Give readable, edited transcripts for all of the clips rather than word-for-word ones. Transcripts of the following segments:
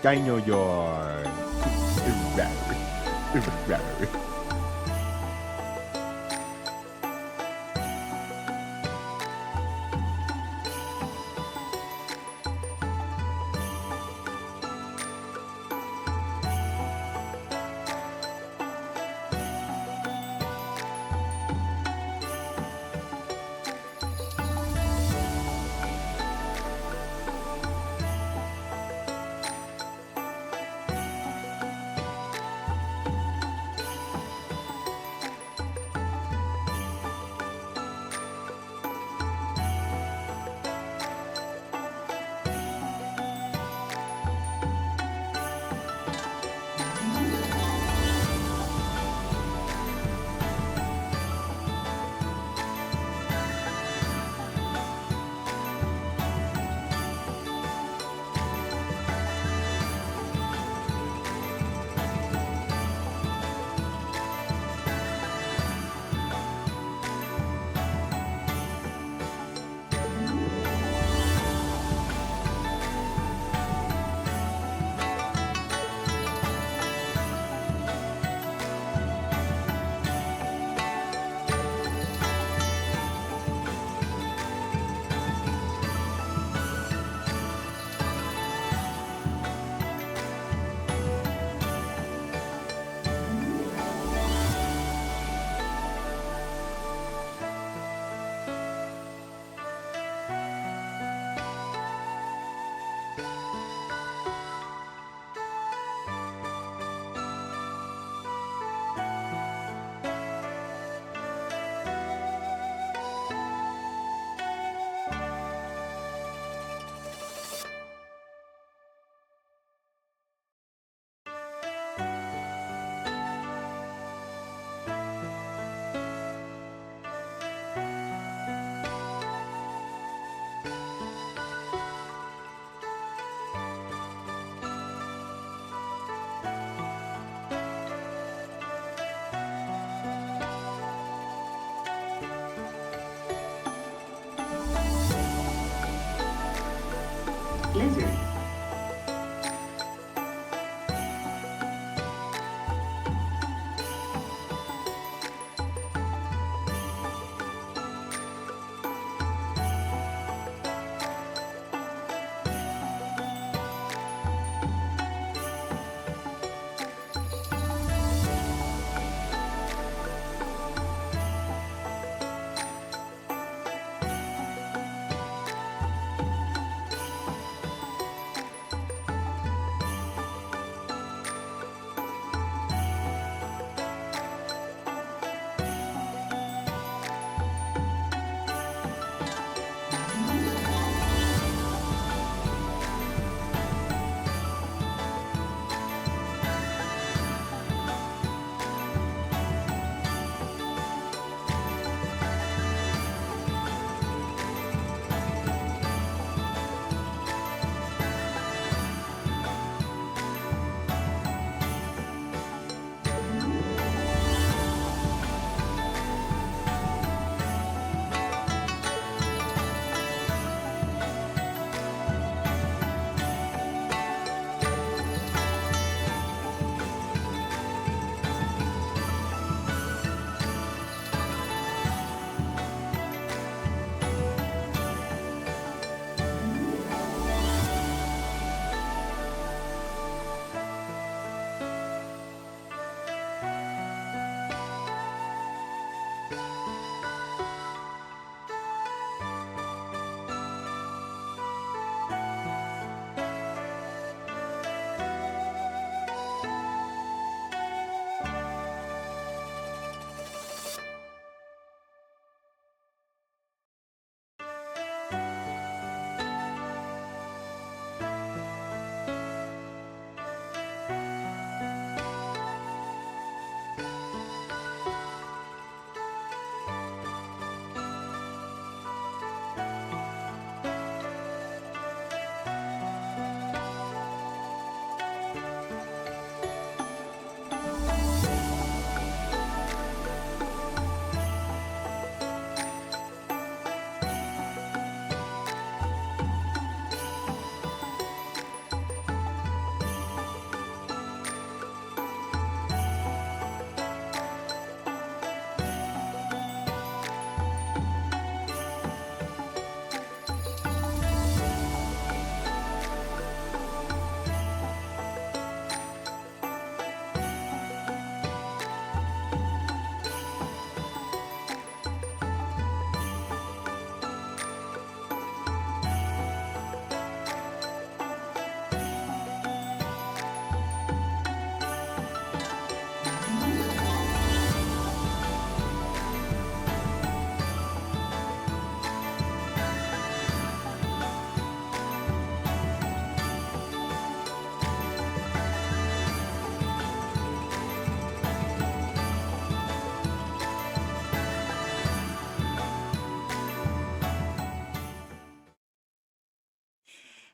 Dinosaur.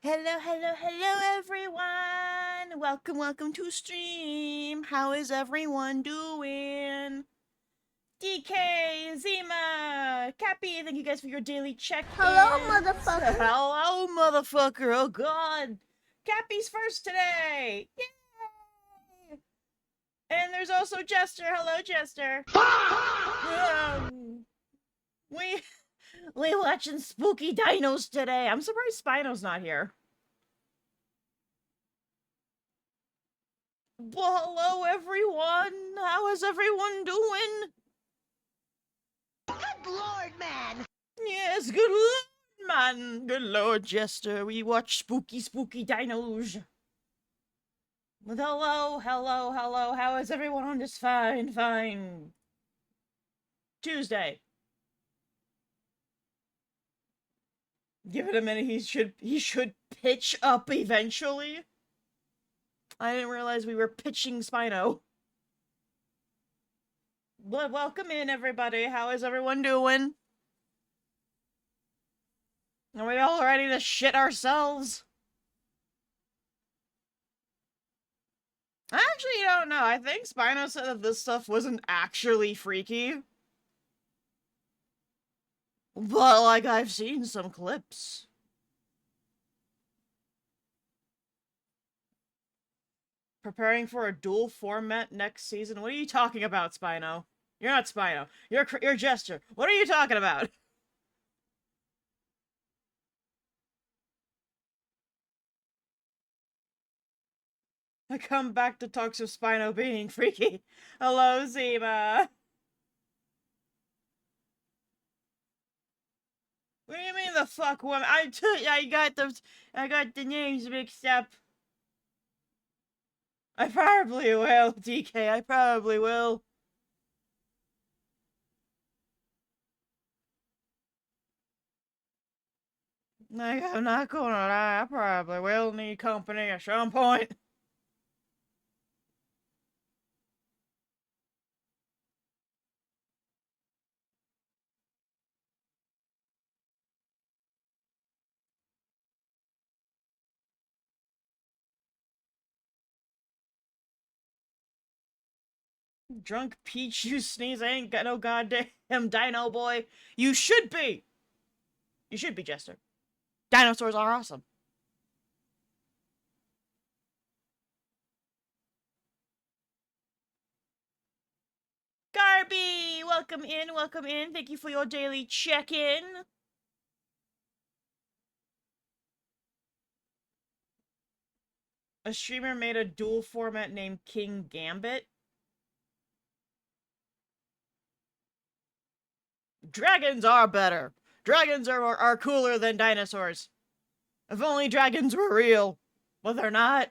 Hello, hello, hello, everyone! Welcome to stream. How is everyone doing? DK, Zima, Cappy, thank you guys for your daily check-ins. Hello, motherfucker. Hello, motherfucker. Oh, God. Cappy's first today. Yay! And there's also Jester. Hello, Jester. We watching spooky dinos today. I'm surprised Spino's not here. Well, hello everyone. How is everyone doing? Good Lord, man. Yes, good lord, man. Good lord, Jester. We watch spooky dinos. But hello. How is everyone on this fine Tuesday? Give it a minute. He should pitch up eventually. I didn't realize we were pitching Spino. But welcome in, everybody. How is everyone doing? Are we all ready to shit ourselves? I actually don't know. I think Spino said that this stuff wasn't actually freaky. But, like, I've seen some clips. Preparing for a dual format next season? What are you talking about, Spino? You're not Spino. You're Jester. What are you talking about? I come back to talks of Spino being freaky. Hello, Zima. What do you mean the fuck woman? I got the names mixed up. I probably will, DK. I probably will. I'm not gonna lie, I probably will need company at some point. Drunk peach juice sneeze, I ain't got no goddamn dino boy. You should be! You should be, Jester. Dinosaurs are awesome. Garby! Welcome in. Thank you for your daily check-in. A streamer made a dual format named King Gambit. Dragons are better. Dragons are cooler than dinosaurs. If only dragons were real. But they're not.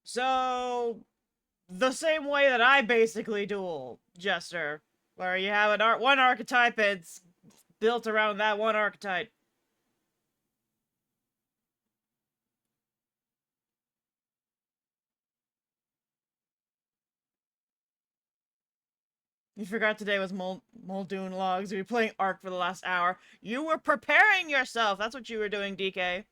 So, the same way that I basically duel, Jester. Where you have one archetype, it's built around that one archetype. You forgot today was Muldoon logs. You were playing Ark for the last hour. You were preparing yourself. That's what you were doing, DK.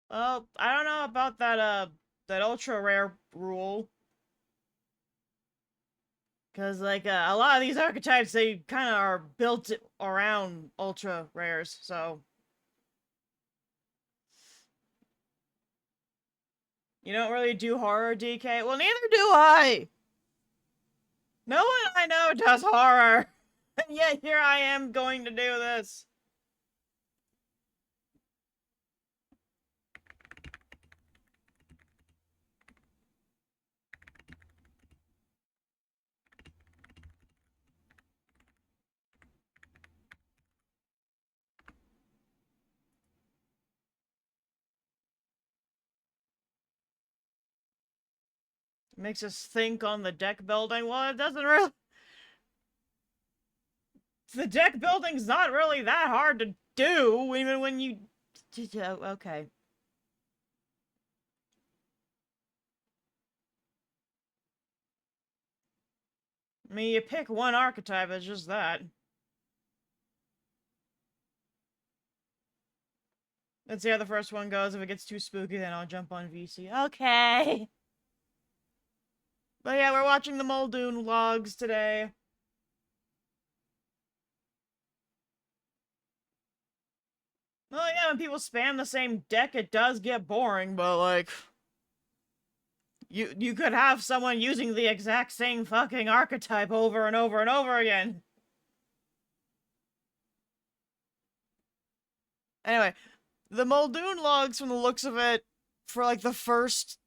Well, I don't know about that ultra rare rule. Because, like, a lot of these archetypes, they kind of are built around ultra rares, so. You don't really do horror, DK? Well, neither do I! No one I know does horror! And yet here I am going to do this. Makes us think on the deck building. Well, it doesn't really. The deck building's not really that hard to do, even when you. Okay. I mean, you pick one archetype, it's just that. Let's see how the first one goes. If it gets too spooky, then I'll jump on VC. Okay. But yeah, we're watching the Muldoon vlogs today. Well, yeah, when people spam the same deck, it does get boring, but like, you could have someone using the exact same fucking archetype over and over and over again. Anyway, the Muldoon logs, from the looks of it, for like the first,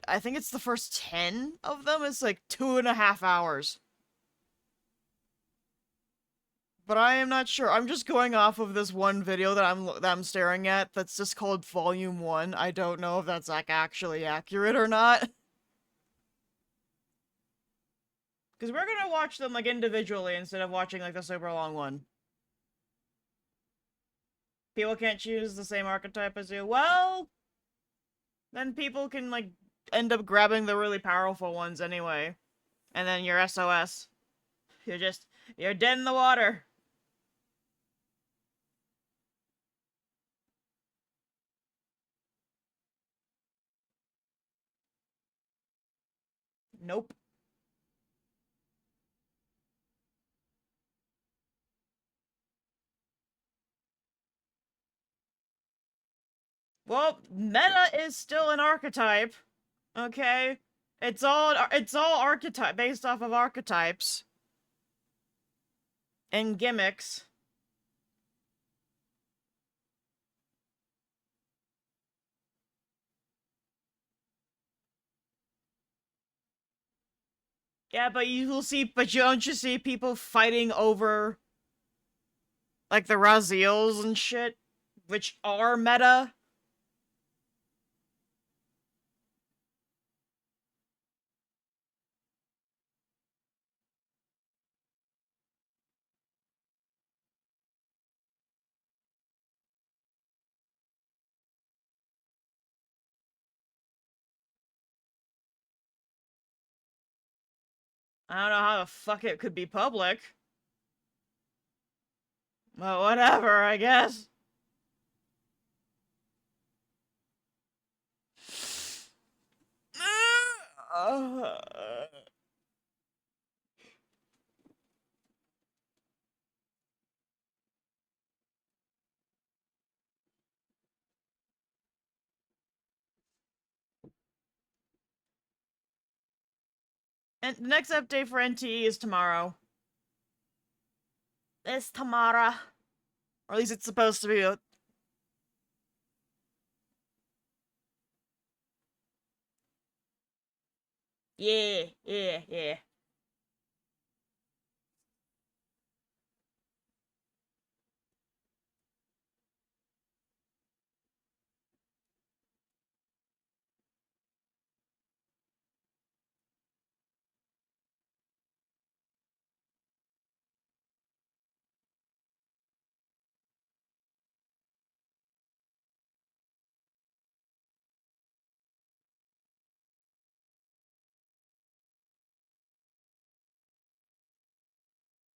I think it's the first 10 of them, it's like 2.5 hours. But I am not sure. I'm just going off of this one video that I'm staring at. That's just called Volume 1. I don't know if that's like actually accurate or not. Because we're gonna watch them like individually instead of watching like the super long one. People can't choose the same archetype as you. Well, then people can like end up grabbing the really powerful ones anyway. And then you're SOS. You're dead in the water. Nope. Well, meta is still an archetype. Okay? It's all archetype based off of archetypes and gimmicks. Yeah, but you don't you see people fighting over like the Raziels and shit, which are meta? I don't know how the fuck it could be public. But whatever, I guess. And the next update for NTE is tomorrow. It's tomorrow. Or at least it's supposed to be. Yeah, yeah, yeah.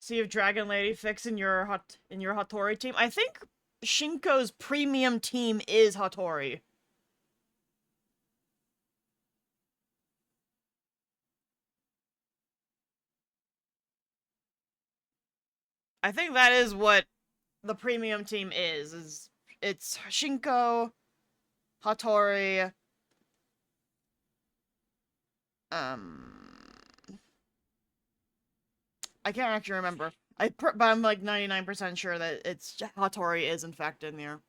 See if Dragon Lady fix in your Hattori team. I think Shinko's premium team is Hattori. I think that is what the premium team is it's Shinko, Hattori, um I can't actually remember. But I'm like 99% sure that it's Hattori is in fact in there.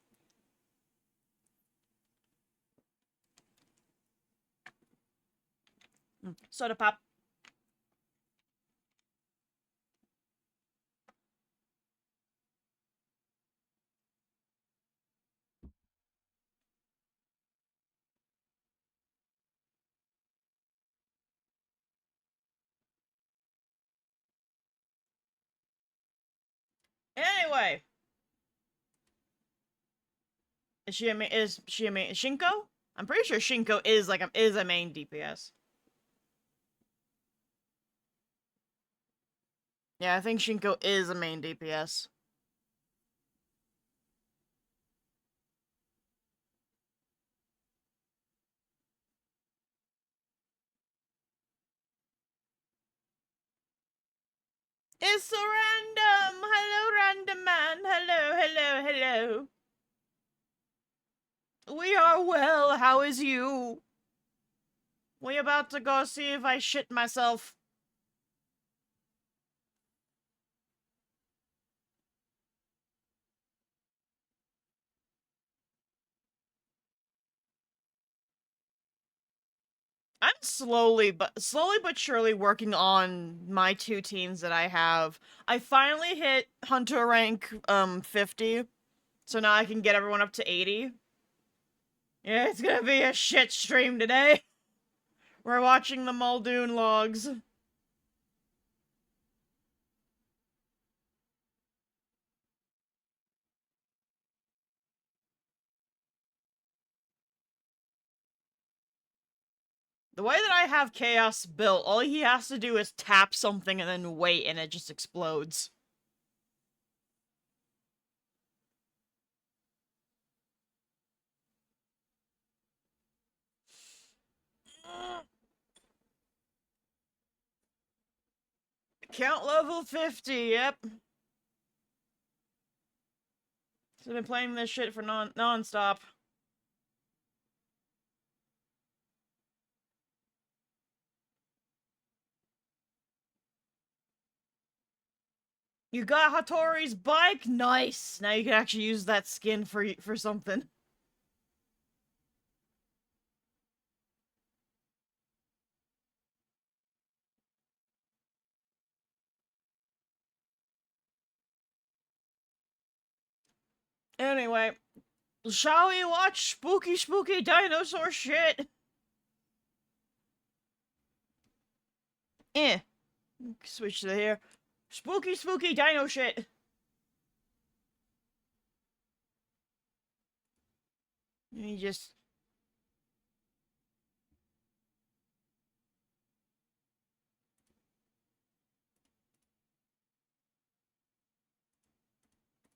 Soda pop. Anyway, is she a main Shinko? I'm pretty sure Shinko is like is a main DPS. Yeah, I think Shinko is a main DPS. It's so random! Hello, random man! Hello, hello, hello! We are well, how is you? We about to go see if I shit myself. I'm slowly but surely working on my two teams that I have. I finally hit Hunter rank 50. So now I can get everyone up to 80. Yeah, it's gonna be a shit stream today. We're watching the Muldoon logs. The way that I have Chaos built, all he has to do is tap something and then wait and it just explodes. Count level 50, yep. So I've been playing this shit for non-stop. You got Hattori's bike? Nice! Now you can actually use that skin for something. Anyway, shall we watch spooky dinosaur shit? Eh. Switch to here. Spooky dino shit. Let me just...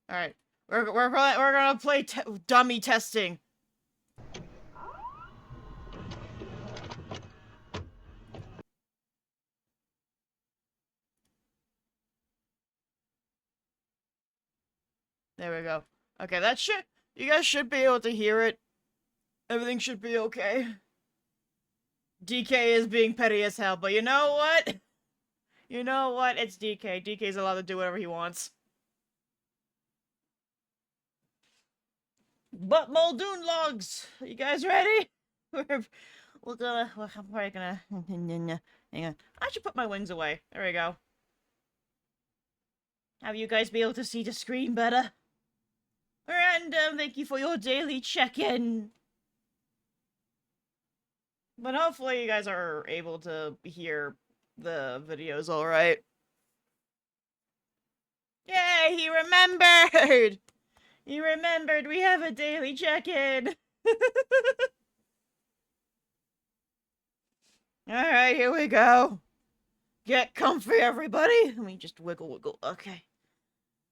Alright. We're gonna play dummy testing. There we go. Okay, that should... You guys should be able to hear it. Everything should be okay. DK is being petty as hell, but you know what? You know what? It's DK. DK's allowed to do whatever he wants. But Muldoon logs! Are you guys ready? I'm probably gonna... Hang on. I should put my wings away. There we go. Have you guys be able to see the screen better? Random, thank you for your daily check-in. But hopefully you guys are able to hear the videos alright. Yay, he remembered! He remembered we have a daily check-in! Alright, here we go. Get comfy, everybody. Let me just wiggle. Okay.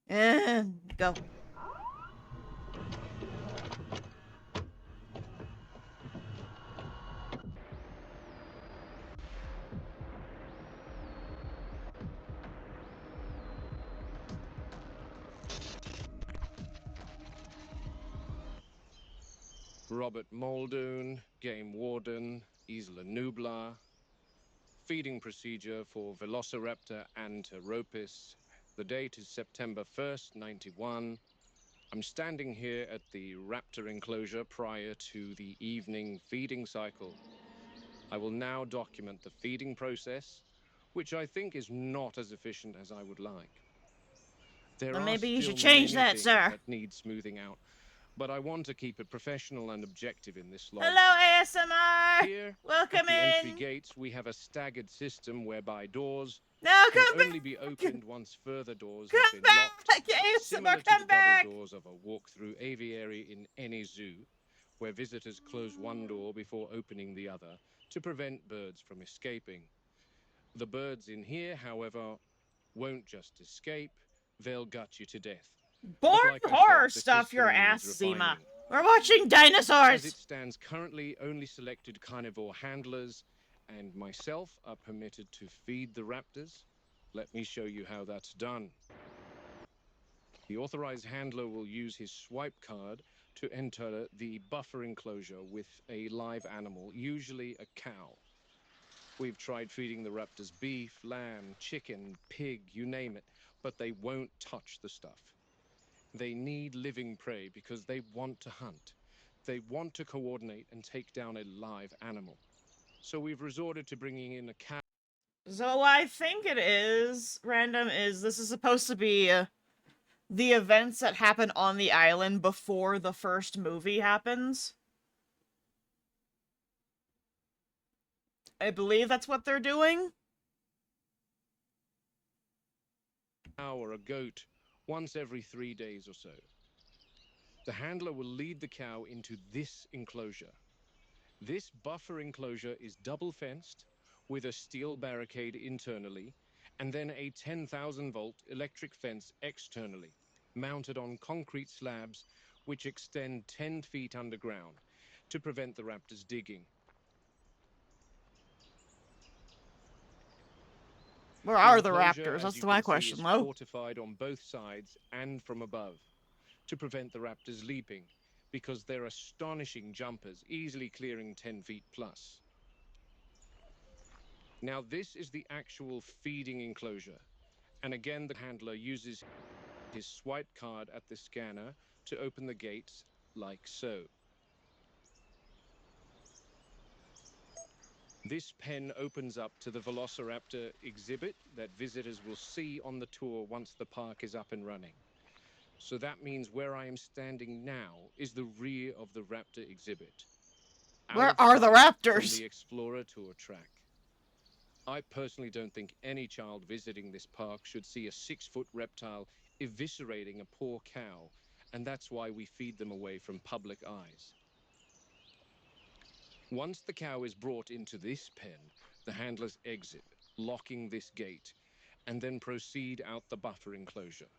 And go. Robert Muldoon, Game Warden, Isla Nublar. Feeding procedure for Velociraptor anteropis. The date is September 1st, 91. I'm standing here at the raptor enclosure prior to the evening feeding cycle. I will now document the feeding process, which I think is not as efficient as I would like. There Well, are maybe you still should change many that, things sir. that need smoothing out. But I want to keep it professional and objective in this log. Hello, ASMR. Here, at Welcome the entry in. gates, we have a staggered system whereby doors No, can come only be back. opened once further doors have Come been locked, back, ASMR. similar to the Come double back. doors of a walk-through aviary in any zoo, where visitors close one door before opening the other to prevent birds from escaping. The birds in here, however, won't just escape, they'll gut you to death. But Boring like I horror said, the stuff, your system ass, needs Zima. refinement. We're watching As dinosaurs. it stands currently, only selected carnivore handlers and myself are permitted to feed the raptors. Let me show you how that's done. The authorized handler will use his swipe card to enter the buffer enclosure with a live animal, usually a cow. We've tried feeding the raptors beef, lamb, chicken, pig, you name it, but they won't touch the stuff. They need living prey because they want to hunt. They want to coordinate and take down a live animal. So we've resorted to bringing in a cow. So what I think it is, random, is this is supposed to be the events that happen on the island before the first movie happens. I believe that's what they're doing. Or a goat once every 3 days or so. The handler will lead the cow into this enclosure. This buffer enclosure is double fenced with a steel barricade internally and then a 10,000-volt electric fence externally, mounted on concrete slabs which extend 10 feet underground to prevent the raptors digging. Where The are the enclosure, raptors? as That's you my can see, question, is though. fortified on both sides and from above to prevent the raptors leaping, because they're astonishing jumpers, easily clearing 10 feet plus. Now, this is the actual feeding enclosure. And again, the handler uses his swipe card at the scanner to open the gates like so. This pen opens up to the Velociraptor exhibit that visitors will see on the tour once the park is up and running. So that means where I am standing now is the rear of the Raptor exhibit, out Where of are the sight from raptors? the Explorer Tour track. I personally don't think any child visiting this park should see a 6-foot reptile eviscerating a poor cow, and that's why we feed them away from public eyes. Once the cow is brought into this pen, the handlers exit, locking this gate, and then proceed out the buffer enclosure.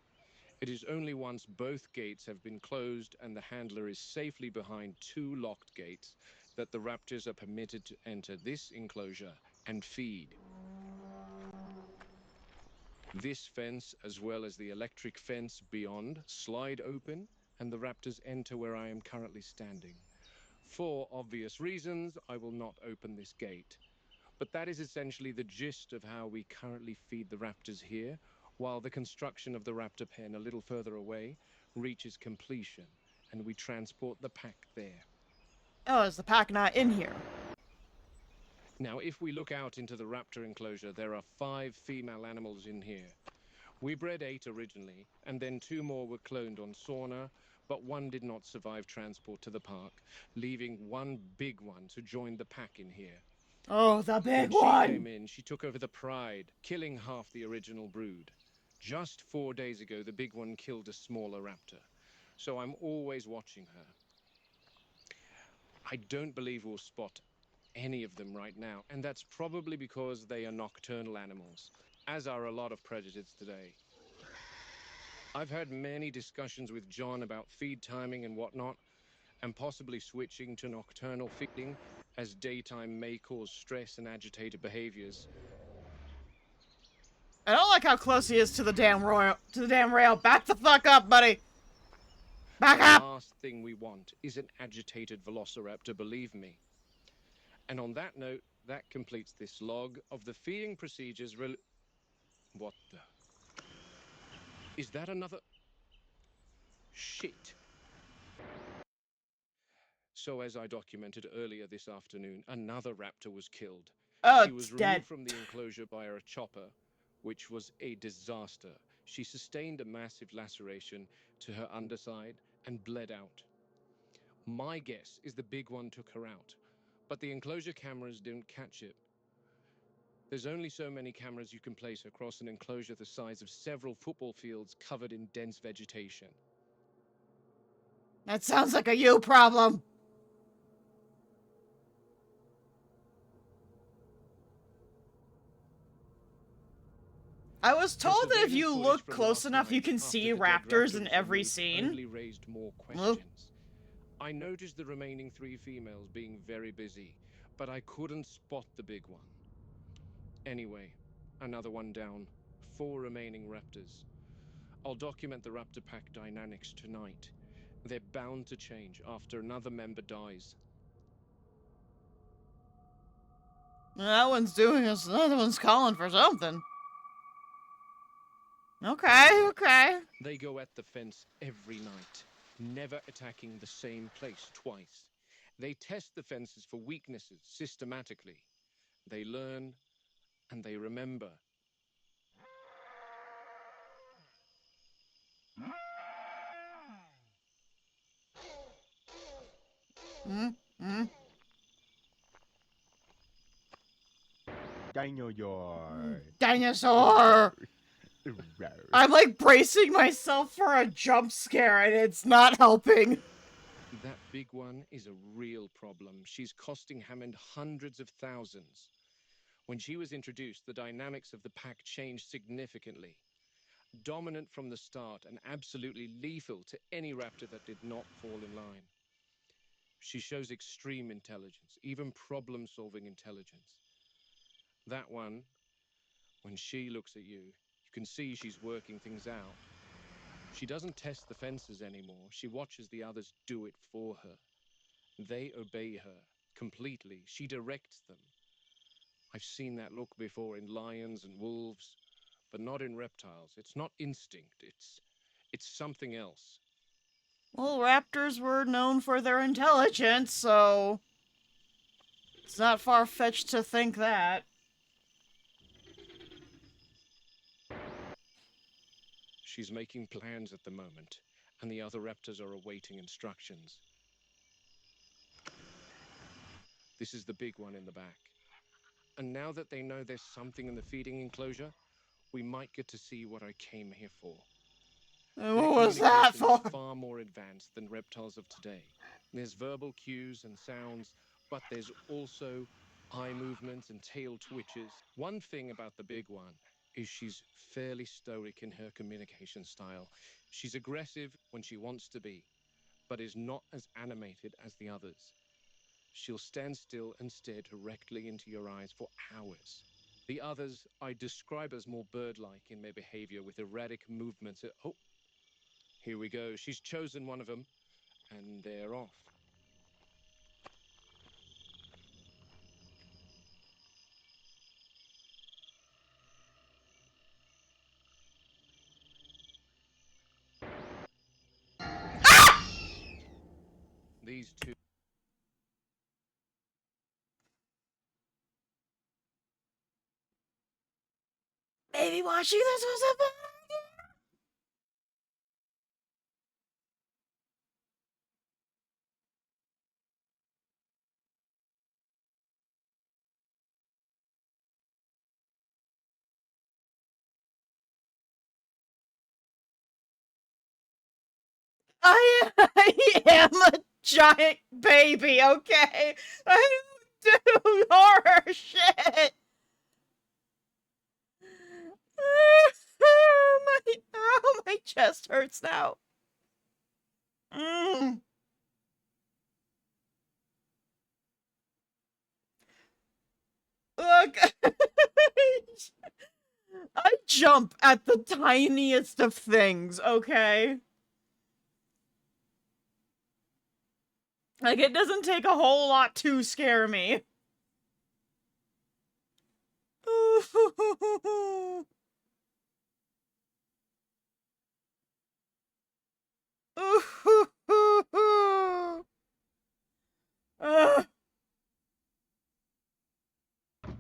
It is only once both gates have been closed and the handler is safely behind 2 locked gates that the raptors are permitted to enter this enclosure and feed. This fence, as well as the electric fence beyond, slide open, and the raptors enter where I am currently standing. For obvious reasons, I will not open this gate. But that is essentially the gist of how we currently feed the raptors here, while the construction of the raptor pen a little further away reaches completion, and we transport the pack there. Oh, is the pack not in here? Now, if we look out into the raptor enclosure, there are 5 female animals in here. We bred 8 originally, and then 2 more were cloned on Sauna, but one did not survive transport to the park, leaving one big one to join the pack in here. Oh, the When big she came one! in, she took over the pride, killing half the original brood. Just 4 days ago, the big one killed a smaller raptor, so I'm always watching her. I don't believe we'll spot any of them right now, and that's probably because they are nocturnal animals, as are a lot of predators today. I've had many discussions with John about feed timing and whatnot, and possibly switching to nocturnal feeding, as daytime may cause stress and agitated behaviors. I don't like how close he is to the damn rail. Back the fuck up, buddy! Back The up! last thing we want is an agitated velociraptor, believe me. And on that note, that completes this log of the feeding procedures. What the? Is that another? Shit. So, as I documented earlier this afternoon, another raptor was killed. Oh, She it's was dead. removed from the enclosure by a chopper, which was a disaster. She sustained a massive laceration to her underside and bled out. My guess is the big one took her out, but the enclosure cameras didn't catch it. There's only so many cameras you can place across an enclosure the size of several football fields covered in dense vegetation. That sounds like a you problem. I was The told that if surveillance you footage look from close last enough, you night, can after see the dead raptors raptor in was every removed, scene. only raised more questions. I noticed the remaining 3 females being very busy, but I couldn't spot the big one. Anyway, another one down. 4 remaining raptors. I'll document the raptor pack dynamics tonight. They're bound to change after another member dies. That one's doing us, another one's calling for something. Okay. They go at the fence every night, never attacking the same place twice. They test the fences for weaknesses systematically. They learn and they remember. Dinosaur! I'm like bracing myself for a jump scare and it's not helping. That big one is a real problem. She's costing Hammond hundreds of thousands. When she was introduced, the dynamics of the pack changed significantly. Dominant from the start and absolutely lethal to any raptor that did not fall in line. She shows extreme intelligence, even problem-solving intelligence. That one, when she looks at you, you can see she's working things out. She doesn't test the fences anymore. She watches the others do it for her. They obey her completely. She directs them. I've seen that look before in lions and wolves, but not in reptiles. It's not instinct. It's something else. Well, raptors were known for their intelligence, so it's not far-fetched to think that. She's making plans at the moment, and the other raptors are awaiting instructions. This is the big one in the back. And now that they know there's something in the feeding enclosure, we might get to see what I came here for. And Their what was that communication for? is far more advanced than reptiles of today. There's verbal cues and sounds, but there's also eye movements and tail twitches. One thing about the big one is she's fairly stoic in her communication style. She's aggressive when she wants to be, but is not as animated as the others. She'll stand still and stare directly into your eyes for hours. The others I describe as more bird-like in their behavior with erratic movements. Oh, here we go. She's chosen one of them, and they're off. These two. Maybe watching this was a bad I am a giant baby, okay? I don't do horror shit. My chest hurts now. Look, I jump at the tiniest of things, okay? Like, it doesn't take a whole lot to scare me.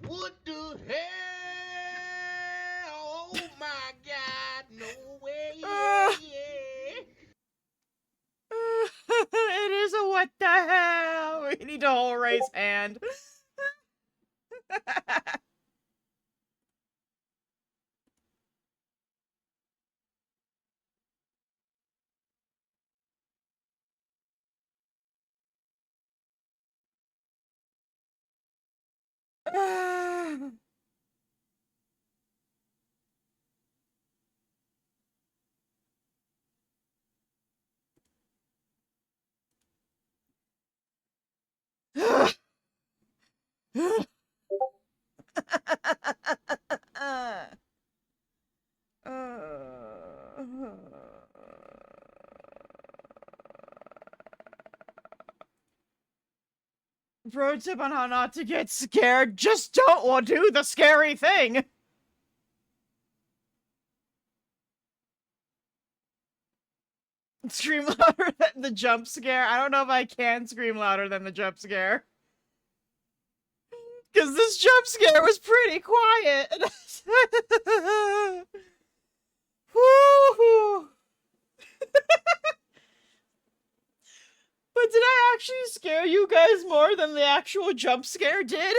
What the hell? Oh my God! No way! Yeah. It is a what the hand. Pro tip on how not to get scared: just don't do the scary thing. Scream louder than the jump scare. I don't know if I can scream louder than the jump scare. Because this jump scare was pretty quiet. Woo-hoo. But did I actually scare you guys more than the actual jump scare did?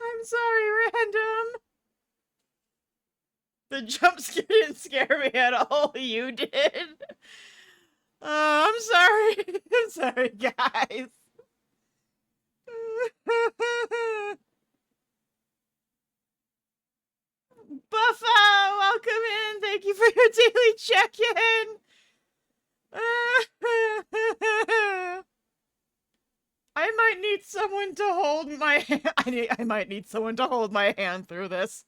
I'm sorry, random. The jump scare didn't scare me at all. You did. I'm sorry. I'm sorry, guys. Buffo, welcome in. Thank you for your daily check-in. I might need someone to hold my hand. I might need someone to hold my hand through this.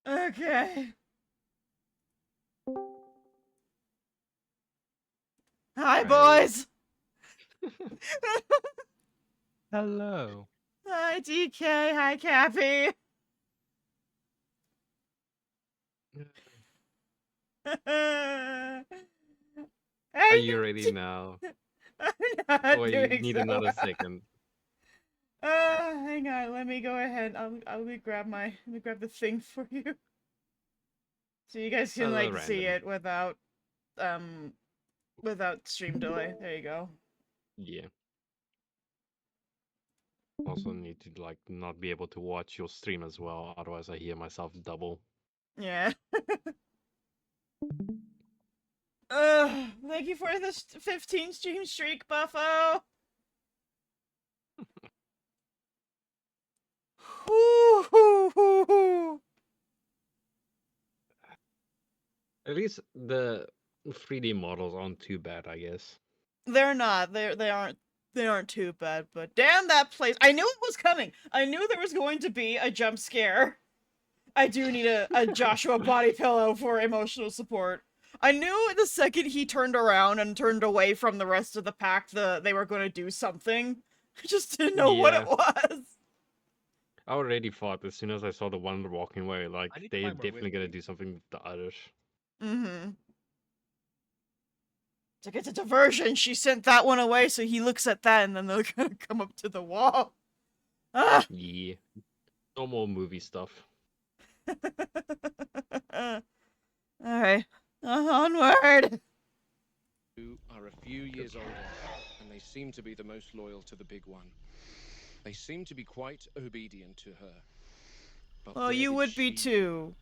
Okay. Hi, boys. Hello. Hi, DK. Hi, Cappy. Are you ready now? I'm not Or you doing need so another well. second? Hang on. Let me go ahead. Let me grab the thing for you, so you guys can like see it without stream delay. There you go. Yeah. Also need to like not be able to watch your stream as well, otherwise I hear myself double. Yeah. Thank you for the 15 stream streak, Buffo. At least the 3D models aren't too bad, I guess. They're not. They aren't too bad, but damn that place. I knew it was coming. I knew there was going to be a jump scare. I do need a Joshua body pillow for emotional support. I knew the second he turned around and turned away from the rest of the pack, they were going to do something. I just didn't know what it Yeah. was. I already thought as soon as I saw the one walking away, like I need to they're find more definitely gonna whiskey. do something with the others. Mm-hmm. To get a diversion, she sent that one away, so he looks at that, and then they're gonna come up to the wall. Ah! Yeah. Normal movie stuff. Alright. Onward! Who are a few years older, and they seem to be the most loyal to the big one. They seem to be quite obedient to her. But Well, where you did would be she too.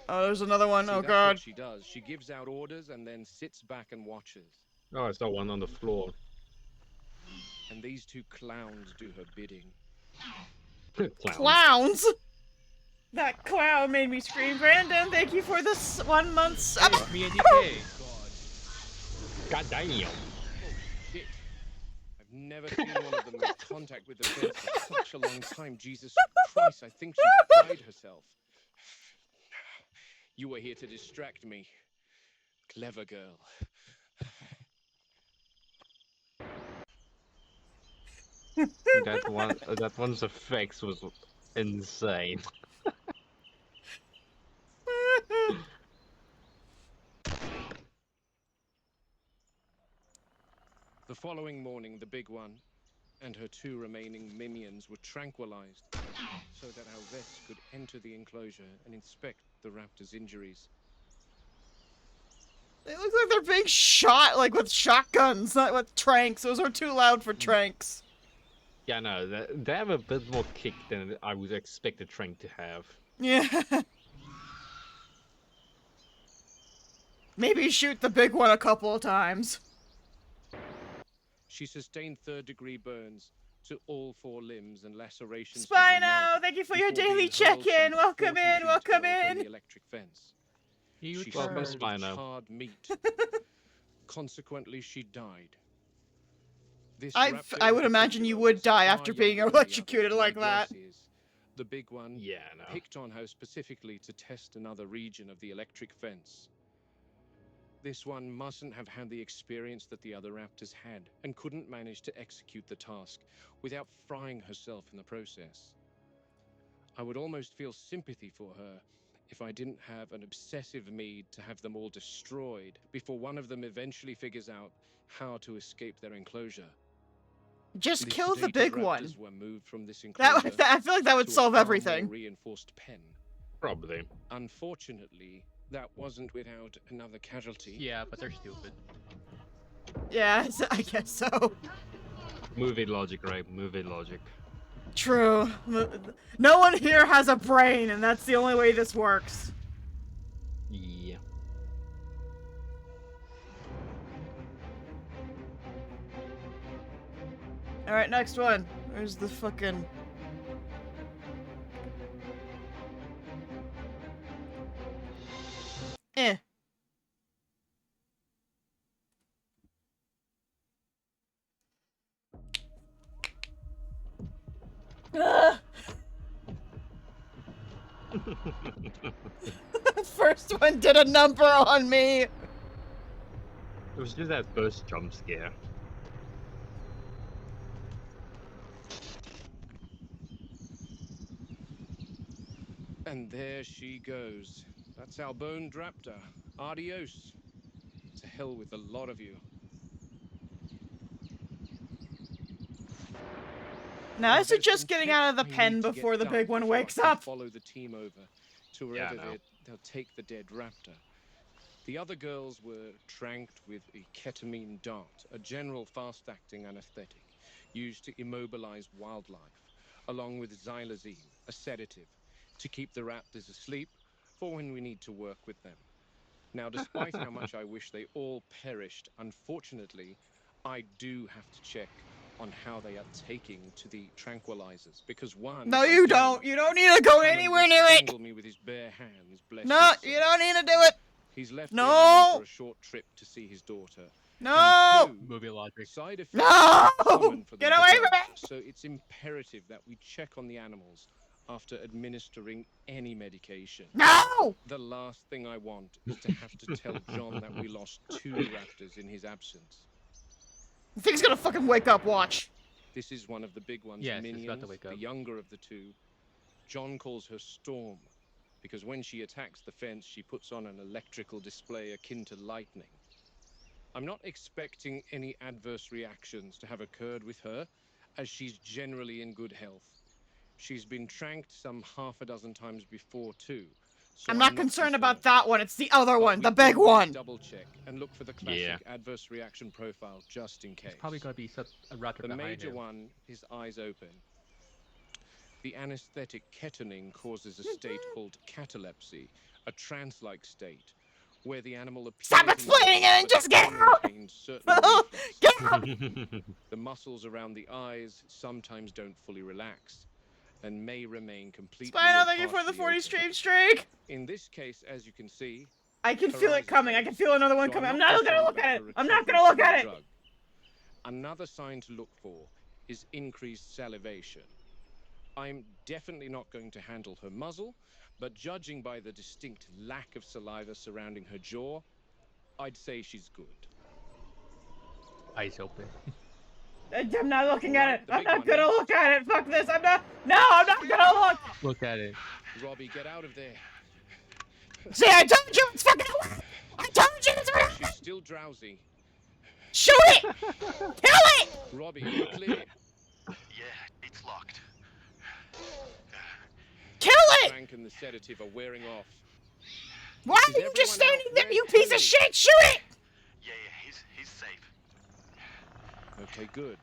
Oh, there's another one. See, Oh, that's God. what she does. She gives out orders and then sits back and watches. Oh, I saw one on the floor. And these two clowns do her bidding. Clowns. Clowns! That clown made me scream. Brandon, thank you for this 1 month. Hey, it's me and DK. God damn. Oh, shit. I've never seen one of them make contact with the fence for such a long time. Jesus Christ, I think she fried herself. You were here to distract me. Clever girl. That one's effects was insane. The following morning, the big one and her two remaining minions were tranquilized so that our vets could enter the enclosure and inspect the raptor's injuries. They look like they're being shot, like with shotguns, not with tranks. Those are too loud for tranks. Yeah, no, they have a bit more kick than I would expect a Trank to have. Yeah. Maybe shoot the big one a couple of times. She sustained third-degree burns to all four limbs and lacerations to her Spino, mouth thank you for your before daily being hurled check-in. some Welcome 40 in, feet welcome away from in. the electric fence. You She Welcome, smelled turd. of Spino. charred meat. Consequently, she died. This I raptor in would imagine you particular would was die far after being younger than the electrocuted others, like my that. guess is the big one Yeah, no. picked on her specifically to test another region of the electric fence. This one mustn't have had the experience that the other raptors had and couldn't manage to execute the task without frying herself in the process. I would almost feel sympathy for her if I didn't have an obsessive need to have them all destroyed before one of them eventually figures out how to escape their enclosure. Just The kill the sedated big raptors one. were moved from this That enclosure I feel like that would to a solve far everything. more reinforced pen. Probably. Unfortunately, that wasn't without another casualty. Yeah, but they're stupid. Yeah, I guess so. Movie logic, right? Movie logic. True. No one here has a brain, and that's the only way this works. Yeah. Alright, next one. Where's the fucking... Eh. Ugh. First one did a number on me. It was just that first jump scare. And there she goes. That's our boned raptor. Adios. To hell with a lot of you. Now, Now, I there's suggest some getting checks out of the I pen need to before get the big done one before wakes I can up. follow the team over to Yeah, wherever no. they'll take the dead raptor. The other girls were tranked with a ketamine dart, a general fast-acting anesthetic used to immobilize wildlife, along with xylazine, a sedative, to keep the raptors asleep for when we need to work with them. Now, despite how much I wish they all perished, unfortunately, I do have to check on how they are taking to the tranquilizers, because one... No, you again, don't. You don't need to go Hammond anywhere will near it. strangle me with his bare hands, bless No, his you soul. don't need to do it. He's left the No. island for a short trip to see his daughter. No. And two, Movie logic. side effects No. are common for them Get to away develop, from it. so it's imperative that we check on the animals after administering any medication. No. The last thing I want is to have to tell John that we lost 2 raptors in his absence. The thing's gonna fucking wake up. Watch. This is one of the big one's Yes, it's about minions, to wake the up. younger of the two. John calls her Storm, because when she attacks the fence, she puts on an electrical display akin to lightning. I'm not expecting any adverse reactions to have occurred with her, as she's generally in good health. She's been tranked some half a dozen times before, too. So I'm not concerned about concerned. that one. It's the other But one, we the big always one. double check and look for the classic adverse reaction profile just in case. It's probably gonna be a raptor The behind major him. one, his eyes open. The anesthetic ketamine causes a state called catalepsy, a trance-like state, where the animal appears Stop in explaining it life, and but just get still out! maintains certain reflexes. Get out. The muscles around the eyes sometimes don't fully relax and may remain completely Spino, or thank you for the partially 40 open. stream streak. In this case, as you can see, I can her feel eyes it are coming. I can closed, feel another one so coming. I'm I'm not not gonna concerned look about at it. her I'm not recovery gonna look from at the it. drug. Another sign to look for is increased salivation. I'm definitely not going to handle her muzzle, but judging by the distinct lack of saliva surrounding her jaw, I'd say she's good. Eyes open. I'm not looking All at right, it. the I'm big not one gonna next. look at it. Fuck this. I'm not. No, I'm not gonna look. Look at it. Robbie, get out of there. See, I told you it's fucking away. I told you it's fucking. She's still drowsy. Shoot it. Kill it. Robbie, you're clear. Yeah, it's locked. Kill it. Frank and the sedative are wearing off. Why Is are you just everyone out? standing there, Where's you piece of Henry? shit? Shoot it. Yeah, he's safe. Okay, good.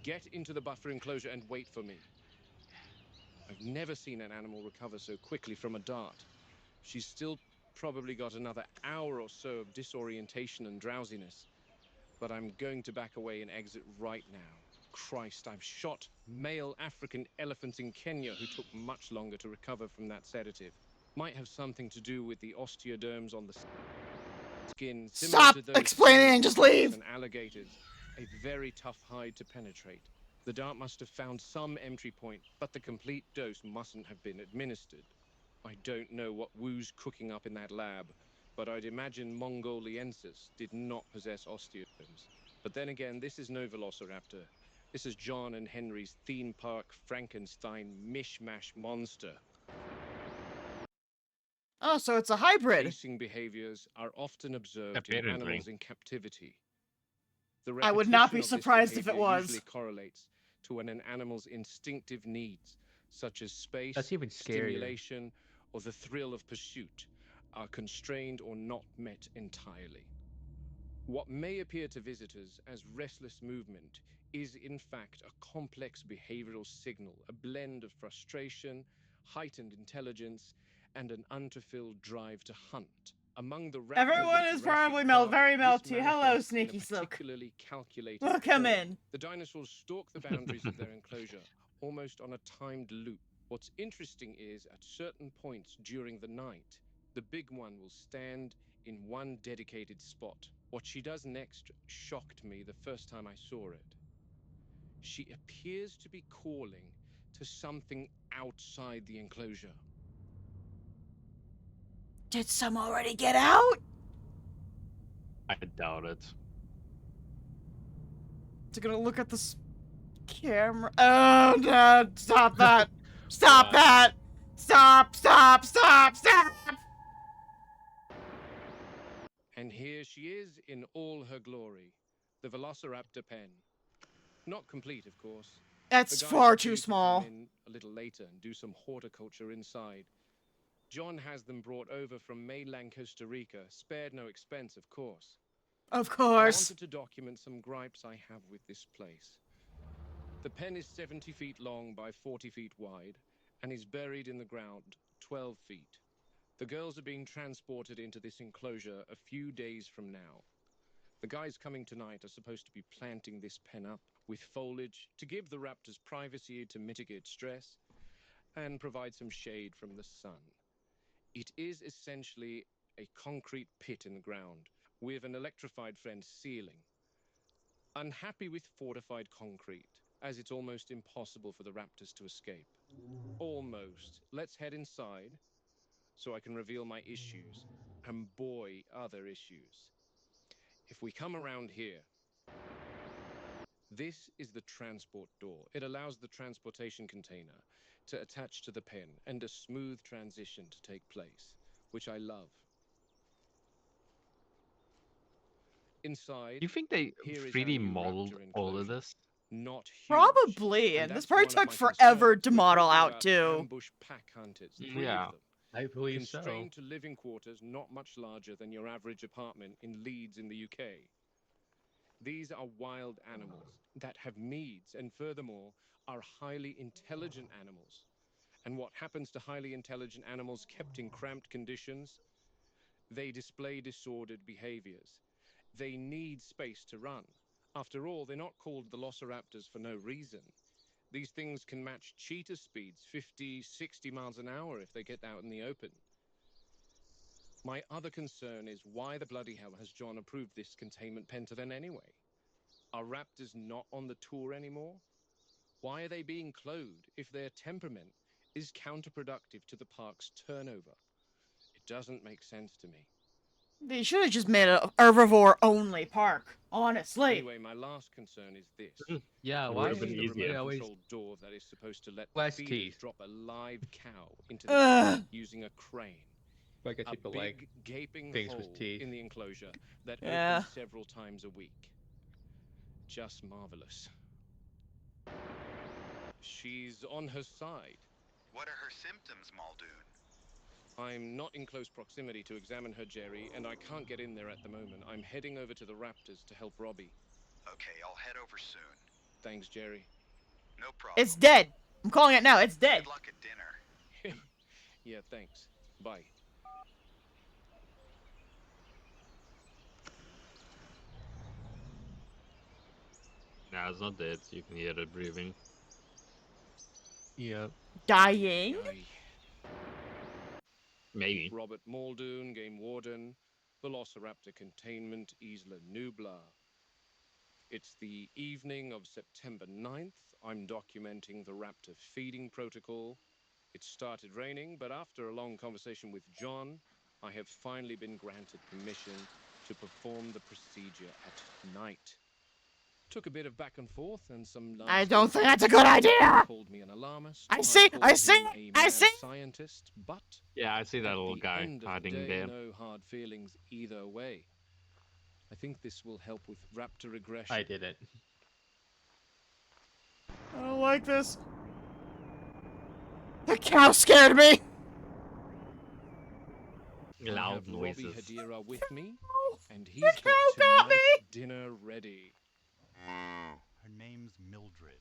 Get into the buffer enclosure and wait for me. I've never seen an animal recover so quickly from a dart. She's still probably got another hour or so of disorientation and drowsiness. But I'm going to back away and exit right now. Christ, I've shot male African elephants in Kenya who took much longer to recover from that sedative. Might have something to do with the osteoderms on the skin. Similar Stop to those explaining seen and just with sharks leave. and alligators. A very tough hide to penetrate. The dart must have found some entry point, but the complete dose mustn't have been administered. I don't know what Wu's cooking up in that lab, but I'd imagine Mongoliensis did not possess osteoderms. But then again, this is no velociraptor. This is John and Henry's theme park Frankenstein mishmash monster. Oh, so it's a hybrid. Chasing behaviors are often observed Apparently. in animals in captivity. The I would not repetition be of this surprised if it behavior was. usually correlates to an animal's instinctive needs, such as space, That's even scarier. stimulation, or the thrill of pursuit, are constrained or not met entirely. What may appear to visitors as restless movement is in fact a complex behavioral signal, a blend of frustration, heightened intelligence, and an unfulfilled drive to hunt. Among the raptors Everyone of is Jurassic probably Park, very this melty. Hello, manifests in a Sneaky Silk. particularly calculated Welcome form. in. The dinosaurs stalk the boundaries of their enclosure, almost on a timed loop. What's interesting is, at certain points during the night, the big one will stand in one dedicated spot. What she does next shocked me the first time I saw it. She appears to be calling to something outside the enclosure. Did some already get out? I doubt it. It's gonna look at this camera. Oh no! Stop that! Stop Wow. that! Stop! Stop! Stop! Stop! And here she is in all her glory, the Velociraptor pen. Not complete, of course. That's The guys far are too due to small. come in a little later and do some horticulture inside. John has them brought over from mainland Costa Rica, spared no expense, of course. Of I course. wanted to document some gripes I have with this place. The pen is 70 feet long by 40 feet wide and is buried in the ground 12 feet. The girls are being transported into this enclosure a few days from now. The guys coming tonight are supposed to be planting this pen up with foliage to give the raptors privacy to mitigate stress and provide some shade from the sun. It is essentially a concrete pit in the ground with an electrified fence ceiling. Unhappy with fortified concrete, as it's almost impossible for the raptors to escape. Almost. Let's head inside so I can reveal my issues. And boy, are there issues. If we come around here, this is the transport door. It allows the transportation container to attach to the pen and a smooth transition to take place, which I love. Inside, Do you think they here is 3D our new modeled raptor all of enclosure. this? Not huge. Probably, and this that's probably one of took my forever concerns. to We're model talking out about too. ambush pack hunters, three Yeah. of them. I believe so. Constrained to living quarters not much larger than your average apartment in Leeds in the UK. These are wild animals that have needs and furthermore are highly intelligent animals. And what happens to highly intelligent animals kept in cramped conditions? They display disordered behaviors. They need space to run. After all, they're not called velociraptors for no reason. These things can match cheetah speeds, 50, 60 miles an hour if they get out in the open. My other concern is why the bloody hell has John approved this containment pen to them anyway? Are raptors not on the tour anymore? Why are they being cloned if their temperament is counterproductive to the park's turnover? It doesn't make sense to me. They should have just made a herbivore-only park, honestly. Anyway, my last concern is this. Yeah, It why would've Where's been the easier. remote always control door that is supposed to let the less feeders teeth? drop a live cow into the Ugh. pen using a crane? I guess A people big like gaping things hole with teeth. in the enclosure that Yeah. opens several times a week. Just marvelous. She's on her side. What are her symptoms, Muldoon? I'm not in close proximity to examine her, Jerry, and I can't get in there at the moment. I'm heading over to the Raptors to help Robbie. Okay, I'll head over soon. Thanks, Jerry. No problem. It's dead. I'm calling it now. It's dead. Good luck at dinner. Yeah, thanks. Bye. Nah, it's not dead. You can hear it breathing. Yeah. Dying? Aye. Maybe. Robert Muldoon, Game Warden, Velociraptor Containment, Isla Nublar. It's the evening of September 9th. I'm documenting the raptor feeding protocol. It started raining, but after a long conversation with John, I have finally been granted permission to perform the procedure at night. Took a bit of back and forth and some I nasty don't think that's a attacks. good idea. Called me an alarmist. I see, called I see, him a I mad see. scientist, but Yeah, I see that at little the guy end of the hiding day, there. no hard feelings either way. I think this will help with raptor regression. I didn't. I don't like this. The cow scared me. I Loud have Robbie noises. Hadira with me, and he's The got cow got tonight's me. dinner ready. Her name's Mildred.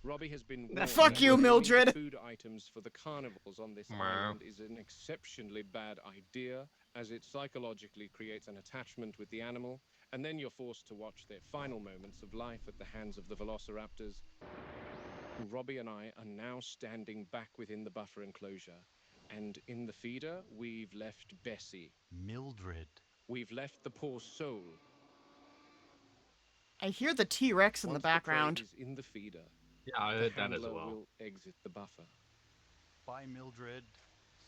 Robbie has been Fuck warned you, that naming the Mildred. food items for the carnivals on this Meow. island is an exceptionally bad idea, as it psychologically creates an attachment with the animal, and then you're forced to watch their final moments of life at the hands of the velociraptors. Robbie and I are now standing back within the buffer enclosure, and in the feeder, we've left Bessie. Mildred. We've left the poor soul. I hear the T-Rex in the Once the prey background. is in the feeder, Yeah, I the heard that as handler well. will exit the buffer. Bye, Mildred.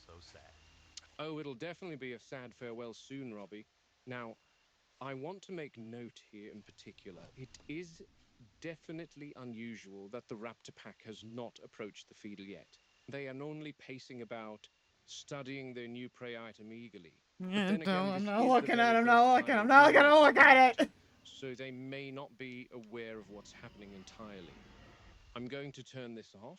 So sad. Oh, it'll definitely be a sad farewell soon, Robbie. Now, I want to make note here in particular. It is definitely unusual that the raptor pack has not approached the feeder yet. They are normally pacing about, studying their new prey item eagerly. But then again, I'm this not is the looking at very it. I'm not first looking. time I'm they're not doing gonna this look at experiment, it. so they may not be aware of what's happening entirely. I'm going to turn this off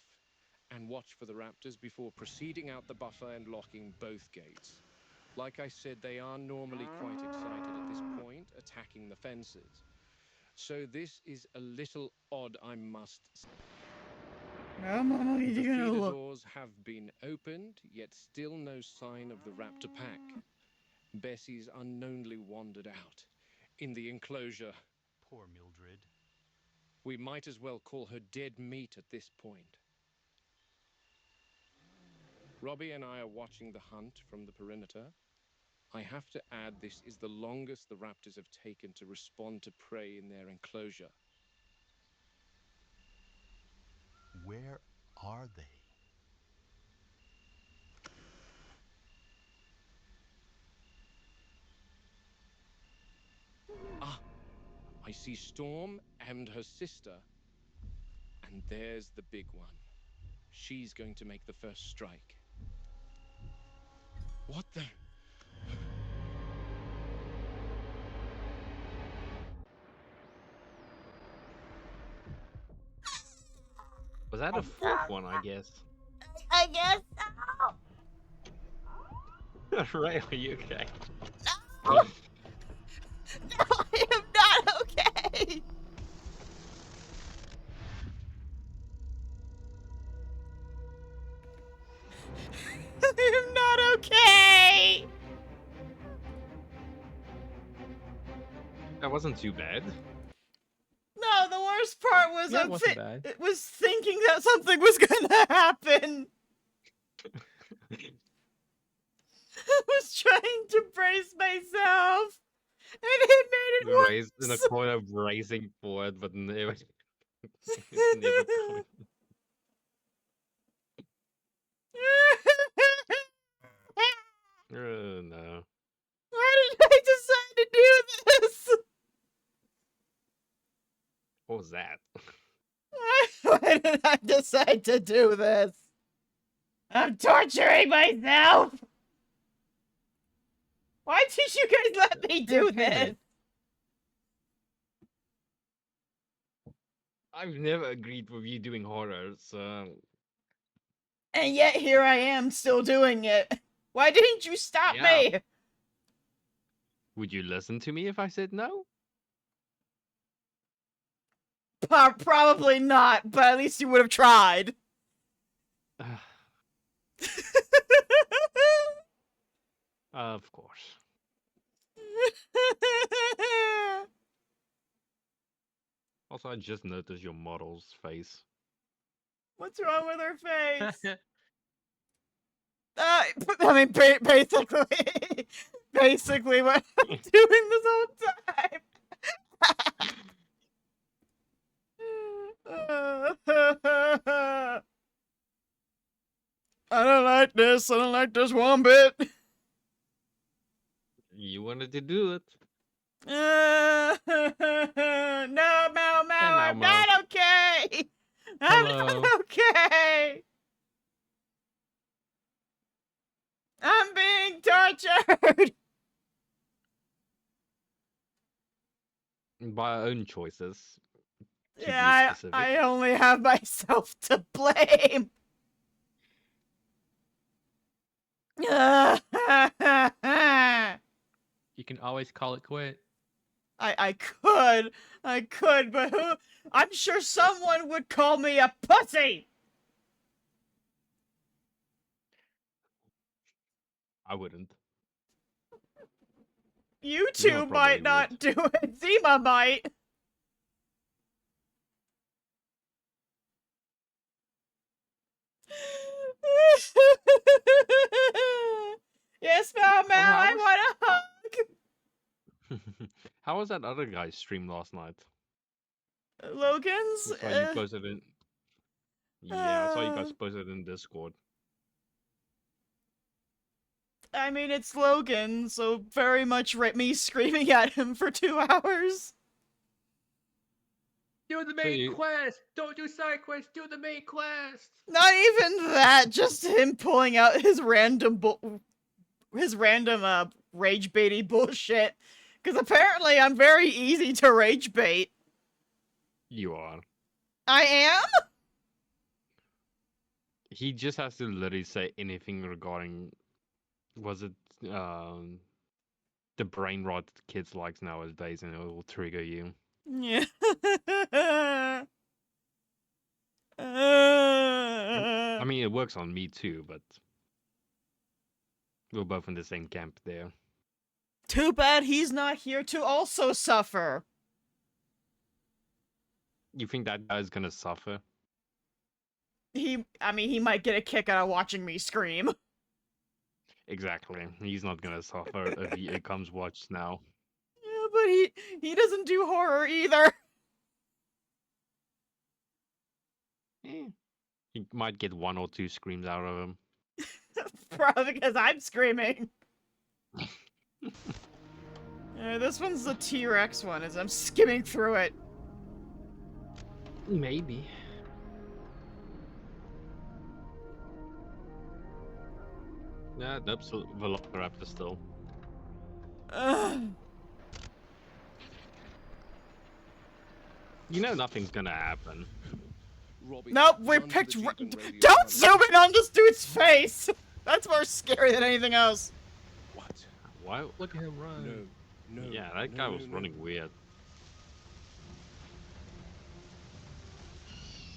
and watch for the raptors before proceeding out the buffer and locking both gates. Like I said, they are normally quite excited at this point, attacking the fences. So this is a little odd, I must say. I'm not The even gonna feeder look. doors have been opened, yet still no sign of the raptor pack. Bessie's unknownly wandered out. In the enclosure, Poor Mildred. we might as well call her dead meat at this point. Robbie and I are watching the hunt from the perimeter. I have to add, this is the longest the raptors have taken to respond to prey in their enclosure. Where are they? Ah, I see Storm and her sister. And there's the big one. She's going to make the first strike. What the? Was that a fourth one, I guess? I guess Right, are you okay? so. No, I am not okay. I am not okay. That wasn't too bad. No, the worst part was Yeah, it wasn't bad. it was thinking that something was gonna happen. I was trying to brace myself, and it made it worse. Raised in the corner, racing forward, but never. It's never coming. No. No. Why did I decide to do this? What was that? Why did I decide to do this? I'm torturing myself! Why did you guys let me do this? I've never agreed with you doing horror, so And yet here I am still doing it. Why didn't you stop Yeah. me? would you listen to me if I said no? Probably not, but at least you would have tried. Of course. Also, I just noticed your model's face. What's wrong with her face? I mean, basically what I'm doing this whole time. I don't like this. I don't like this one bit. You wanted to do it. No, Mau, I'm Mau. not okay. I'm Hello. not okay. I'm being tortured. By our own choices. To be Yeah, specific. I only have myself to blame. You can always call it quit. I could, but who? I'm sure someone would call me a pussy. I wouldn't. You Zima two probably might not would. do it. Zima might. Yes, Mau, I want a hug. How was that other guy's stream last night? Logan's? I saw you posted in. Yeah, I saw you guys posted in Discord. I mean, it's Logan, so very much me screaming at him for 2 hours. Do the main quest! Don't do side quests, do the main quest! Not even that, just him pulling out his random rage baity bullshit. Because apparently I'm very easy to rage bait. You are. I am? He just has to literally say anything regarding. Was it the brain rot kids likes nowadays, and it will trigger you. Yeah. I mean, it works on me too, but we're both in the same camp there. Too bad he's not here to also suffer. You think that guy's gonna suffer? He might get a kick out of watching me scream. Exactly. He's not gonna suffer if he comes watch now. Yeah, but he doesn't do horror either. He might get 1 or 2 screams out of him. Probably because I'm screaming. This one's the T-Rex one, as I'm skimming through it. Maybe. Yeah, that's Velociraptor still. You know nothing's gonna happen. Robbie, Nope, we run to picked. the Jeep and radio Don't the zoom in on this dude's face. That's more scary than anything else. What? Why? Look at him run. No. Yeah, that guy was running weird.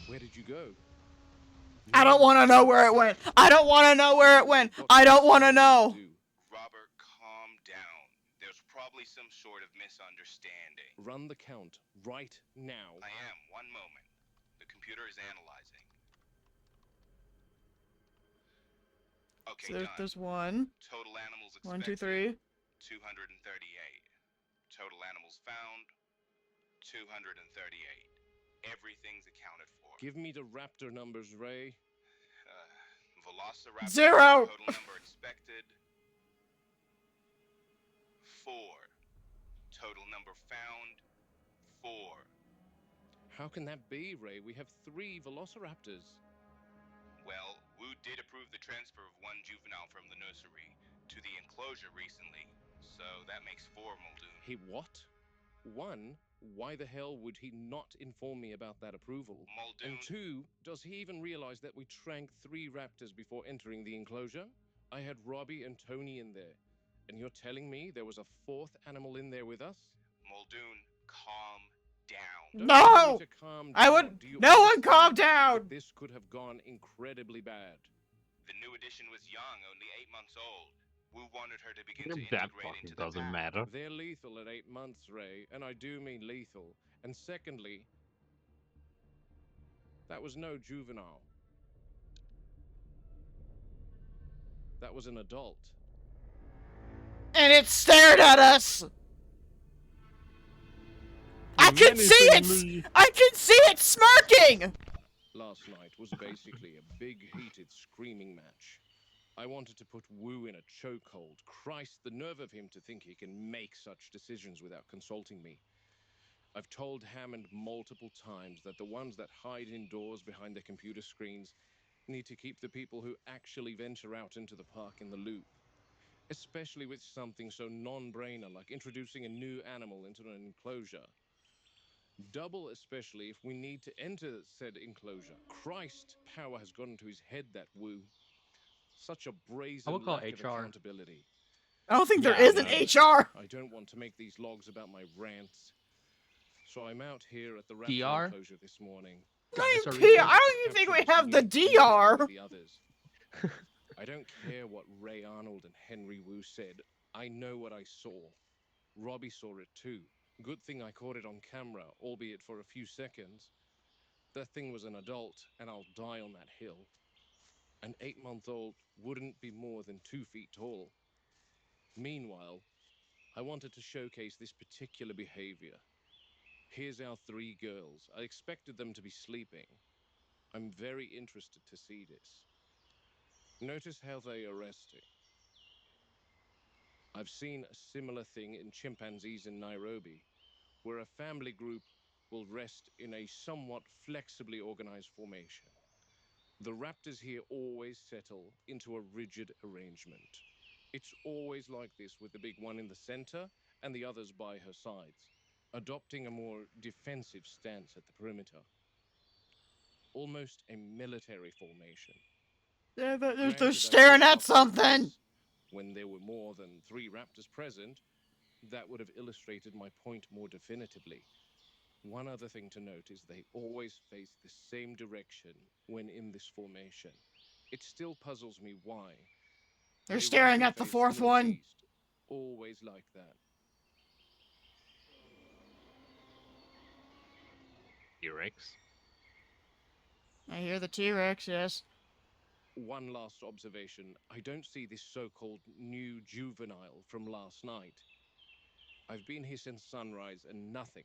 Where did you go? I don't want to know where it went. I don't want to know where it went. I don't want to know. Robert, calm down. There's probably some sort of misunderstanding. Run the count right now. I am. One moment. The computer is analyzing. Okay, So done. there's one. Total animals expected. 1, 2, 3. 238. Total animals found. 238. Everything's accounted for. Give me the raptor numbers, Ray. Velociraptor. 0. Total number expected. 4. Total number found, 4. How can that be, Ray? We have 3 velociraptors. Well, Wu did approve the transfer of one juvenile from the nursery to the enclosure recently, so that makes 4, Muldoon. He what? 1, why the hell would he not inform me about that approval? Muldoon, And 2, does he even realize that we tranked 3 raptors before entering the enclosure? I had Robbie and Tony in there, and you're telling me there was a 4th animal in there with us? Muldoon, calm down. Don't tell me No! to calm I down. would. Do you No one understand calm down! that this could have gone incredibly bad? The new addition was young, only 8 months old. Wu wanted her to begin That to integrate fucking into the doesn't pack. matter. They're lethal at 8 months, Ray, and I do mean lethal. And secondly, that was no juvenile. That was an adult. And it stared at us! I can see it! Menacingly. I can see it smirking! Last night was basically a big, heated screaming match. I wanted to put Wu in a chokehold. Christ, the nerve of him to think he can make such decisions without consulting me. I've told Hammond multiple times that the ones that hide indoors behind their computer screens need to keep the people who actually venture out into the park in the loop. Especially with something so non-brainer like introducing a new animal into an enclosure. Double especially if we need to enter said enclosure. Christ, power has gotten to his head, that Wu. Such a brazen would call lack of HR. accountability. I don't think there Yeah, is an no. HR. I don't want to make these logs about my rants. So I'm out here at the raptor DR? enclosure this morning. God, that's Not our P- reason. I don't even think we have the DR. With the others. I don't care what Ray Arnold and Henry Wu said. I know what I saw. Robbie saw it too. Good thing I caught it on camera, albeit for a few seconds. That thing was an adult, and I'll die on that hill. An 8-month-old wouldn't be more than 2 feet tall. Meanwhile, I wanted to showcase this particular behavior. Here's our 3 girls. I expected them to be sleeping. I'm very interested to see this. Notice how they are resting. I've seen a similar thing in chimpanzees in Nairobi, where a family group will rest in a somewhat flexibly organized formation. The raptors here always settle into a rigid arrangement. It's always like this, with the big one in the center and the others by her sides, adopting a more defensive stance at the perimeter. Almost a military formation. They're Granted, just I staring picked at up something. this when there were more than 3 raptors present. That would have illustrated my point more definitively. One other thing to note is they always face the same direction when in this formation. It still puzzles me why. They're They staring roughly at the face 4th one. northeast. Always like that. T-Rex. I hear the T-Rex, yes. One last observation. I don't see this so-called new juvenile from last night. I've been here since sunrise and nothing.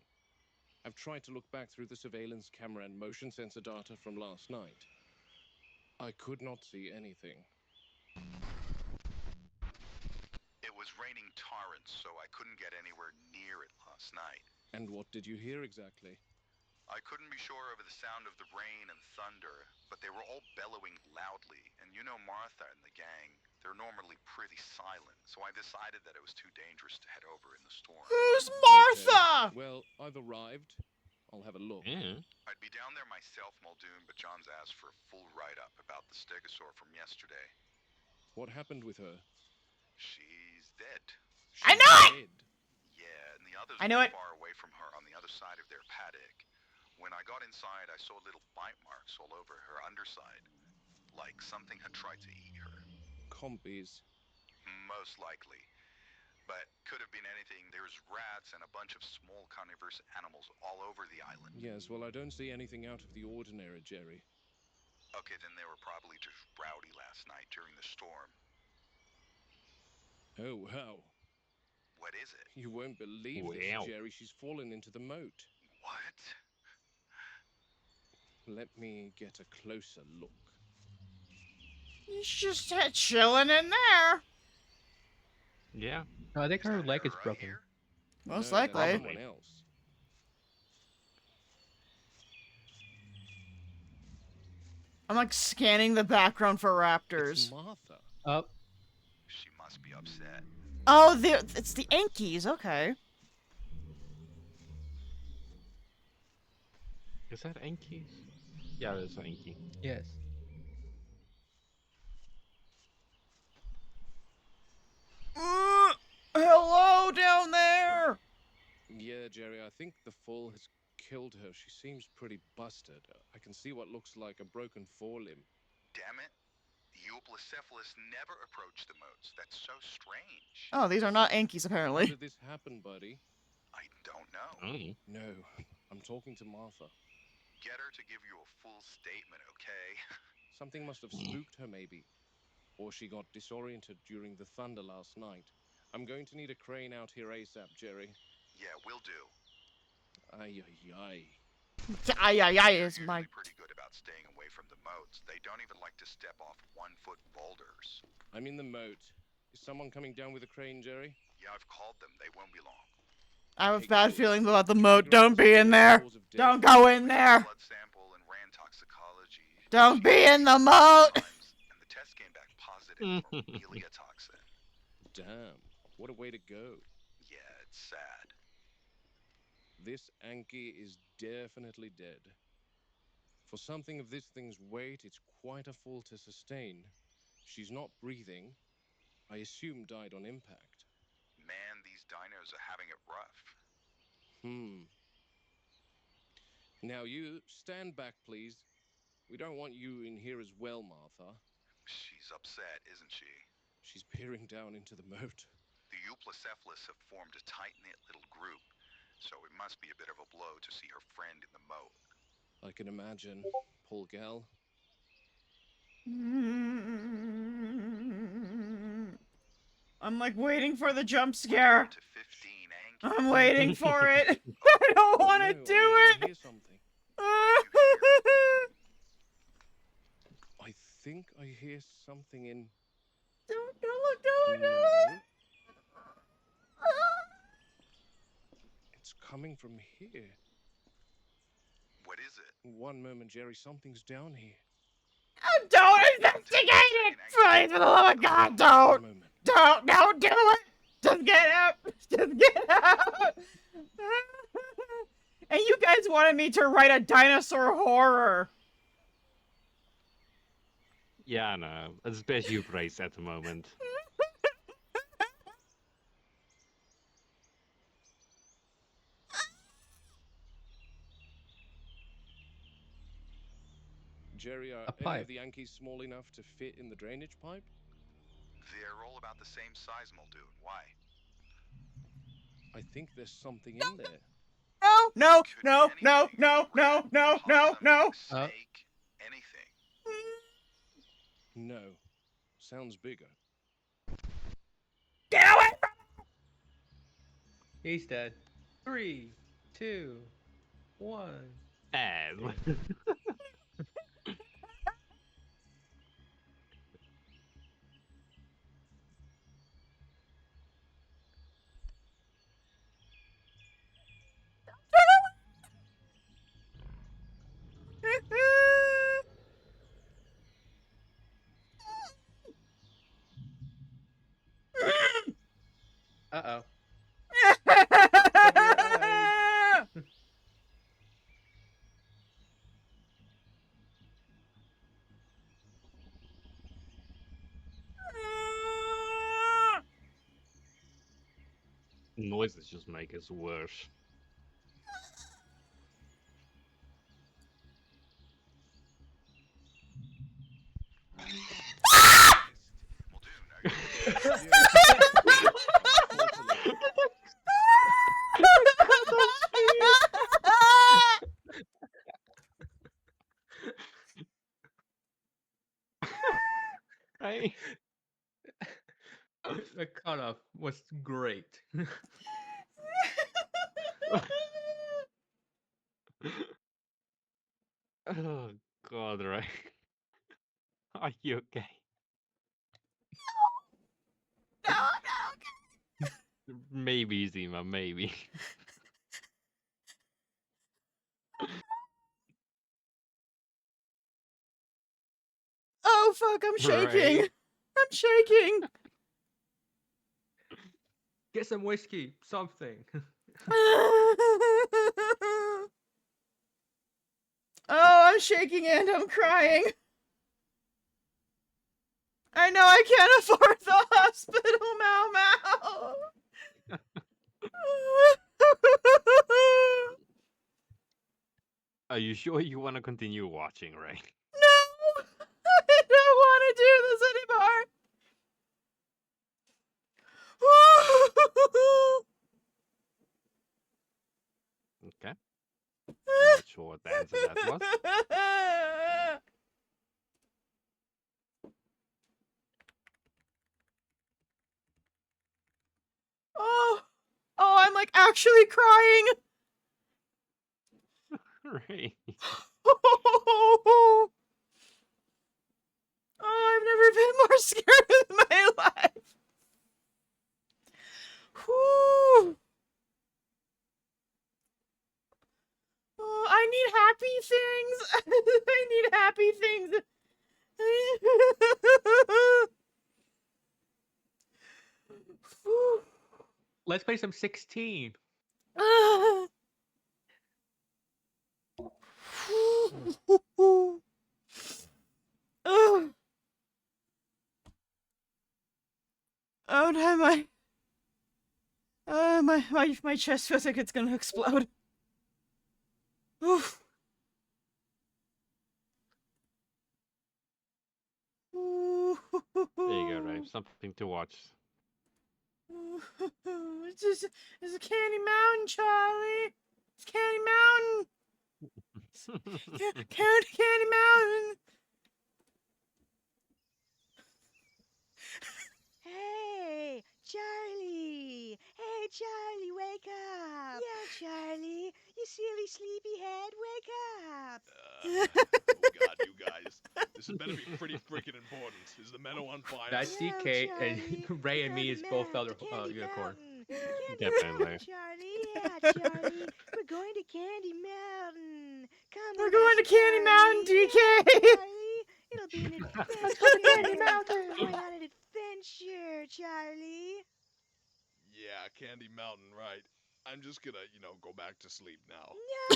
I've tried to look back through the surveillance camera and motion sensor data from last night. I could not see anything. It was raining torrents, so I couldn't get anywhere near it last night. And what did you hear exactly? I couldn't be sure over the sound of the rain and thunder, but they were all bellowing loudly. And you know Martha and the gang, they're normally pretty silent, so I decided that it was too dangerous to head over in the storm. Who's Okay. Martha? Well, I've arrived. I'll have a look. Yeah. I'd be down there myself, Muldoon, but John's asked for a full write-up about the stegosaur from yesterday. What happened with her? She's dead. I She's know it! dead. Yeah, and the others I know were it. far away from her on the other side of their paddock. When I got inside, I saw little bite marks all over her underside, like something had tried to eat her. Compies. Most likely. But could have been anything. There's rats and a bunch of small carnivorous animals all over the island. Yes, well, I don't see anything out of the ordinary, Jerry. Okay, then they were probably just rowdy last night during the storm. Oh, wow. What is it? You won't believe this, Wow. Jerry. She's fallen into the moat. What? Let me get a closer look. He's just chilling in there. Yeah. No, I think her Is that leg her is right broken. here? Most No, that's likely. someone else. I'm like scanning the background for It's raptors. Martha. Oh, She must be upset. Oh, it's the Yankees. Okay. Is that Enki's? Yeah, that's Enki. yes. Hello down there. Yeah, Jerry, I think the fall has killed her. She seems pretty busted. I can see what looks like a broken forelimb. Damn it. The Euoplocephalus never approached the moats. That's so strange. Oh, these are not Yankees How apparently. did this happen, buddy? I don't know. Oh. No, I'm talking to Martha. Get her to give you a full statement, okay? Something must have spooked her, maybe. Or she got disoriented during the thunder last night. I'm going to need a crane out here ASAP, Jerry. Yeah, will do. Ay, ay, ay. Ay They're is usually my. pretty good about staying away from the moats. They don't even like to step off 1-foot boulders. I'm in the moat. Is someone coming down with a crane, Jerry? Yeah, I've called them. They won't be long. I have a Okay, bad good. feeling about the Did you moat. figure out Don't the be in specific there. cause of death? Don't go in We took a there. blood sample and ran toxicology. Don't She be got in the sick moat. times, and the test came back positive for heliotoxin. Damn, what a way to go. Yeah, it's sad. This Anki is definitely dead. For something of this thing's weight, it's quite a fall to sustain. She's not breathing. I assume died on impact. Man, these dinos are having it rough. Now you, stand back, please. We don't want you in here as well, Martha. She's upset, isn't she? She's peering down into the moat. The Euoplocephalus have formed a tight-knit little group, so it must be a bit of a blow to see her friend in the moat. I can imagine. Poor gal. I'm like waiting for the jump We're scare. down to 15 Anki. I'm waiting for it. I don't want to No, do I it. hear something. What did you hear? I think I hear something in... Don't look. No. It's coming from here. What is it? One moment, Jerry. Something's down here. Don't investigate it. Please, for the love of God, One don't. moment. Don't do it. Just get out. Just get out. And you guys wanted me to write a dinosaur horror. Yeah, no. It's the best you've raised at the moment. Jerry, are A any pipe. of the Yankees small enough to fit in the drainage pipe? They're all about the same size, Muldoon. Why? I think there's something in there. No. Could be anything. A rat, possum, No. snake, anything. No. Sounds bigger. Get away from He's dead. 3, 2, 1. And Uh-oh. Cover your eyes. noises just make us worse. Muldoon, are you okay? Right? The cutoff was great. Oh God, right? Are you okay? No. Maybe, Zima, maybe. Oh fuck, I'm shaking. Right. I'm shaking. Get some whiskey, something. Oh, I'm shaking and I'm crying. I know I can't afford the hospital, Mau Mau. Are you sure you want to continue watching, right? No, I don't want to do this anymore. Okay. I'm not sure what the answer that was. Oh, I'm like actually crying. Right. Oh, I've never been more scared in my life. Whew. Oh, I need happy things. I need happy things. Whew. Let's play some 16. Ah. Oh, oh no, my chest feels like it's gonna explode. Oof. There you go, Ray. Something to watch. It's a Candy Mountain, Charlie. It's Candy Mountain. Candy Mountain. Hey, Charlie! Hey, Charlie, wake up! Yeah, Charlie, you silly sleepyhead, wake up! Oh God, you guys. This had better be pretty freaking important. Is the meadow on fire? That's Yo, DK Charlie, and Ray we and found me a is both map other to Candy unicorn. Mountain. Candy Definitely. Mountain, Charlie. Yeah, Charlie, we're going to Candy Mountain. Come We're with going us, to Candy Mountain, Charlie. DK. Yeah, Charlie, it'll be an adventure. Let's go to Candy Mountain. We're going on an adventure, Charlie. Yeah, Candy Mountain, right. I'm just gonna, go back to sleep now. No,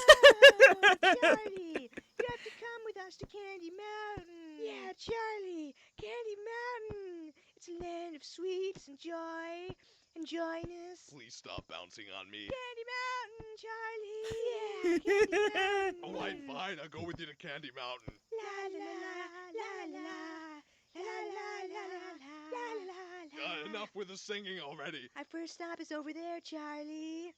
Charlie, you have to come with us to Candy Mountain. Yeah, Charlie, Candy Mountain. It's a land of sweets and joy and joyness. Please stop bouncing on me. Candy Mountain, Charlie. Yeah, Candy Mountain. Alright, fine. I'll go with you to Candy Mountain. La la la la la la la la la la la. Enough with the singing already. Our first stop is over there, Charlie.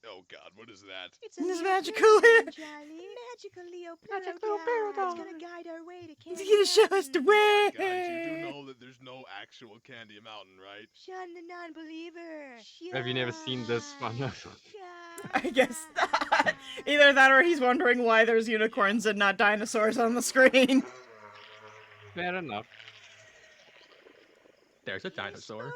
Oh God, what is that? It's a This Leo magical Paragon, Charlie. Magical Leo Magical Paragon. It's Paragon. gonna guide our way to It's Candy gonna show us the Mountain. way. Guys, you do know that there's no actual Candy Mountain, right? Shun the non-believer. Have you never seen this one? I guess not. Either that or he's wondering why there's unicorns and not dinosaurs on the screen. Fair enough. There's a dinosaur.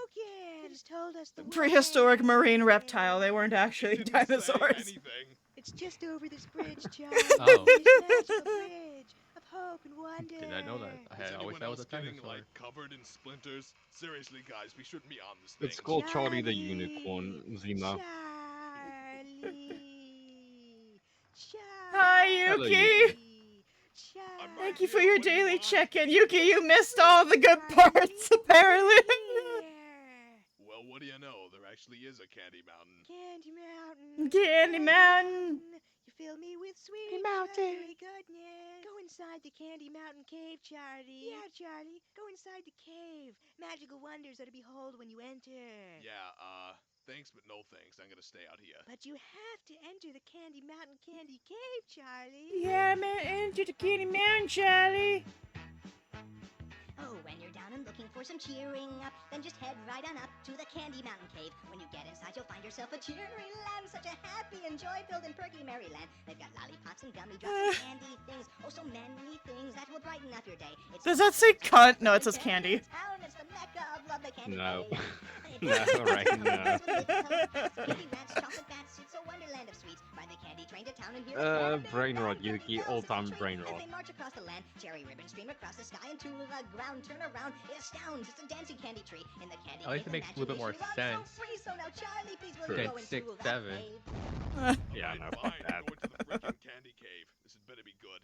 He's told us the Prehistoric way. marine reptile. They weren't actually Didn't say dinosaurs. anything. It's just over this bridge, Charlie. Oh. This magical bridge of hope and wonder. Did not know that. I Is had always anyone thought it was else a getting, dinosaur. like, covered in splinters? Seriously, guys, we shouldn't be on this thing. It's called Charlie the Unicorn, Zima. Charlie. Hi, Hello, Yuki. Yuki. Thank you for your daily check-in. Yuki, you missed all the good parts, apparently. Well, what do you know? There actually is a Candy Mountain. Candy Mountain. Candy Mountain. You fill me with sweet Candy Mountain. sugary goodness. Go inside the Candy Mountain cave, Charlie. Yeah, Charlie. Go inside the cave. Magical wonders are to behold when you enter. Yeah, thanks, but no thanks. I'm gonna stay out here. But you have to enter the Candy Mountain Candy Cave, Charlie. Yeah, man, enter the Candy Mountain, Charlie. Oh, when you're down and looking for some cheering up, Then just head right on up to the Candy Mountain Cave. When you get inside, you'll find yourself a cheery land, such a happy and joy-filled and perky merry land. They've got lollipops and gummy drops and candy things. Oh, so many things that will brighten up your day. Does that say cunt? No, it says candy. It's the mecca of lovely candy. No. No, right, no. Candy rats, chocolate bats, it's a wonderland of sweets. Ride the candy train to town and hear the Brain rot, Yuki. All-time brain as rot. they march across the land, cherry ribbons stream across the sky into the ground. Turn around, it astounds. It's a dancing candy tree in the candy. At least it makes a little bit more sense. So free, so now Charlie, please will Than you go into 6, that 7. cave? Yeah, no, Fine, fuck that. go into the freaking candy cave. This had better be good.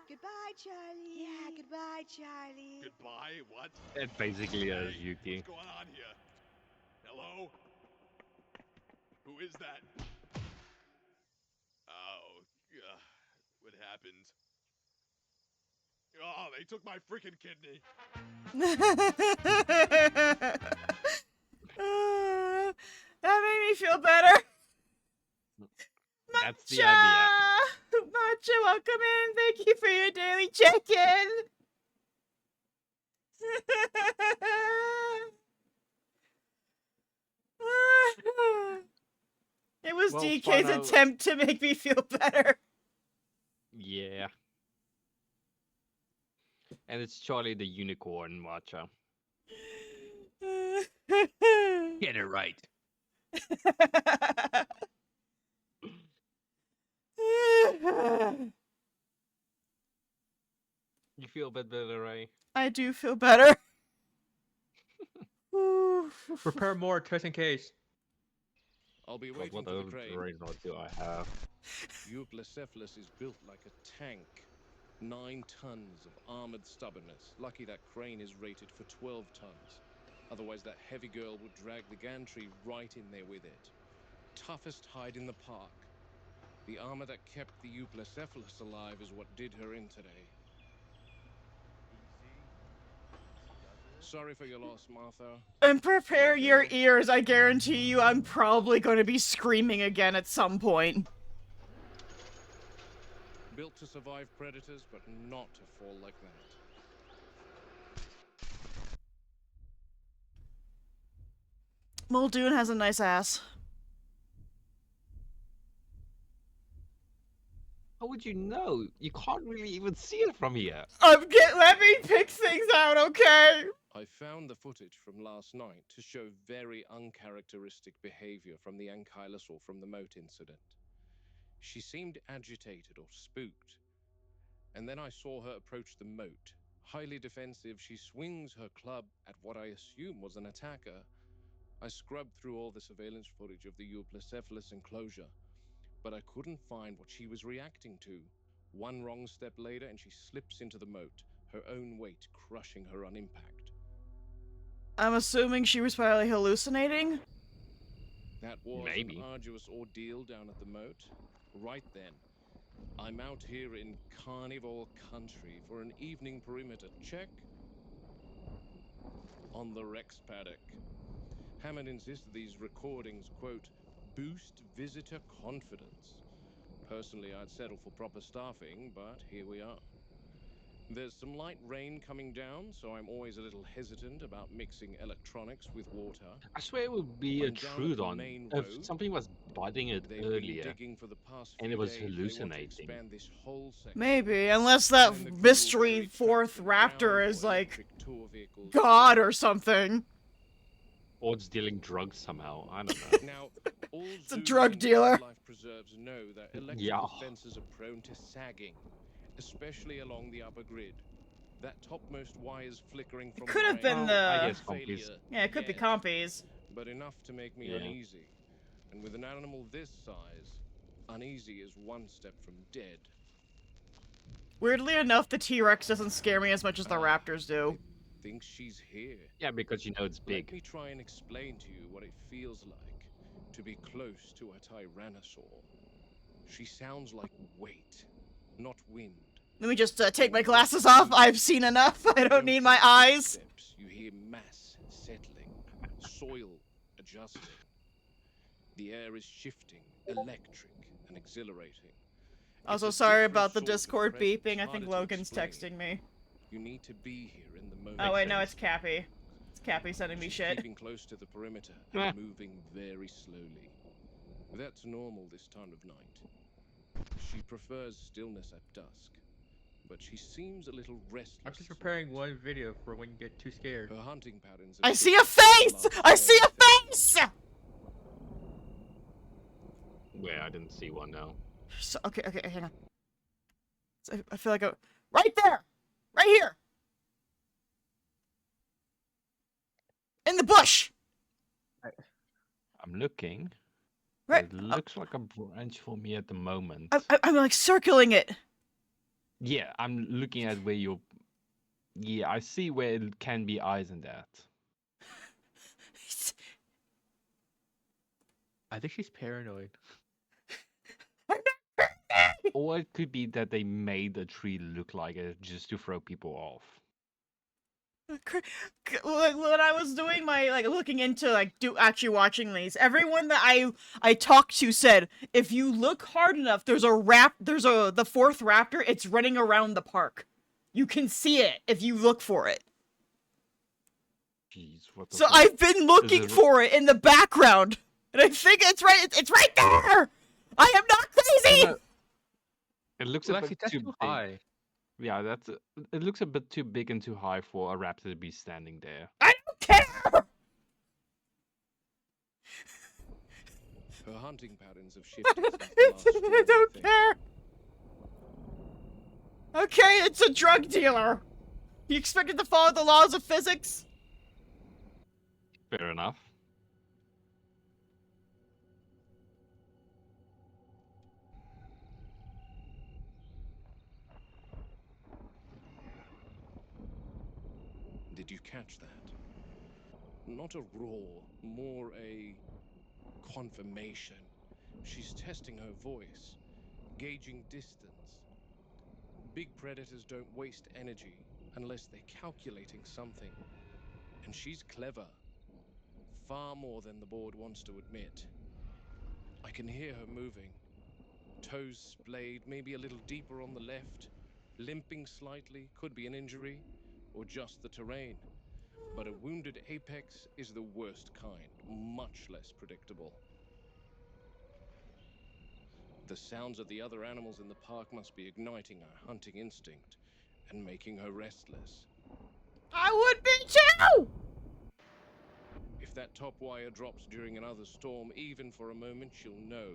Goodbye, Charlie. Yeah, goodbye, Charlie. Goodbye? What? It basically is, Yuki. What's going on here? Hello? Who is that? Oh, what happened? Oh, they took my freaking kidney. That made me feel better. That's the idea. Matcha, welcome in. Thank you for your daily check-in. It was Well, DK's find out- attempt to make me feel better. Yeah. And it's Charlie the Unicorn Watcher. Get it right. You feel a bit better, Ray? I do feel better. Prepare more just in case. I'll be God, waiting what for the other crane. brain rot do I have? Euoplocephalus is built like a tank. 9 tons of armored stubbornness. Lucky that crane is rated for 12 tons. Otherwise that heavy girl would drag the gantry right in there with it. Toughest hide in the park. The armor that kept the Euoplocephalus alive is what did her in today. Sorry for your loss, Martha. And prepare your ears. I guarantee you I'm probably going to be screaming again at some point. Built to survive predators, but not to fall like that. Muldoon has a nice ass. How would you know? You can't really even see it from here. Let me pick things out, okay? I found the footage from last night to show very uncharacteristic behavior from the ankylosaur from the moat incident. She seemed agitated or spooked. And then I saw her approach the moat. Highly defensive, she swings her club at what I assume was an attacker. I scrubbed through all the surveillance footage of the Euoplocephalus enclosure, but I couldn't find what she was reacting to. One wrong step later and she slips into the moat, her own weight crushing her on impact. I'm assuming she was probably hallucinating? That was Maybe. an arduous ordeal down at the moat. Right then, I'm out here in Carnivore Country for an evening perimeter check on the Rex paddock. Hammond insisted these recordings, quote, boost visitor confidence. Personally, I'd settle for proper staffing, but here we are. There's some light rain coming down, so I'm always a little hesitant about mixing electronics with water. I swear it would be a I'm down at the Trudon main if road. something was budding it They've earlier. been digging for the past and few it was days. They want to hallucinating. expand this whole section. Maybe, unless And the that crew mystery very fourth trapped in the raptor ground is for like electric tour vehicles. God or something. Or it's dealing drugs somehow. I don't know. Now, all It's a zoos drug and dealer. wildlife preserves know that electrical Yeah. fences are prone to sagging, especially along the upper grid. That topmost wire's flickering from could have the been rain. the- I guess Failure, compies. Yeah, it could be yes, compies. but enough to make me Yeah. uneasy. And with an animal this size, uneasy is one step from dead. Weirdly enough, the T-Rex doesn't scare me as much as the raptors do. I think she's here. Yeah, because you know it's Let big. me try and explain to you what it feels like to be close to a tyrannosaur. She sounds like weight, not wind. Let me just take my glasses off. I've seen enough. I don't need my eyes. Steps, you hear mass settling, soil adjusting. The air is shifting, electric and exhilarating. Also, It's a sorry different about the sort of Discord presence, beeping. I think harder to Logan's explain. texting me. You need to be here in the moment. Oh wait, no, it's Cappy. It's Cappy sending me She's shit. keeping close to the perimeter Ah. and moving very slowly. That's normal this time of night. She prefers stillness at dusk, but she seems a little restless. I'm just preparing one video for when you get too scared. Her hunting patterns. I see a face! I see a face! Wait, I didn't see one now. So, okay, hang on. So I feel like right there! Right here! In the bush! I'm looking. Right. It looks like a branch for me at the moment. I'm like circling it. Yeah, I'm looking at where you're. Yeah, I see where it can be eyes in that. I think she's paranoid. Or it could be that they made the tree look like it just to throw people off. When I was doing my looking into actually watching these, everyone that I talked to said if you look hard enough, there's the fourth raptor. It's running around the park. You can see it if you look for it. Jeez, what the So fuck? I've been looking for it in the background, and I think it's right. It's right there. I am not crazy. It looks Well, a actually, bit that's too too big. high. Yeah, it looks a bit too big and too high for a raptor to be standing there. I don't care. Her hunting patterns have shifted since the last storm, I don't I think. care. Okay, it's a drug dealer. You expected to follow the laws of physics? Fair enough. Did you catch that? Not a roar, more a confirmation. She's testing her voice, gauging distance. Big predators don't waste energy unless they're calculating something. And she's clever. Far more than the board wants to admit. I can hear her moving. Toes splayed, maybe a little deeper on the left. Limping slightly, could be an injury, or just the terrain. But a wounded apex is the worst kind, much less predictable. The sounds of the other animals in the park must be igniting her hunting instinct and making her restless. I would be too! If that top wire drops during another storm, even for a moment, she'll know.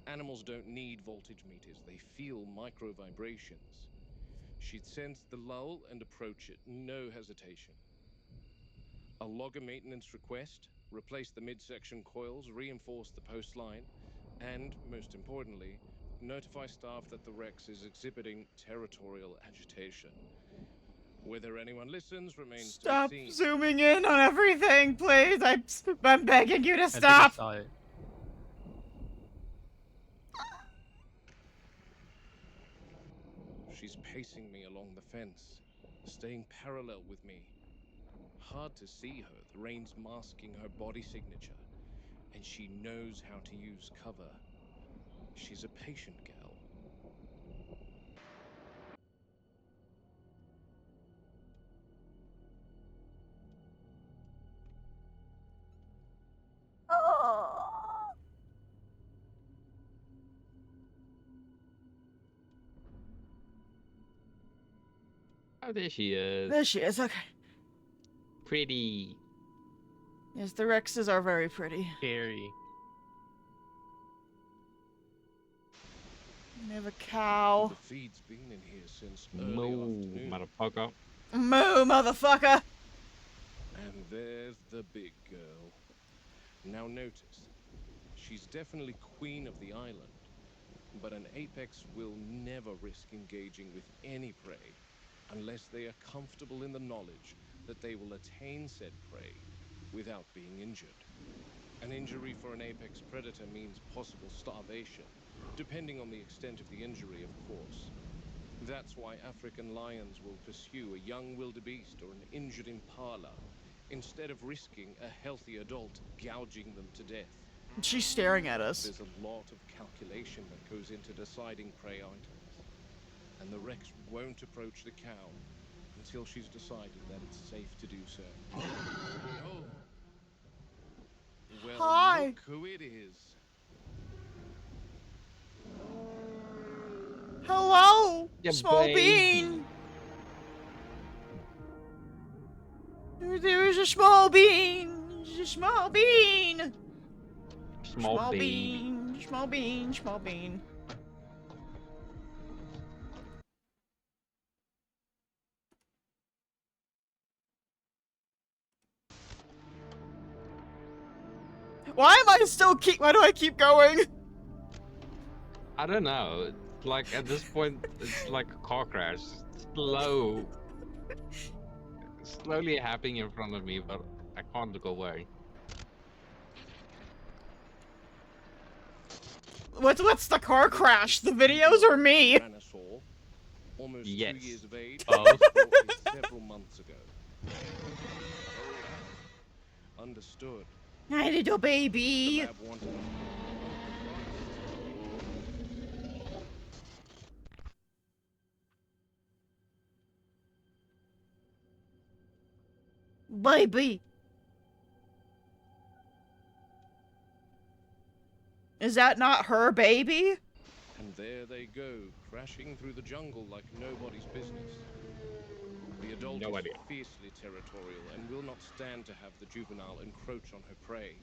Animals don't need voltage meters, they feel micro vibrations. She'd sense the lull and approach it, no hesitation. I'll log a maintenance request, replace the midsection coils, reinforce the post line, and, most importantly, notify staff that the Rex is exhibiting territorial agitation. Whether anyone listens remains Stop to be seen. zooming in on everything, please. I'm begging you to I think stop. I saw it. She's pacing me along the fence, staying parallel with me. Hard to see her, the rain's masking her body signature, and she knows how to use cover. She's a patient gal. Oh, there she is. There she is. Okay. Pretty. Yes, the Rexes are very pretty. Scary. We have a cow. The feed's been in here since early Moo, afternoon. motherfucker. Moo, motherfucker. And there's the big girl. Now notice, she's definitely queen of the island, but an apex will never risk engaging with any prey unless they are comfortable in the knowledge that they will attain said prey without being injured. An injury for an apex predator means possible starvation, depending on the extent of the injury, of course. That's why African lions will pursue a young wildebeest or an injured impala, instead of risking a healthy adult gouging them to death. She's staring at us. There's a lot of calculation that goes into deciding prey items. And the Rex won't approach the cow until she's decided that it's safe to do so. Oh. Well, Hi. look who it is. Hello, Yeah, small baby. bean. There is a small bean. There's a small bean. Small baby. Small bean. Small bean. Why am I still why do I keep going? I don't know. It's like at this point, it's like a car crash. Slow. Slowly happening in front of me, but I can't look away. What's the car crash? The videos or me? Tyrannosaur, almost Yes. 2 years of age, Oh. was brought here several months ago. Oh, understood. My little The baby. lab wanted a Baby. Is that not her baby? And there they go, crashing through the jungle like nobody's business. The adult No is idea. fiercely territorial and will not stand to have the juvenile encroach on her prey.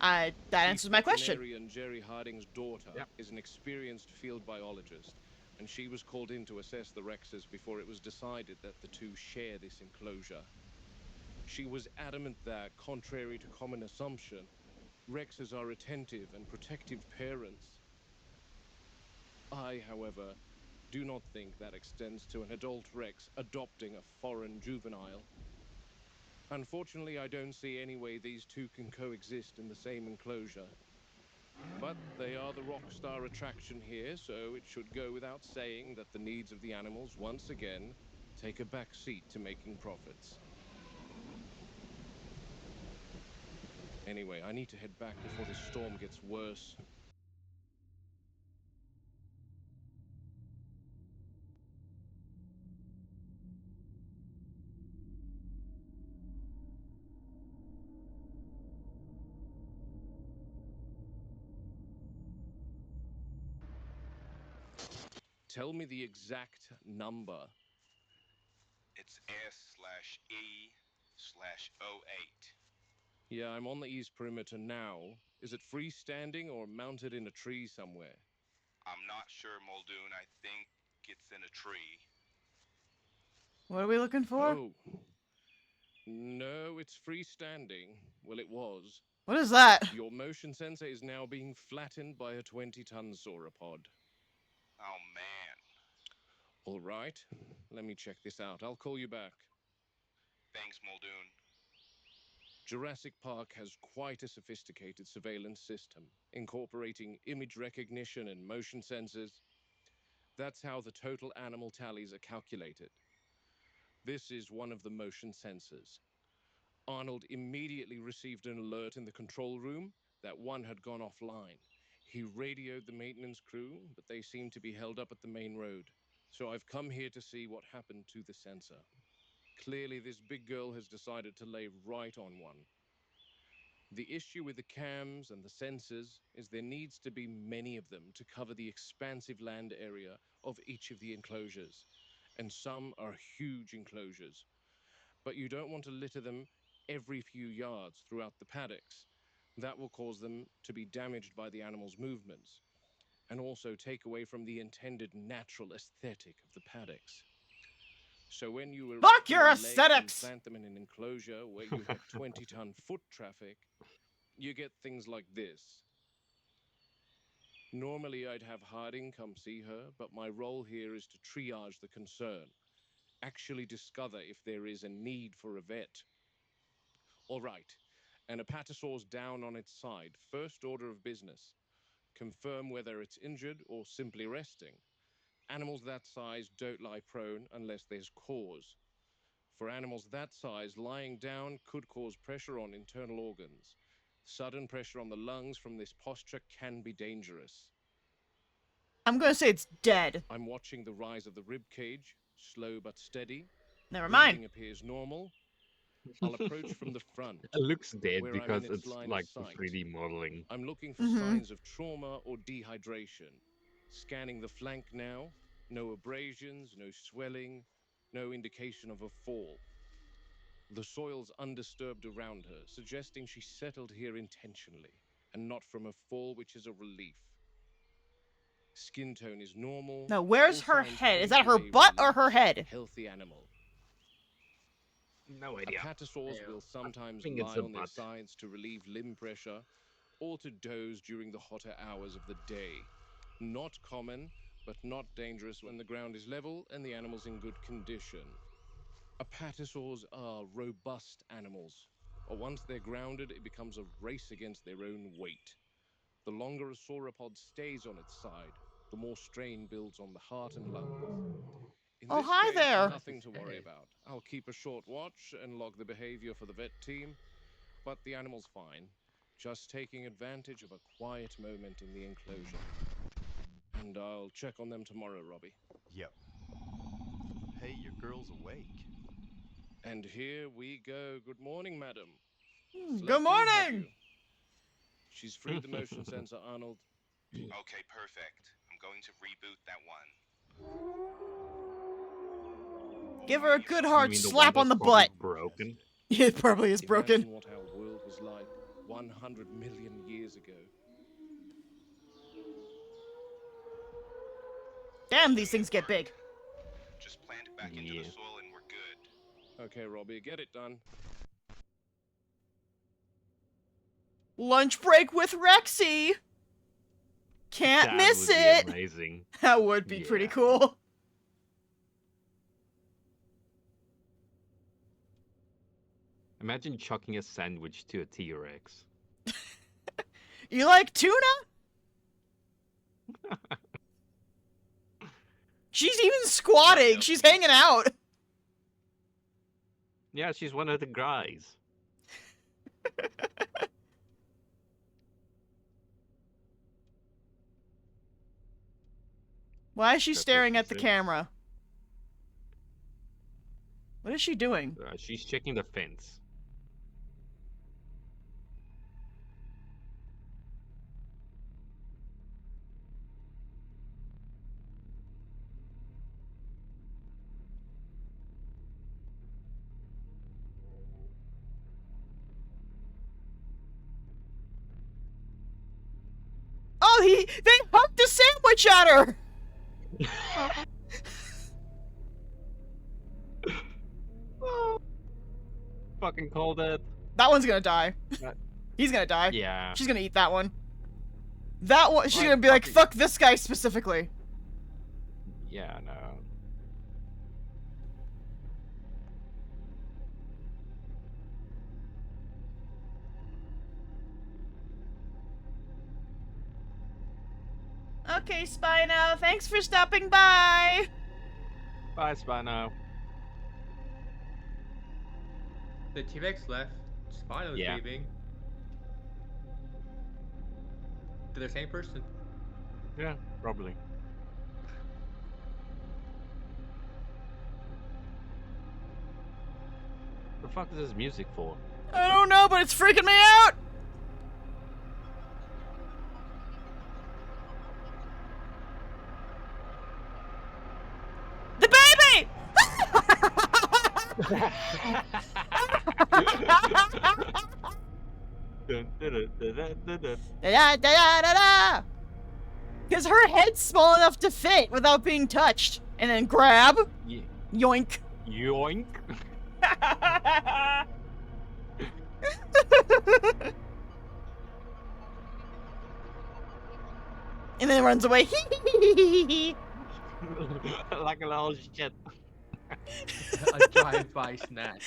That answers Chief my question. Veterinarian Jerry Harding's daughter Yep. is an experienced field biologist, and she was called in to assess the Rexes before it was decided that the two share this enclosure. She was adamant that, contrary to common assumption, Rexes are attentive and protective parents. I, however, do not think that extends to an adult Rex adopting a foreign juvenile. Unfortunately, I don't see any way these two can coexist in the same enclosure. But they are the rock star attraction here, so it should go without saying that the needs of the animals once again take a back seat to making profits. Anyway, I need to head back before this storm gets worse. Tell me the exact number. It's S/E/08. Yeah, I'm on the east perimeter now. Is it freestanding or mounted in a tree somewhere? I'm not sure, Muldoon. I think it's in a tree. What are we looking for? Oh. No, it's freestanding. Well, it was. What is that? Your motion sensor is now being flattened by a 20-ton sauropod. Oh, man. All right. Let me check this out. I'll call you back. Thanks, Muldoon. Jurassic Park has quite a sophisticated surveillance system, incorporating image recognition and motion sensors. That's how the total animal tallies are calculated. This is one of the motion sensors. Arnold immediately received an alert in the control room that one had gone offline. He radioed the maintenance crew, but they seemed to be held up at the main road. So I've come here to see what happened to the sensor. Clearly, this big girl has decided to lay right on one. The issue with the cams and the sensors is there needs to be many of them to cover the expansive land area of each of the enclosures. And some are huge enclosures. But you don't want to litter them every few yards throughout the paddocks. That will cause them to be damaged by the animal's movements, and also take away from the intended natural aesthetic of the paddocks. So when you erect Fuck them your on legs and aesthetics! plant them in an enclosure where you have 20-ton foot traffic, you get things like this. Normally I'd have Harding come see her, but my role here is to triage the concern, actually discover if there is a need for a vet. All right, an apatosaur's down on its side. First order of business. Confirm whether it's injured or simply resting. Animals that size don't lie prone unless there's cause. For animals that size, lying down could cause pressure on internal organs. Sudden pressure on the lungs from this posture can be dangerous. I'm gonna say it's dead. I'm watching the rise of the rib cage, slow but steady. Never Breathing mind. appears normal. I'll approach from the front, It looks dead where I'm in because its it's line of like sight. 3D modeling. I'm looking for Mhm. signs of trauma or dehydration. Scanning the flank now. No abrasions, no swelling, no indication of a fall. The soil's undisturbed around her, suggesting she settled here intentionally, and not from a fall, which is a relief. Skin tone is normal. Now, where's All her signs head? Is point that to her a butt or her relaxed, head? healthy animal. No idea. Apatosaurs Yeah. will sometimes think it's lie a on their butt. sides to relieve limb pressure or to doze during the hotter hours of the day. Not common, but not dangerous when the ground is level and the animal's in good condition. Apatosaurs are robust animals, but once they're grounded, it becomes a race against their own weight. The longer a sauropod stays on its side, the more strain builds on the heart and lungs. In Oh, this hi case, there. nothing to worry about. I'll keep a short watch and log the behavior for the vet team, but the animal's fine, just taking advantage of a quiet moment in the enclosure. And I'll check on them tomorrow, Robbie. Yep. Hey, your girl's awake. And here we go. Good morning, madam. Good Slept in, have morning. you? She's freed the motion sensor, Arnold. Okay, perfect. I'm going to reboot that one. Give her a good You hard mean the slap one on the that's probably butt. broken? It probably is broken. Imagine what our world was like 100 million years ago. Damn, these things get big. Just plant it back into Yeah. the soil and we're good. Okay, Robbie, get it done. Lunch break with Rexy. Can't That miss would it. be amazing. That would be pretty Yeah. cool. Imagine chucking a sandwich to a T-Rex. You like tuna? She's even squatting. Yep. She's hanging out. Yeah, she's one of the guys. Why is she That's what staring she at the said. camera? What is she doing? She's checking the fence. Oh, they hucked a sandwich at her. Fucking called it. That one's gonna die. That- He's gonna die. Yeah. She's gonna eat that one. That one, she's Like, gonna be like, fucking- fuck this guy specifically. Yeah, no. Okay, Spino, thanks for stopping by. Bye, Spino. The T-Rex left. Spino's Yeah. leaving. They're the same person. Yeah, probably. The fuck is this music for? I don't know, but it's freaking me out. The baby! Dun, dun, dun, dun, dun, dun, dun. Da da da da da! Because her head's small enough to fit without being touched. And then grab. Yeah. Yoink. Yoink. And then runs away. Like a little shit. A drive-by snack.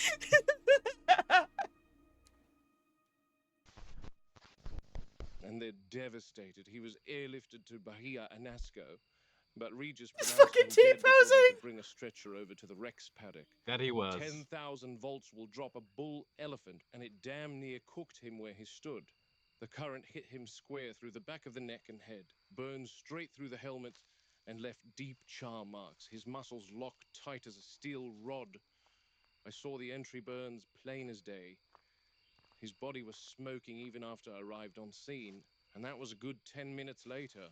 And they're devastated. He was airlifted to Bahia Anasco, but Regis He's pronounced fucking him dead before they T-posing. could bring a stretcher over to the Rex paddock. That he was. 10,000 volts will drop a bull elephant, and it damn near cooked him where he stood. The current hit him square through the back of the neck and head, burned straight through the helmet, and left deep char marks, his muscles locked tight as a steel rod. I saw the entry burns plain as day. His body was smoking even after I arrived on scene, and that was a good 10 minutes later.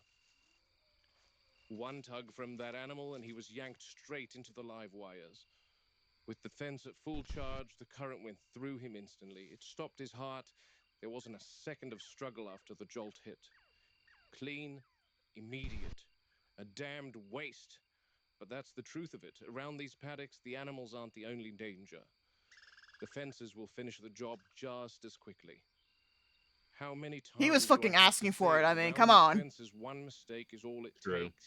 One tug from that animal, and he was yanked straight into the live wires. With the fence at full charge, the current went through him instantly. It stopped his heart. There wasn't a second of struggle after the jolt hit. Clean, immediate. A damned waste. But that's the truth of it. Around these paddocks, the animals aren't the only danger. The fences will finish the job just as quickly. How many times He was do I fucking have to asking say for it. I that mean, around come these on. fences, one mistake is all it True. takes.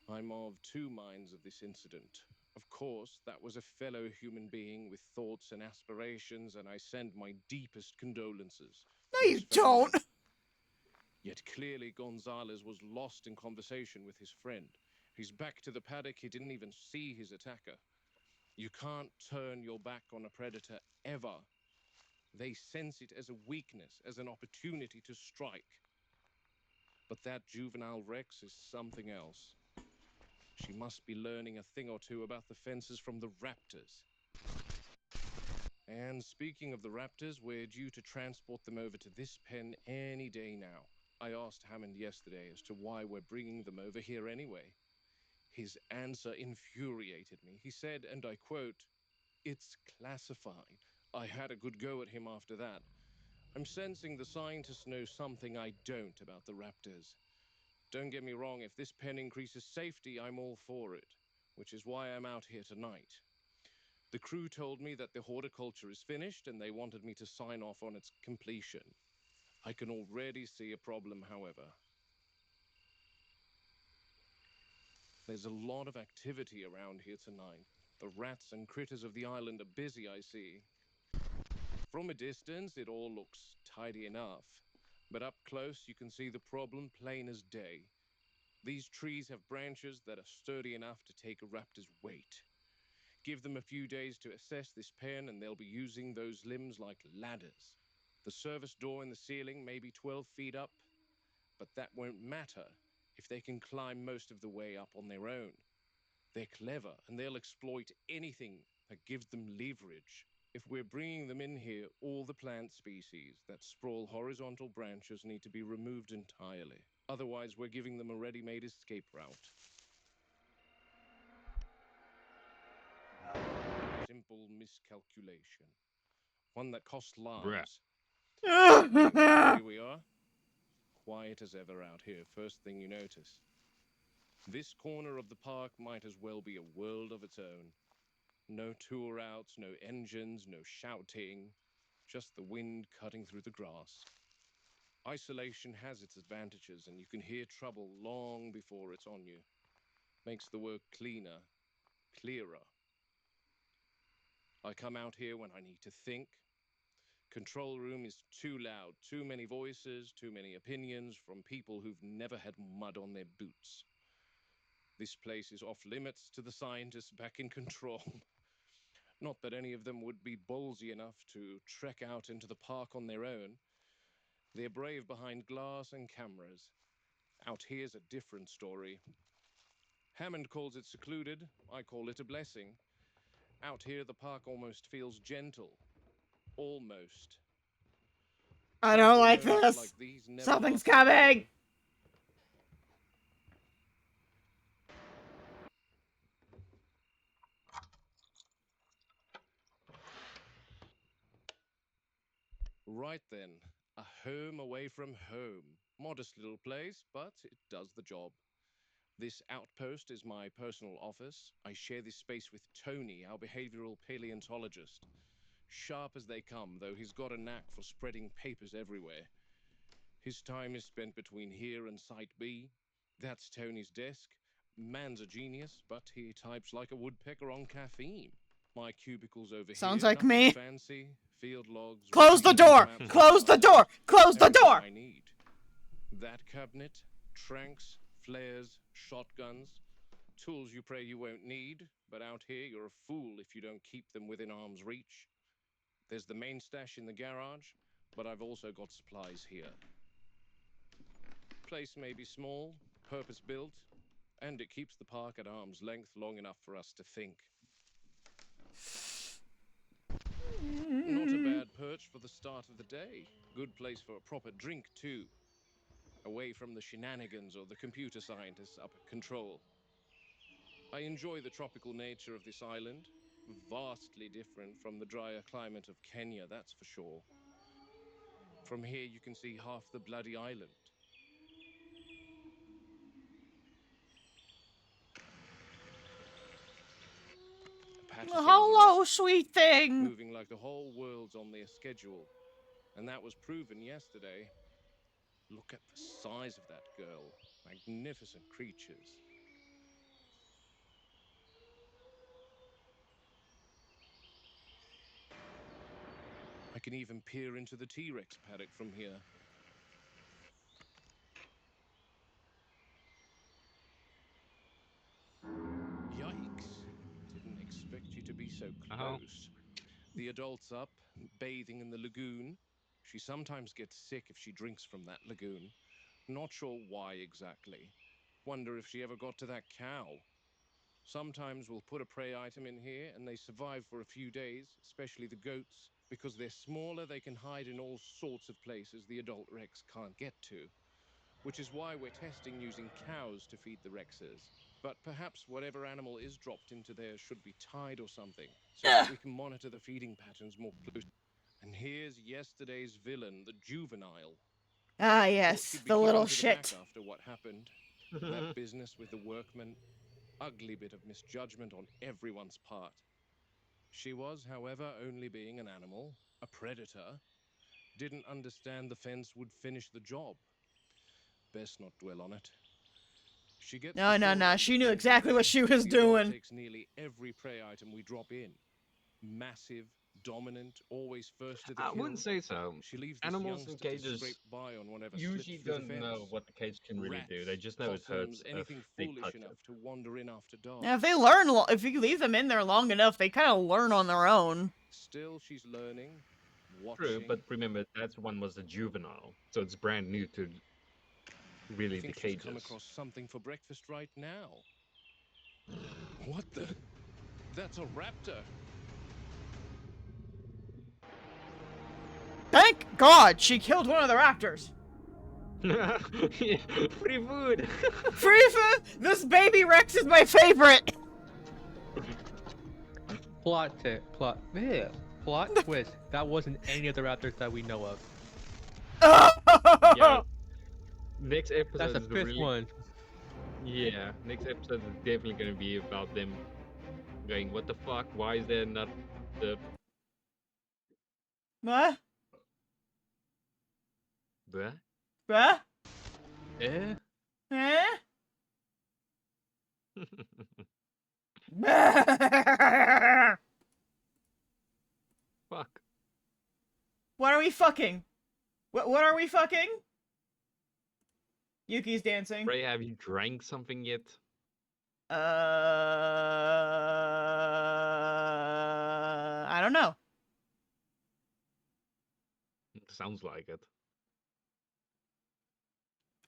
I'm of two minds of this incident. Of course, that was a fellow human being with thoughts and aspirations, and I send my deepest condolences. No, to you his family. don't. Yet clearly Gonzalez was lost in conversation with his friend. He's back to the paddock. He didn't even see his attacker. You can't turn your back on a predator ever. They sense it as a weakness, as an opportunity to strike. But that juvenile Rex is something else. She must be learning a thing or two about the fences from the raptors. And speaking of the raptors, we're due to transport them over to this pen any day now. I asked Hammond yesterday as to why we're bringing them over here anyway. His answer infuriated me. He said, and I quote, "It's classified." I had a good go at him after that. I'm sensing the scientists know something I don't about the raptors. Don't get me wrong, if this pen increases safety, I'm all for it, which is why I'm out here tonight. The crew told me that the horticulture is finished and they wanted me to sign off on its completion. I can already see a problem, however. There's a lot of activity around here tonight. The rats and critters of the island are busy, I see. From a distance, it all looks tidy enough. But up close, you can see the problem plain as day. These trees have branches that are sturdy enough to take a raptor's weight. Give them a few days to assess this pen, and they'll be using those limbs like ladders. The service door in the ceiling may be 12 feet up, but that won't matter if they can climb most of the way up on their own. They're clever, and they'll exploit anything that gives them leverage. If we're bringing them in here, all the plant species that sprawl horizontal branches need to be removed entirely. Otherwise, we're giving them a ready-made escape route. Simple miscalculation. One that costs lives. Anyway, here we are. Quiet as ever out here, first thing you notice. This corner of the park might as well be a world of its own. No tour outs, no engines, no shouting, just the wind cutting through the grass. Isolation has its advantages, and you can hear trouble long before it's on you. Makes the work cleaner, clearer. I come out here when I need to think. Control room is too loud, too many voices, too many opinions from people who've never had mud on their boots. This place is off limits to the scientists back in control. Not that any of them would be ballsy enough to trek out into the park on their own. They're brave behind glass and cameras. Out here's a different story. Hammond calls it secluded. I call it a blessing. Out here, the park almost feels gentle. Almost. I don't like Simple moments this. like these never Something's last forever. coming. Right then, a home away from home. Modest little place, but it does the job. This outpost is my personal office. I share this space with Tony, our behavioral paleontologist. Sharp as they come, though he's got a knack for spreading papers everywhere. His time is spent between here and Site B. That's Tony's desk. Man's a genius, but he types like a woodpecker on caffeine. My cubicle's over Sounds here. like Nothing me. fancy. Field logs. Close the recipes, door! maps, Close the and door! charts. Close the Everything door! I need. That cabinet, tranks, flares, shotguns, tools you pray you won't need, but out here you're a fool if you don't keep them within arm's reach. There's the main stash in the garage, but I've also got supplies here. Place may be small, purpose-built, and it keeps the park at arm's length long enough for us to think. Not a bad perch for the start of the day. Good place for a proper drink, too. Away from the shenanigans or the computer scientists up at control. I enjoy the tropical nature of this island. Vastly different from the drier climate of Kenya, that's for sure. From here you can see half the bloody island. Hello, sweet thing. Moving like the whole world's on their schedule. And that was proven yesterday. Look at the size of that girl. Magnificent creatures. I can even peer into the T-Rex paddock from here. Yikes. Didn't expect you to be so close. The adult's up, bathing in the lagoon. She sometimes gets sick if she drinks from that lagoon. Not sure why exactly. Wonder if she ever got to that cow. Sometimes we'll put a prey item in here and they survive for a few days, especially the goats. Because they're smaller, they can hide in all sorts of places the adult Rex can't get to. Which is why we're testing using cows to feed the Rexes. But perhaps whatever animal is dropped into there should be tied or something, so that we can monitor the feeding patterns more closely. And here's yesterday's villain, the juvenile. Ah, yes, the little shit. After what happened, that business with the workmen, ugly bit of misjudgment on everyone's part. She was, however, only being an animal, a predator. Didn't understand the fence would finish the job. Best not dwell on it. She gets No. She knew exactly what she was doing. Takes nearly every prey item we drop in. Massive, dominant, always first to the kill. I wouldn't say so. She leaves Animals in cages usually don't know what the cage can really do. They just know it hurts if they touch it. To wander in after dark. Now, if they learn, if you leave them in there long enough, they kind of learn on their own. Still, she's learning. Watching. True, but remember that one was a juvenile, so it's brand new to really the cages. Come across something for breakfast right now. What the? That's a raptor. Thank God she killed one of the raptors. Free food. Free food. This baby Rex is my favorite. Plot twist. That wasn't any of the raptors that we know of. Yeah. Next episode That's the is fifth one. Yeah, next episode is definitely going to be about them going, what the fuck? Why is there not the... What? The? Bruh? Eh? Eh? Fuck. What are we fucking? What are we fucking? Yuki's dancing. Ray, have you drank something yet? I don't know. Sounds like it.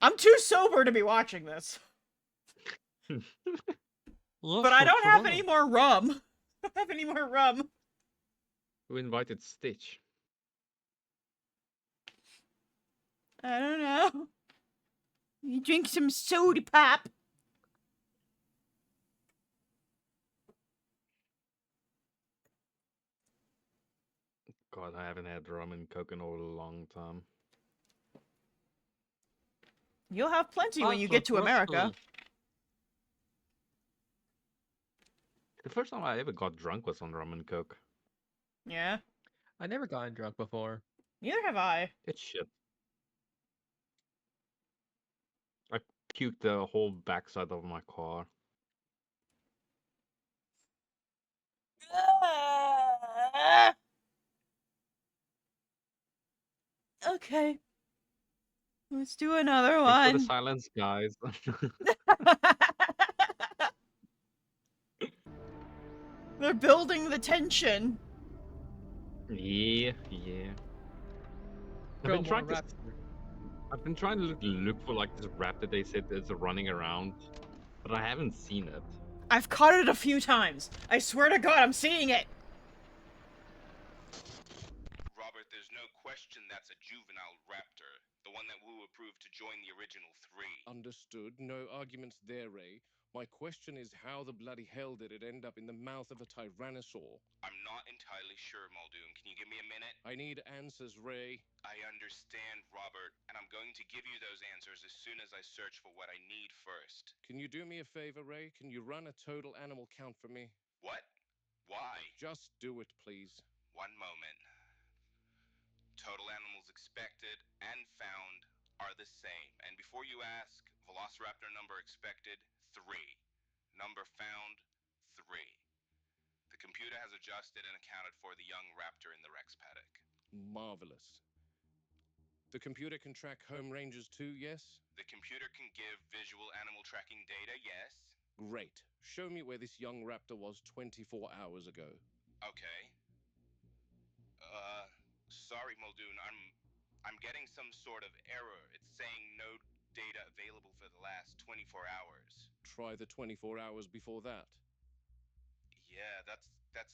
I'm too sober to be watching this. But I don't have any more rum. I don't have any more rum. Who invited Stitch? I don't know. You drink some soda pop. God, I haven't had rum and coke in a long time. You'll have plenty when you get to America. The first time I ever got drunk was on rum and coke. Yeah. I never gotten drunk before. Neither have I. It's shit. I puked the whole backside of my car. Okay. Let's do another Thanks for one. the silence, guys. They're building the tension. Yeah. I've been trying to look for like this raptor they said is running around, but I haven't seen it. I've caught it a few times. I swear to God, I'm seeing it. question that's a juvenile raptor, the one that Wu approved to join the original 3. Understood. No arguments there, Ray. My question is how the bloody hell did it end up in the mouth of a tyrannosaur? I'm not entirely sure, Muldoon. Can you give me a minute? I need answers, Ray. I understand, Robert, and I'm going to give you those answers as soon as I search for what I need first. Can you do me a favor, Ray? Can you run a total animal count for me? What? Why? Just do it, please. One moment. Total animals expected and found are the same. And before you ask, Velociraptor number expected, 3. Number found, 3. The computer has adjusted and accounted for the young raptor in the Rex paddock. Marvelous. The computer can track home ranges too, yes? The computer can give visual animal tracking data, yes. Great. Show me where this young raptor was 24 hours ago. Okay. Sorry, Muldoon, I'm getting some sort of error. It's saying no data available for the last 24 hours. Try the 24 hours before that. Yeah, that's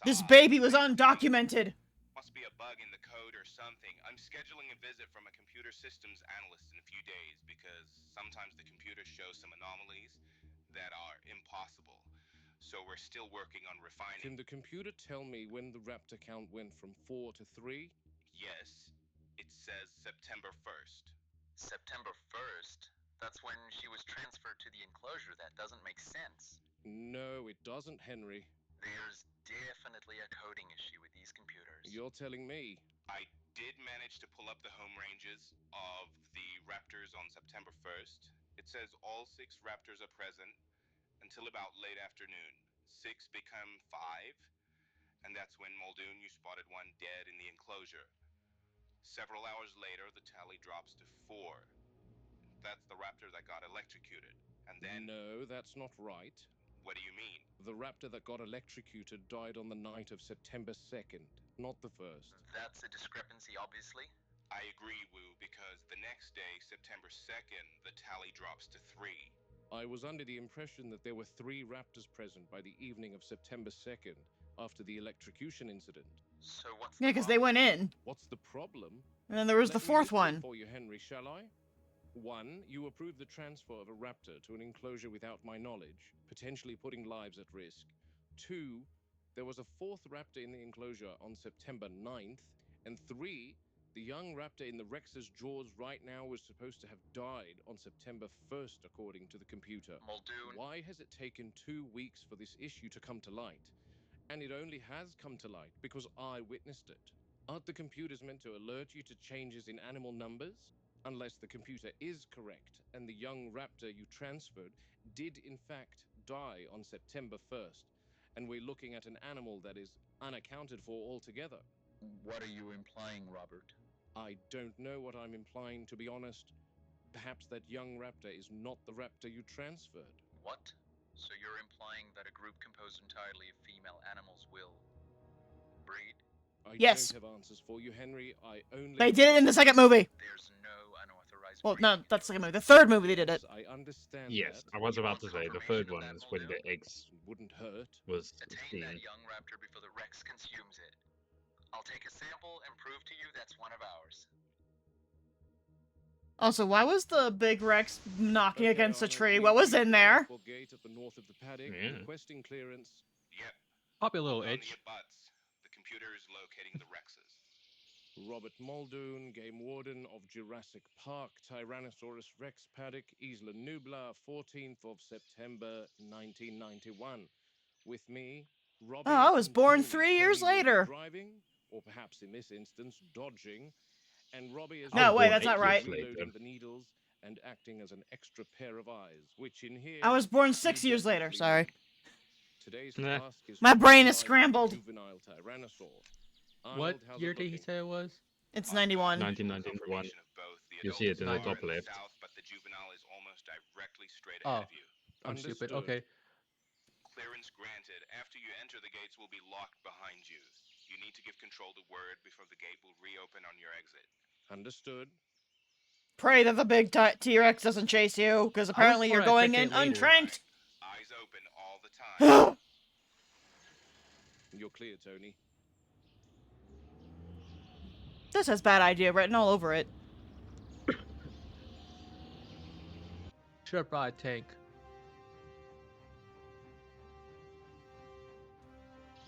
This odd. baby was undocumented. Must be a bug in the code or something. I'm scheduling a visit from a computer systems analyst in a few days because sometimes the computer shows some anomalies that are impossible. So we're still working on refining. Can the computer tell me when the raptor count went from 4 to 3? Yes. It says September 1st. September 1st? That's when she was transferred to the enclosure. That doesn't make sense. No, it doesn't, Henry. There's definitely a coding issue with these computers. You're telling me. I did manage to pull up the home ranges of the raptors on September 1st. It says all 6 raptors are present until about late afternoon. 6 become 5, and that's when, Muldoon, you spotted one dead in the enclosure. Several hours later, the tally drops to 4. That's the raptor that got electrocuted. And then... No, that's not right. What do you mean? The raptor that got electrocuted died on the night of September 2nd, not the 1st. That's a discrepancy, obviously. I agree, Wu, because the next day, September 2nd, the tally drops to 3. I was under the impression that there were 3 raptors present by the evening of September 2nd, after the electrocution incident. So what's Yeah, because they went in. What's the problem? And then there was the Let me 4th list them one. for you, Henry, shall I? 1. You approved the transfer of a raptor to an enclosure without my knowledge, potentially putting lives at risk. 2. There was a 4th raptor in the enclosure on September 9th. And 3. The young raptor in the Rex's jaws right now was supposed to have died on September 1st, according to the computer. Muldoon. Why has it taken 2 weeks for this issue to come to light? And it only has come to light because I witnessed it. Aren't the computers meant to alert you to changes in animal numbers? Unless the computer is correct and the young raptor you transferred did in fact die on September 1st, and we're looking at an animal that is unaccounted for altogether. What are you implying, Robert? I don't know what I'm implying, to be honest. Perhaps that young raptor is not the raptor you transferred. What? So you're implying that a group composed entirely of female animals will breed? I Yes. don't have answers for you, Henry. I only... They did it in the 2nd movie. There's no unauthorized Well, breeding no, that's the 2nd movie. The 3rd movie they did it. I understand Yes, that. I was You about want to say the confirmation 3rd of one that, is when the Muldoon? eggs Wouldn't hurt. was Attain seen. that young raptor before the Rex consumes it. I'll take a sample and prove to you that's one of ours. Also, why was the big Rex knocking Okay, against a Arnold, tree? we What was reached in the there? transport gate at the north of the paddock, Yeah. requesting clearance. Yep. Probably a little On edge. the abuts. The computer is locating the Rexes. Robert Muldoon, Game Warden of Jurassic Park, Tyrannosaurus Rex Paddock, Isla Nublar, 14th of September, 1991. With me, Robbie. Oh, I was and born Tony. 3 years Tony will be later. driving, or perhaps in this instance, dodging. And Robbie is No, wait, born that's not 8 right. years later. reloading the needles and acting as an extra pair of eyes, which in here I was born you 6 years later, definitely sorry. need. Today's Nah. task is My to brain is describe the scrambled. Juvenile tyrannosaur. What Arnold, how's year it did he looking? say it was? It's I've got 91. visual 1991. confirmation of both. The You adult see it is in the far top in the left. south, but the juvenile is almost directly straight Oh. ahead of you. I'm stupid. Understood. Okay. Clearance granted. After you enter, the gates will be locked behind you. You need to give control to Word before the gate will reopen on your exit. Understood. Pray that the big T-Rex doesn't chase you, because apparently you're thought I'd going check in it later. untranked. Eyes open all the time. You're clear, Tony. This has bad idea written all over it. Should have brought a tank.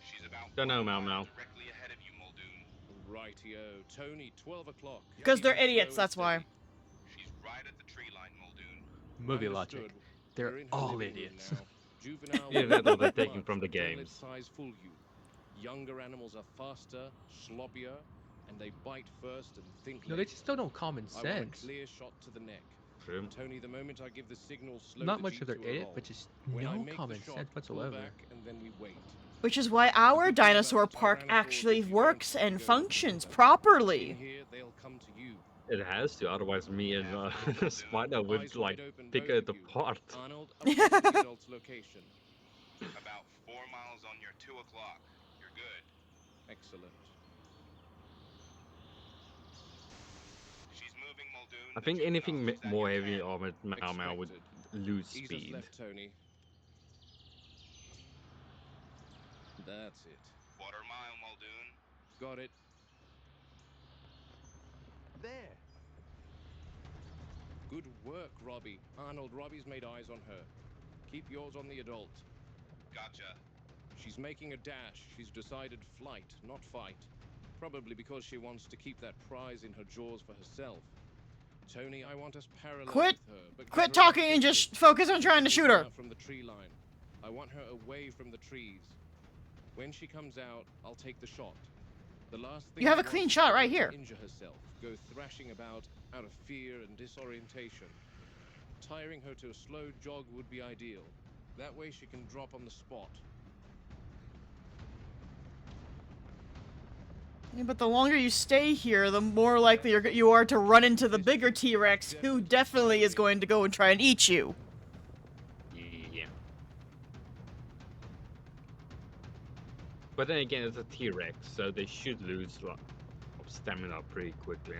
She's about Don't know, 1 Mau mile Mau. directly ahead of you, Muldoon. Rightio, Tony, 12 o'clock. Because they're Keep it idiots, slow and that's why. steady. She's right at the tree line, Muldoon. Movie logic. Understood. They're We're in her all living room idiots. now. Juvenile Yeah, will that's all not they're like taking much, from the but don't let games. size fool you. Younger animals are faster, sloppier, and they bite first and think No, they later. just don't know common I want sense. a clear shot to the neck. True. Tony, the moment I give the signal, slow Not the much Jeep of their to a idiot, roll. but just When I no make the common shot, sense pull whatsoever. back, and then we wait. Which is why The our good thing about dinosaur the park Tyrannosaurs actually is you works don't have to and go functions looking for them. In properly. here, they'll come to you. It has to, otherwise me and Spider would Eyes like wide open, pick both it of you. apart. Arnold, update on the adult's location. About 4 miles on your 2 o'clock. You're good. Excellent. She's moving, Muldoon. I The think anything juvenile's at more your heavy 10. armored Mau Mau would Expected. lose Ease us speed. left, Tony. That's it. 1/4 mile, Muldoon. Got it. There. Good work, Robbie. Arnold, Robbie's made eyes on her. Keep yours on the adult. Gotcha. She's making a dash. She's decided flight, not fight. Probably because she wants to keep that prize in her jaws for herself. Tony, I want us parallel Quit- with her, but Quit give her a talking and just distance. focus on trying to She'll shoot come her. out from the tree line. I want her away from the trees. When she comes out, I'll take the shot. The last thing You have I a clean want is shot for right her to here. Injure herself, go thrashing about out of fear and disorientation. Tiring her to a slow jog would be ideal. That way she can drop on the spot. Yeah, but the longer you stay here, the more likely you are to run into the bigger T-Rex, who definitely is going to go and try and eat you. Yeah. But then again, it's a T-Rex, so they should lose stamina pretty quickly.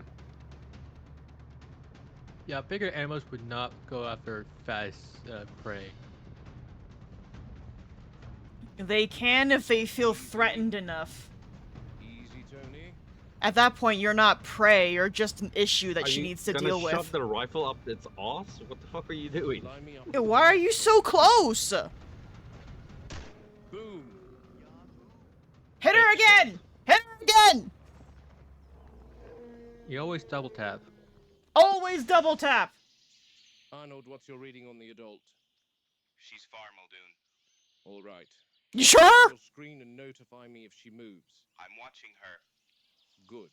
Yeah, bigger animals would not go after fast prey. They can if they feel threatened enough. Easy, Tony. At that point, you're not prey, you're just an issue that Are she you needs to gonna deal shove with. the rifle up its ass? What the fuck are you doing? Line me up Yeah, with the why are left you foot. so close? Boom. Hit her again! Hit her again! You always double tap. Always double tap! Arnold, what's your reading on the adult? She's far, Muldoon. All right. You sure? You'll screen and notify me if she moves. I'm watching her. Good.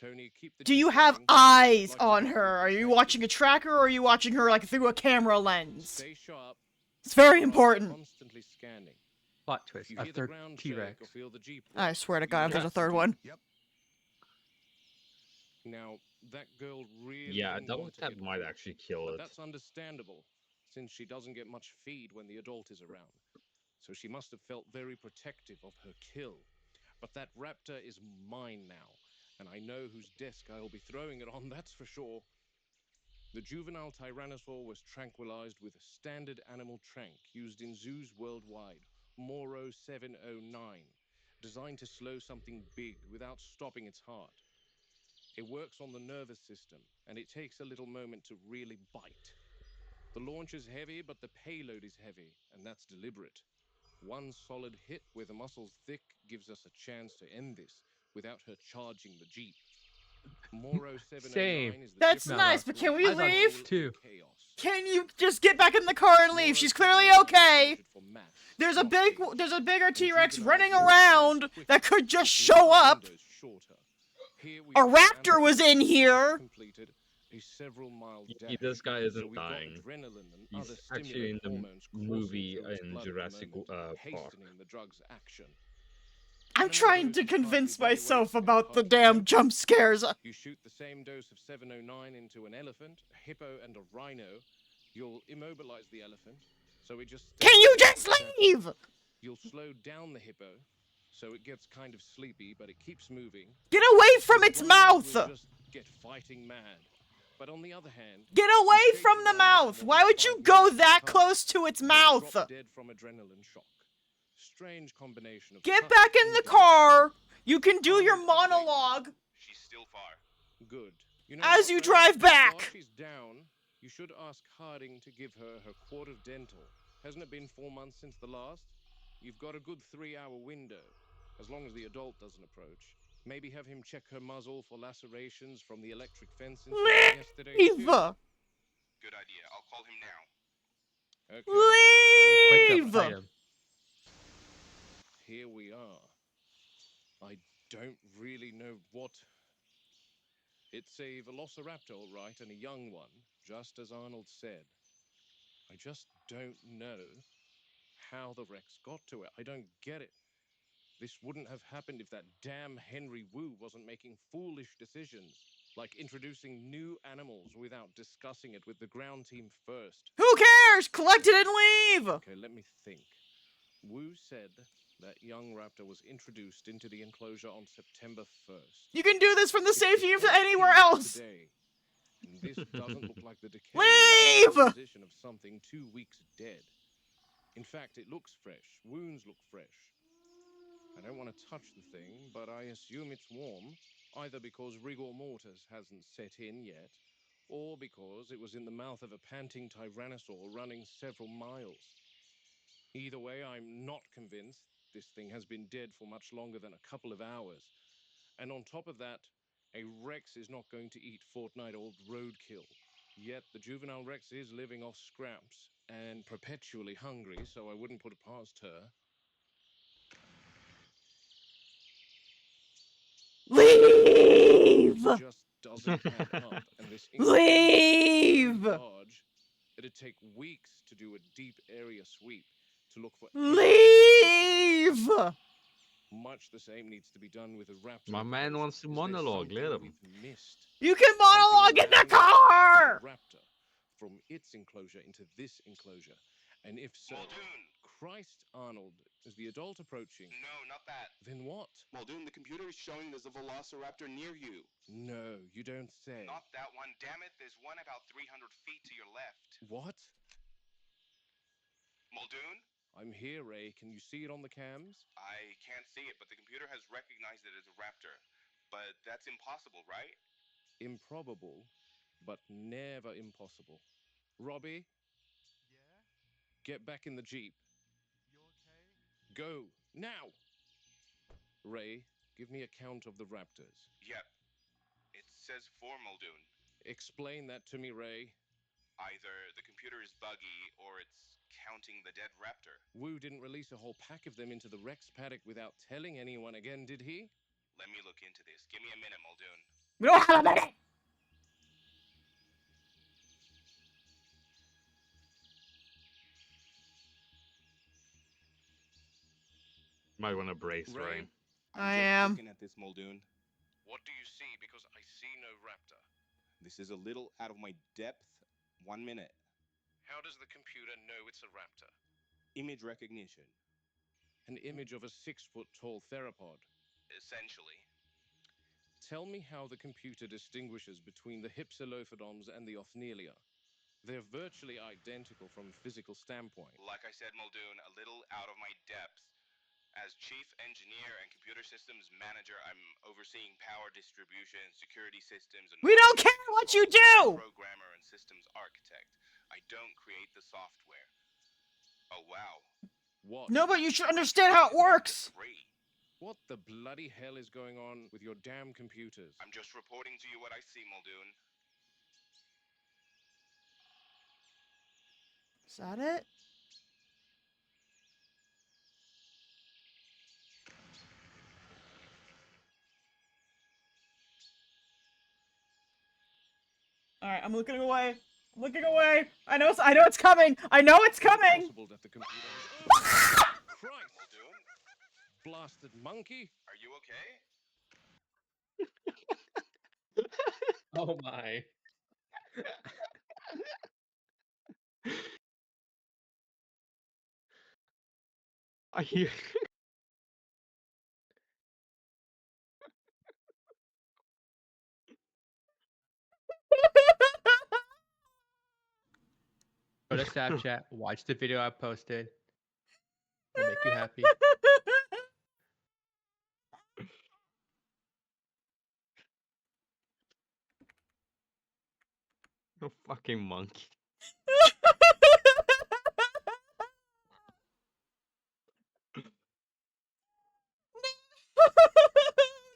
Tony, keep the Do Jeep you have going. eyes Like on you her? Are you trenches. watching a tracker or are you watching her like through a camera lens? Stay sharp. It's very Eyes important. Constantly scanning. Plot If twist. you A hear the third ground shake T-Rex. or feel the Jeep I rock, swear to you God, if there's know a third one. Now, that girl really Yeah, a didn't double want to tap get might caught, actually kill but it. that's understandable, since she doesn't get much feed when the adult is around. So she must have felt very protective of her kill. But that raptor is mine now, and I know whose desk I'll be throwing it on, that's for sure. The juvenile tyrannosaur was tranquilized with a standard animal tranq used in zoos worldwide, Moro 709, designed to slow something big without stopping its heart. It works on the nervous system, and it takes a little moment to really bite. The launch is heavy, but the payload is heavy, and that's deliberate. One solid hit where the muscle's thick gives us a chance to end this without her charging the Jeep. Moro 709 is the That's No, nice, no. but can we I thought leave? too. Chaos. Can you just get back in the car and leave? She's clearly okay. There's a bigger T-Rex running around that could just show up. A raptor was in here. This guy isn't dying. He's actually in the movie in Jurassic Park. The drug's action. I'm trying to convince myself about the damn jump scares. You shoot the same dose of 709 into an elephant, a hippo, and a rhino. You'll immobilize the elephant, so it just... Can you just leave? You'll slow down the hippo, so it gets kind of sleepy, but it keeps moving. Get away from its The mouth! rhino will just get fighting mad. But on the other hand... Get away from the mouth! Why would you go that close to its mouth? Drop dead from adrenaline shock. Strange combination of... Get back in the car! You can do your monologue! still far. Good. You know As what, you Ray? drive back! While she's down, you should ask Harding to give her her quart of dental. Hasn't it been 4 months since the last? You've got a good 3-hour window, as long as the adult doesn't approach. Maybe have him check her muzzle for lacerations from the electric fence incident yesterday, Leave! too. Good idea. I'll call him now. Okay. let me find Leave! out. Item. Here we are. I don't really know what... It's a velociraptor, all right, and a young one, just as Arnold said. I just don't know how the Rex got to it. I don't get it. This wouldn't have happened if that damn Henry Wu wasn't making foolish decisions, like introducing new animals without discussing it with the ground team first. Who cares? Collect it and leave! Okay, let me think. Wu said that young raptor was introduced into the enclosure on September 1st. You can do this from the It's safety of 14th anywhere else! Today, and this doesn't look like the Leave! decaying position of something 2 weeks dead. In fact, it looks fresh. Wounds look fresh. I don't want to touch the thing, but I assume it's warm, either because rigor mortis hasn't set in yet, or because it was in the mouth of a panting tyrannosaur running several miles. Either way, I'm not convinced this thing has been dead for much longer than a couple of hours. And on top of that, a Rex is not going to eat fortnight-old roadkill. Yet the juvenile Rex is living off scraps and perpetually hungry, so I wouldn't put it past her. Leave! It just doesn't add up, and this Leave! large, it'd take weeks to do a deep area sweep to look for Leave! much the same needs to be done with a raptor. My of the man host. wants to Is there monologue, let something him. we've missed? You can monologue in the Something along car! the raptor from its enclosure into this enclosure, and if so, Muldoon! Christ, Arnold, is the adult approaching? No, not that. Then what? Muldoon, the computer is showing there's a velociraptor near you. No, you don't say. Not that one, damn it. There's one about 300 feet to your left. What? Muldoon? I'm here, Ray. Can you see it on the cams? I can't see it, but the computer has recognized it as a raptor. But that's impossible, right? Improbable, but never impossible. Robbie, Yeah? get back in the Jeep. You okay? Go, now! Ray, give me a count of the raptors. Yep. It says 4, Muldoon. Explain that to me, Ray. Either the computer is buggy, or it's counting the dead raptor. Wu didn't release a whole pack of them into the Rex paddock without telling anyone again, did he? Let me look into this. Give me a minute, Muldoon. We don't have a minute! Might want to brace, Ray. I just am. looking at this, Muldoon. What do you see? Because I see no raptor. This is a little out of my depth. 1 minute. How does the computer know it's a raptor? Image recognition. An image of a 6-foot-tall theropod. Essentially. Tell me how the computer distinguishes between the Hypsilophodons and the Othnielia. They're virtually identical from a physical standpoint. Like I said, Muldoon, a little out of my depth. As Chief Engineer and Computer Systems Manager, I'm overseeing power distribution, security systems, and... We don't care what you do! Programmer and systems architect. I don't create the software. Oh, wow. What? No, but you should understand how it works! What the bloody hell is going on with your damn computers? I'm just reporting to you what I see, Muldoon. Is that it? Alright, I'm looking away. I'm looking away. I know it's coming. I know it's coming. Possible that the computer has... Christ! Muldoon, Blasted monkey! are you okay? Oh my. Are you? Go to Snapchat, watch the video I posted. It'll make you happy. A fucking monkey.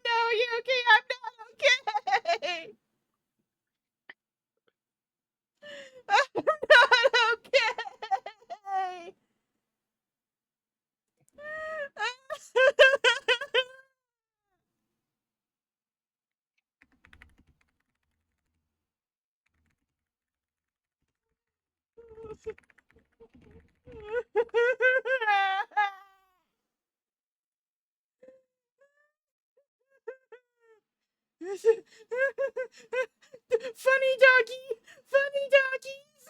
No, Yuki, I'm not okay. I'm not okay. Funny doggy! Funny doggies!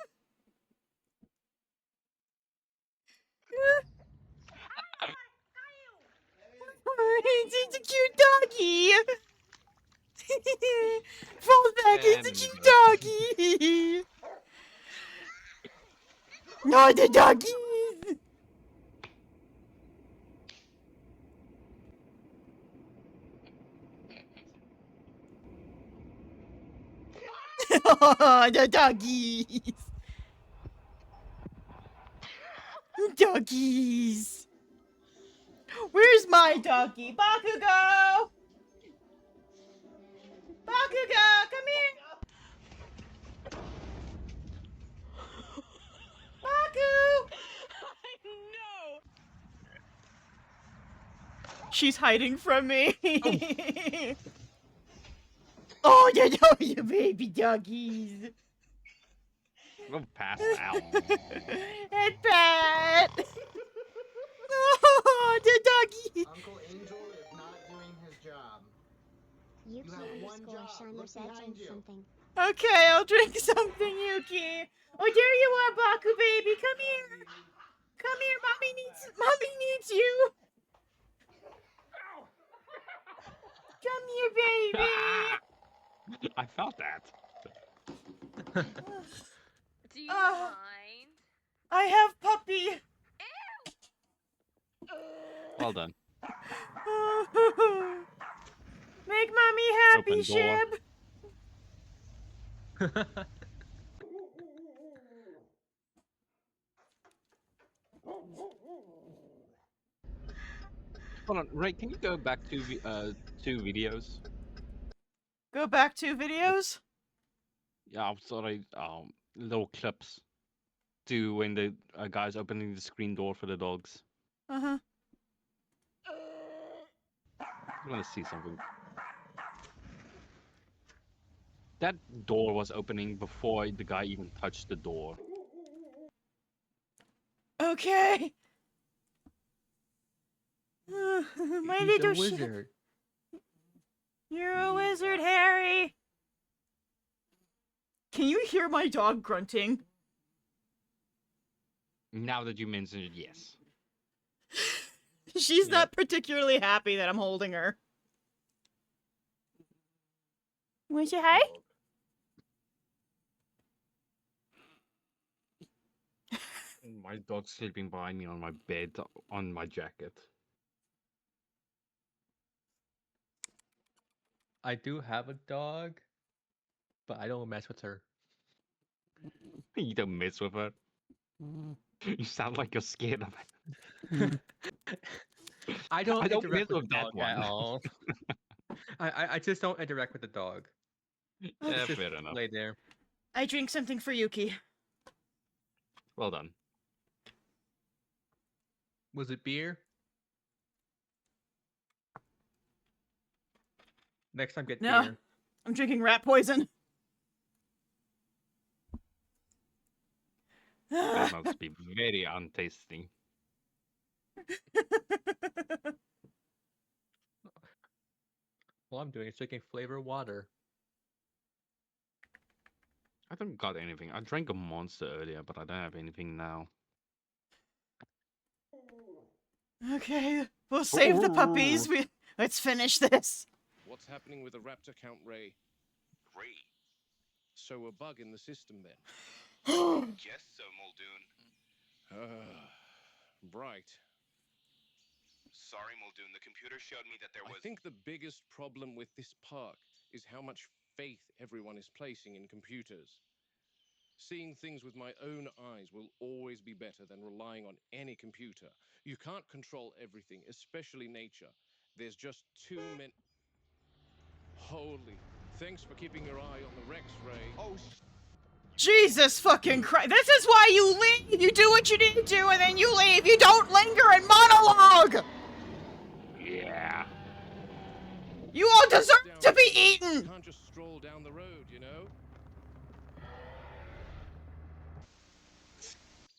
It's a cute doggy! Falls back, it's a And cute doggy! No, the doggies! Oh, the doggies! Doggies! Where's my doggy? Bakugo! Bakugo, come here! Baku! No! She's hiding from me. Oh, you baby doggies. go past out. Head pat. Oh, the doggy. Uncle Angel is not doing his job. Yuki You have one underscore job. Shiner Look said behind drink you. something. Okay, I'll drink something, Yuki. Oh, there you are, Baku baby. Come here. Come here, mommy needs you. Come here, baby. I felt that. Do you mind? I have puppy. Well done. Make mommy happy, Open door. Shib. Hold on, Ray. Can you go back to two videos? Go back to videos. Yeah, I'm sorry. Little clips to when the guy's opening the screen door for the dogs. Uh-huh. I want to see something. That door was opening before the guy even touched the door. Okay. My He's little a wizard. You're a wizard, Harry. Can you hear my dog grunting? Now that you mention it, yes. She's not particularly happy that I'm holding her. You want to say hi? My dog's sleeping behind me on my bed on my jacket. I do have a dog, but I don't mess with her. You don't mess with her. You sound like you're scared of it. I don't mess interact with with the that dog at one. all. I just don't interact with the dog. Yeah, It's just fair enough. lay there. I drink something for Yuki. Well done. Was it beer? Next time, get No, beer. I'm drinking rat poison. That must be very untasty. All I'm doing is drinking flavor water. I don't got anything. I drank a monster earlier, but I don't have anything now. Okay, we'll save the puppies. Ooh. Let's finish this. What's happening with the raptor count, Ray? Great. So a bug in the system then? Guess so, Muldoon. Bright. Sorry, Muldoon. The computer showed me that there was... I think the biggest problem with this park is how much faith everyone is placing in computers. Seeing things with my own eyes will always be better than relying on any computer. You can't control everything, especially nature. There's just too many. Holy. Thanks for keeping your eye on the Rex, Ray. Oh, Jesus fucking Christ. This is why you leave. You do what you need to do and then you leave. You don't linger and monologue. Yeah. You all deserve to be eaten. You can't just stroll down the road, you know?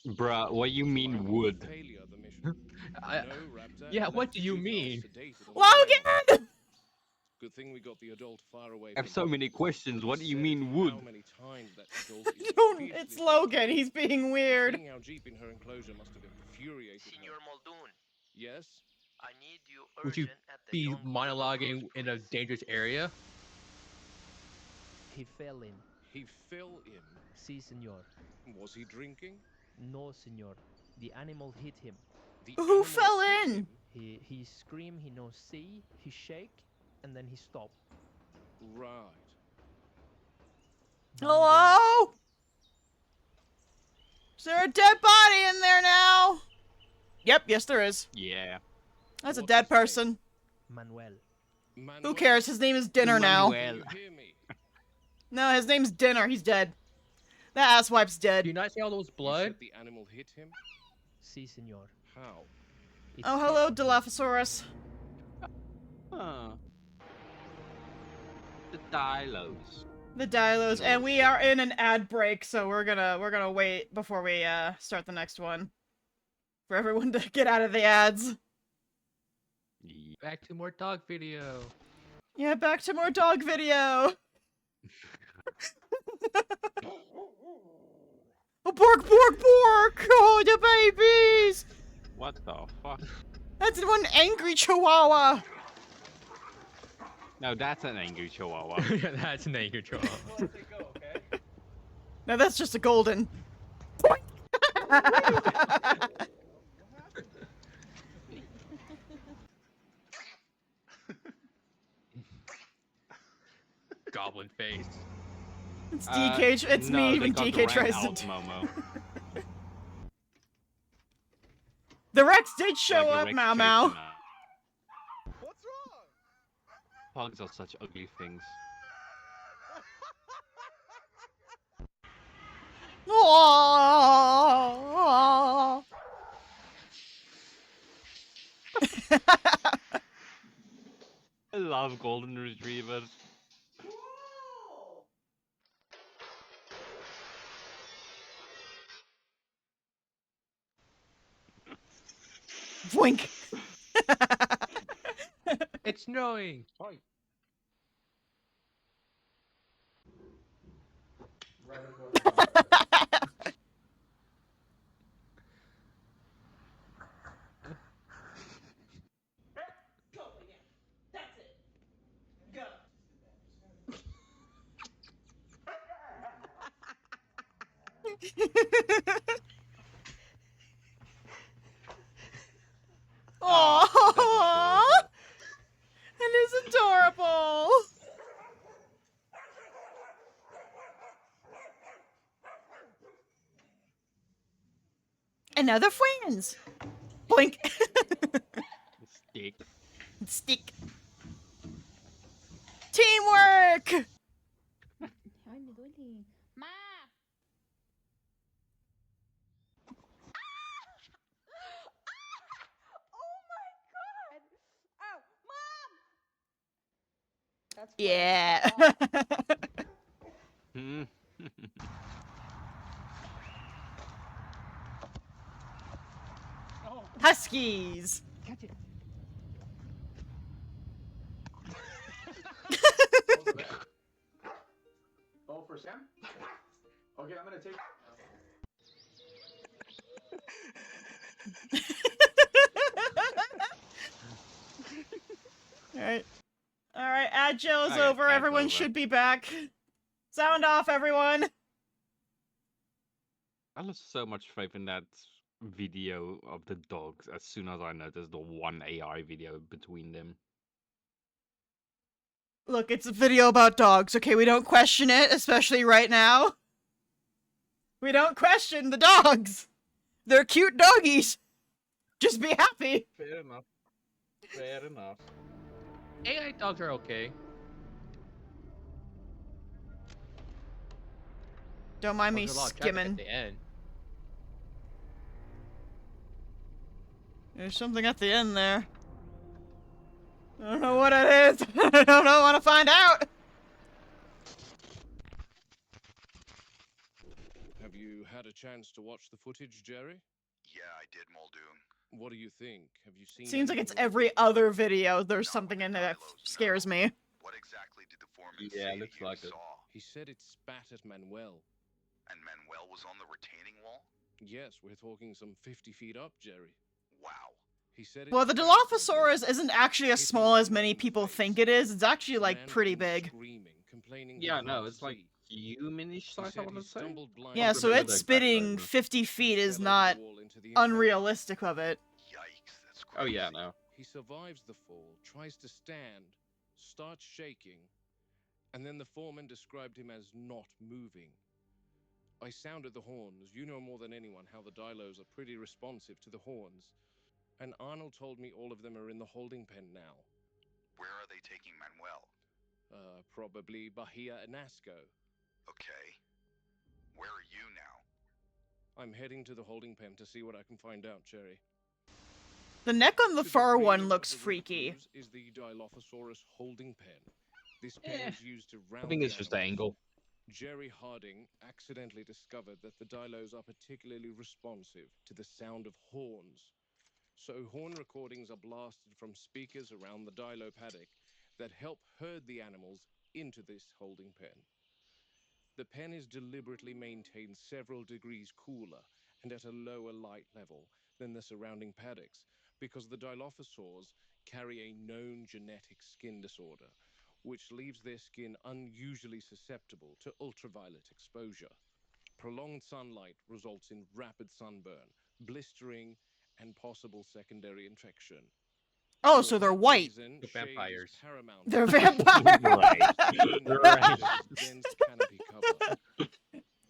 Bruh, what you mean wood? Failure of the mission. I- No, Raptor. yeah, it what left do you juvenile mean? sedated on the ground. Logan! Good thing we got the adult far away. I have from so him. many questions. What do you Said mean wood? How many times that adult is Don't, fiercely it's Logan. He's being weird. Seeing our jeep in her enclosure must have infuriated Senor her. Muldoon, Yes? I need you Would you urgent at the be Don monologuing in a dangerous area? He fell in. He fell in. Si, senor. Was he drinking? No, senor. The animal hit him. The Who animal fell hit in? him? He screamed, he no see, he shake, and then he stop. Right. Hello? Is there a dead body in there now? Yep, yes there is. Yeah. That's a What's dead his name? person. Manuel. Who cares? His name is Dinner now. Manuel. You hear me? No, his name's Dinner. He's dead. That asswipe's Do you dead. not see all those You blood? said the animal hit him? Si, senor. How? It Oh, hit hello, him. Dilophosaurus. Huh. The Dilos. The Dilos, and we are in an ad break, so we're gonna wait before we start the next one. For everyone to get out of the ads. Back to more dog video. Yeah, back to more dog video. Oh, bark, bark, bark! Oh, the babies! What the fuck? That's one angry chihuahua. No, that's an angry chihuahua. Yeah, that's an angry chihuahua. No, that's just a golden. Goblin face. It's DK. It's no, me they when got DK ran tries out, to. Momo. The Rex did show Like a up, Rex Mau chasing Mau. her. what's wrong? Pugs are such ugly things. Aww. I love golden retrievers. Boink. It's snowing. Hi. Aww. It is adorable. Another friends. Blink. Stick. Stick. Teamwork. Ay, me duele. Ma. Oh my god! Oh, Mom! That's Yeah. Hmm. Huskies. Catch it. Oh, for Sam? Okay, I'm gonna take. Alright. Alright, Agile is Okay, over. ad's Everyone over. should be back. Sound off, everyone. I lost so much faith in that video of the dogs as soon as I noticed the one AI video between them. Look, it's a video about dogs, okay? We don't question it, especially right now. We don't question the dogs. They're cute doggies. Just be happy. Fair enough. Fair enough. AI dogs are okay. Don't mind me There's a lot of traffic skimming. at the end. There's something at the end there. I don't know what it is. I don't want to find out. Have you had a chance to watch the footage, Jerry? Yeah, I did, Muldoon. What do you think? Have you seen? Seems like it's anything every unusual? other video. There's something in there that scares me. What exactly did the foreman Yeah, say looks that you like it. saw? He said it spat at Manuel. And Manuel was on the retaining wall? Yes, we're talking some 50 feet up, Jerry. Wow. He said it Well, the spat Dilophosaurus isn't actually as hitting small as Manuel many in the people face. think it is. It's actually, The like, man pretty began big. Screaming, complaining he Yeah, could no, not it's like see. humanish He size, I said want he to say. stumbled blindly Yeah, so remember it's the exact spitting size. 50 feet is fell over not the wall into the enclosure. unrealistic of it. Yikes, that's crazy. Oh yeah, no. He survives the fall, tries to stand, starts shaking, and then the foreman described him as not moving. I sounded the horns. You know more than anyone how the Dilos are pretty responsive to the horns. And Arnold told me all of them are in the holding pen now. Where are they taking Manuel? Probably Bahia and Nasco. Okay. Where are you now? I'm heading to the holding pen to see what I can find out, Cherry. The neck on the To far rear one of looks the river freaky. cruise is the Dilophosaurus holding pen. This pen is used to round I think the it's just the animals. angle. Jerry Harding accidentally discovered that the Dilos are particularly responsive to the sound of horns. So horn recordings are blasted from speakers around the Dilo paddock that help herd the animals into this holding pen. The pen is deliberately maintained several degrees cooler and at a lower light level than the surrounding paddocks because the Dilophosaurs carry a known genetic skin disorder, which leaves their skin unusually susceptible to ultraviolet exposure. Prolonged sunlight results in rapid sunburn, blistering, and possible secondary infection. Oh, For so they're that white. reason, They're shade is vampires. paramount. They're vampires. Right. Right. Dense canopy cover.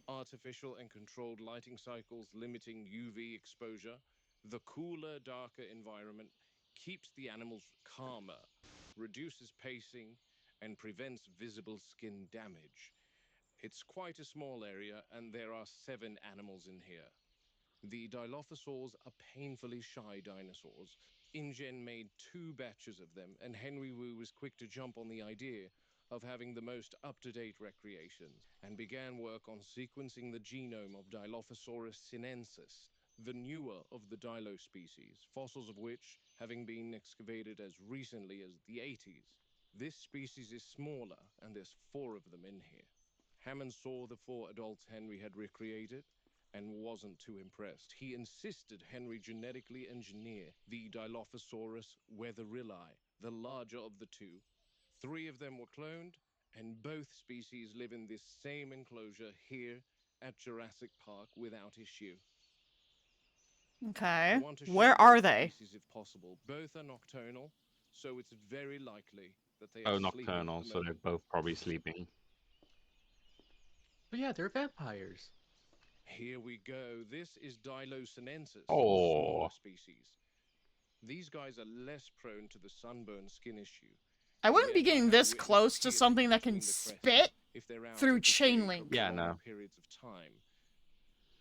Artificial and controlled lighting cycles limiting UV exposure. The cooler, darker environment keeps the animals calmer, reduces pacing, and prevents visible skin damage. It's quite a small area, and there are 7 animals in here. The Dilophosaurs are painfully shy dinosaurs. InGen made 2 batches of them, and Henry Wu was quick to jump on the idea of having the most up-to-date recreations, and began work on sequencing the genome of Dilophosaurus sinensis, the newer of the Dilo species, fossils of which having been excavated as recently as the 80s. This species is smaller, and there's 4 of them in here. Hammond saw the 4 adults Henry had recreated and wasn't too impressed. He insisted Henry genetically engineer the Dilophosaurus weatherilli, the larger of the 2. 3 of them were cloned, and both species live in this same enclosure here at Jurassic Park without issue. Okay. I want to show Where both are they? species if possible. Both are nocturnal, so it's very likely that they Oh, are sleeping at nocturnal, the so they're moment. both probably sleeping. But yeah, they're vampires. Here we go. This is Dilosinensis, the Oh. smaller species. These guys are less prone to the sunburn skin issue. I wouldn't be Yet I getting have this witnessed close to tearing something that between can the crests spit if they're out through of the chain shade link. for Yeah, prolonged no. periods of time.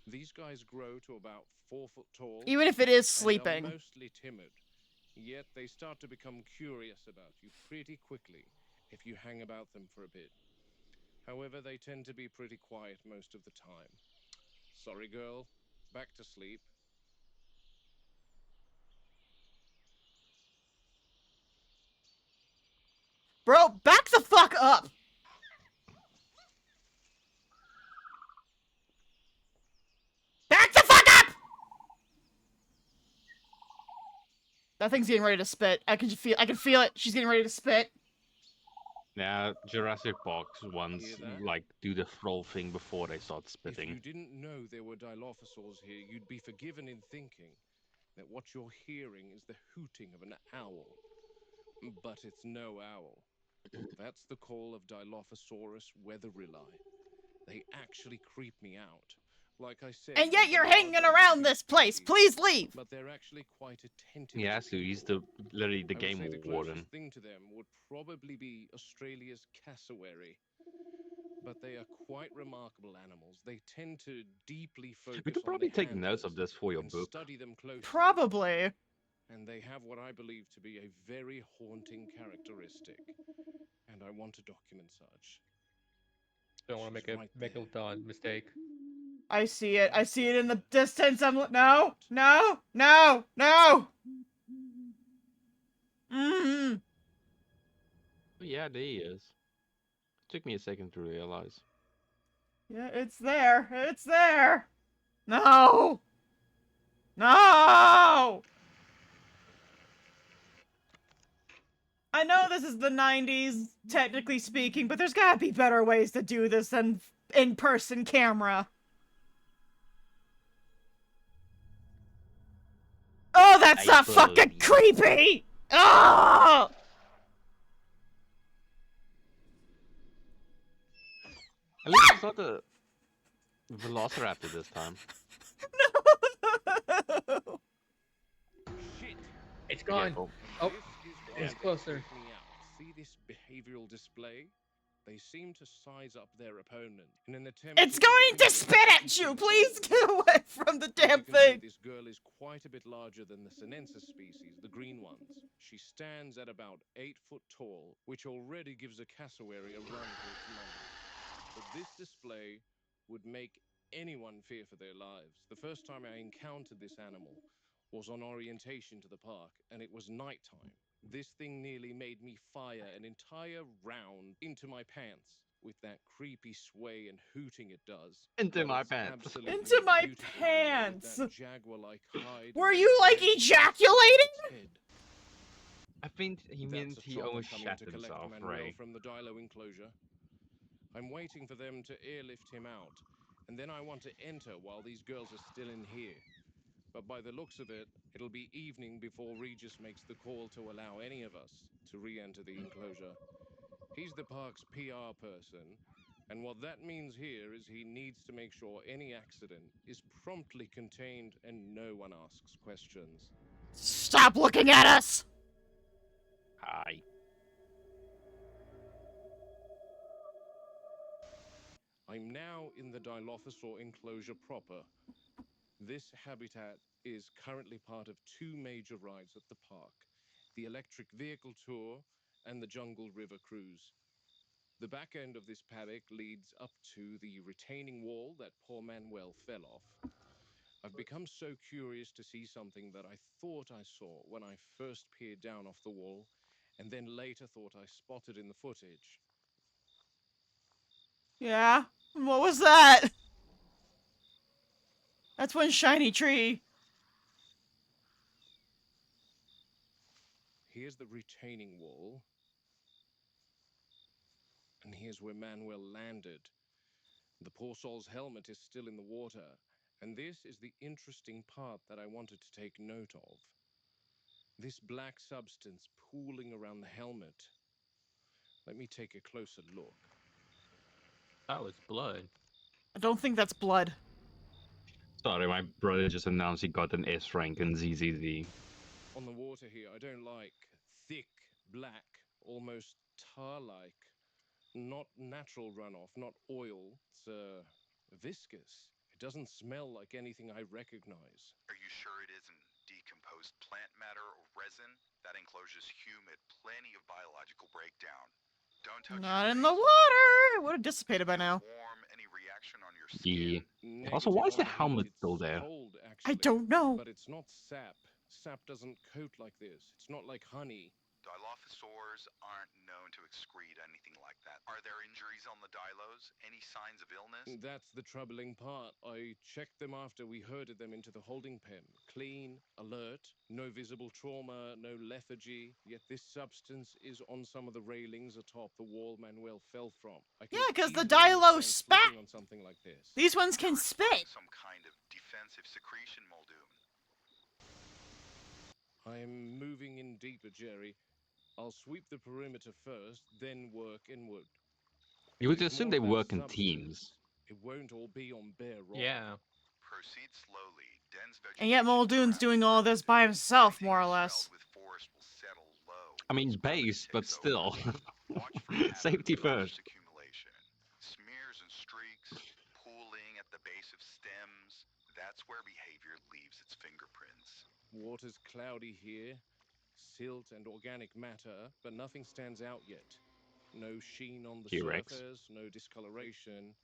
These guys grow to about 4 foot tall. Even if it is and are sleeping. mostly timid. Yet they start to become curious about you pretty quickly if you hang about them for a bit. However, they tend to be pretty quiet most of the time. Sorry, girl. Back to sleep. Bro, back the fuck up! Back the fuck up! That thing's getting ready to spit. I can feel it. She's getting ready to spit. Now, Jurassic Park's ones Hear that? like do the throll thing before they start If you spitting. didn't know there were Dilophosaurs here, you'd be forgiven in thinking that what you're hearing is the hooting of an owl. But it's no owl. That's the call of Dilophosaurus weatherilli. They actually creep me out. Like I said, And yet they're you're the hanging larger of the around two this place. species, Please leave. but they're actually quite attentive. Yeah, to so he's people. literally the I would game say the warden. closest thing to them would probably be Australia's cassowary. But they are quite remarkable animals. They tend to deeply We focus could on probably their take notes handlers of this for your and book. study them closely. Probably. And they have what I believe to be a very haunting characteristic. And I want to document such. Don't want to make a mistake. I see it. I see it in the distance. No. No. No. No. Mm-hmm. Yeah, there he is. Took me a second to realize. Yeah, it's there. It's there. No. No. I know this is the 90s, technically speaking, but there's gotta be better ways to do this than in-person camera. Oh, that's not fucking creepy! Oh! At least it's not a velociraptor this time. No! Shit! It's gone. Oh, it's closer. Me out. See this behavioral display? They seem to size up their opponent in an attempt. It's going to spit at you! Please get away from the damn thing! This girl is quite a bit larger than the sinensis species, the green ones. She stands at about 8 foot tall, which already gives a cassowary a run for its money. But this display would make anyone fear for their lives. The first time I encountered this animal was on orientation to the park, and it was nighttime. This thing nearly made me fire an entire round into my pants with that creepy sway and hooting it does. Into my pants. Into my pants! Jaguar-like hide. Were you, like, ejaculating? I think he meant he almost shat himself, right? From the Dilo enclosure. I'm waiting for them to airlift him out, and then I want to enter while these girls are still in here. But by the looks of it, it'll be evening before Regis makes the call to allow any of us to re-enter the enclosure. He's the park's PR person, and what that means here is he needs to make sure any accident is promptly contained and no one asks questions. Stop looking at us! Hi. I'm now in the Dilophosaur enclosure proper. This habitat is currently part of 2 major rides at the park, the electric vehicle tour and the Jungle River cruise. The back end of this paddock leads up to the retaining wall that poor Manuel fell off. I've become so curious to see something that I thought I saw when I first peered down off the wall, and then later thought I spotted in the footage. Yeah? What was that? That's one shiny tree. Here's the retaining wall. And here's where Manuel landed. The poor soul's helmet is still in the water. And this is the interesting part that I wanted to take note of. This black substance pooling around the helmet. Let me take a closer look. That was blood. I don't think that's blood. Sorry, my brother just announced he got an S rank in ZZZ. On the water here, I don't like thick, black, almost tar-like. Not natural runoff, not oil. It's viscous. It doesn't smell like anything I recognize. Are you sure it isn't decomposed plant matter or resin? That enclosure's humid, plenty of biological breakdown. Don't touch Not in the water! It would have dissipated by now. warm, any reaction on your Yeah. Negative Also, why is the on heat. helmet It's still there? cold, I actually, don't know. but it's not sap. Sap doesn't coat like this. It's not like honey. Dilophosaurs aren't known to excrete anything like that. Are there injuries on the dilos? Any signs of illness? That's the troubling part. I checked them after we herded them into the holding pen. Clean, alert, no visible trauma, no lethargy. Yet this substance is on some of the railings atop the wall Manuel fell from. Yeah, because the easily Dilo understand spat! slipping on something like this. These ones can spit! Some kind of defensive secretion, Muldoon. I am moving in deeper, Jerry. I'll sweep the perimeter first, then work inward. You would It's assume more they that work in substance. teams. It won't all be on bare rock. Yeah. Proceed slowly. Dense And yet Muldoon's doing all this by himself, more or less. with forest will settle low. I mean, base, but still. Safety first. Accumulation. Smears and streaks, pooling at the base of stems. That's where behavior leaves its fingerprints. Water's cloudy here, silt and organic matter, but nothing stands out yet. No sheen on the T-Rex. surface, no discoloration.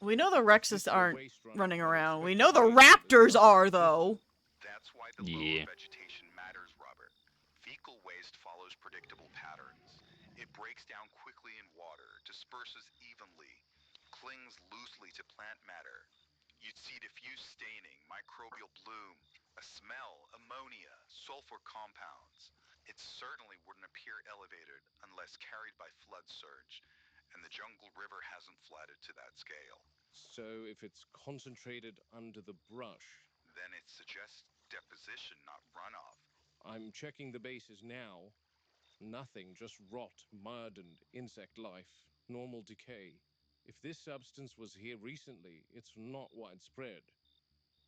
We know the Rexes aren't waste runoff, running then around. We expect know the to find Raptors are, though. That's why the lower vegetation matters, Robert. Fecal waste follows predictable patterns. It breaks down quickly in water, disperses evenly, clings loosely to plant matter. You'd see diffuse staining, microbial bloom, a smell, ammonia, sulfur compounds. It certainly wouldn't appear elevated unless carried by flood surge, and the jungle river hasn't flooded to that scale. So if it's concentrated under the brush, then it suggests deposition, not runoff. I'm checking the bases now. Nothing, just rot, mud, and insect life. Normal decay. If this substance was here recently, it's not widespread.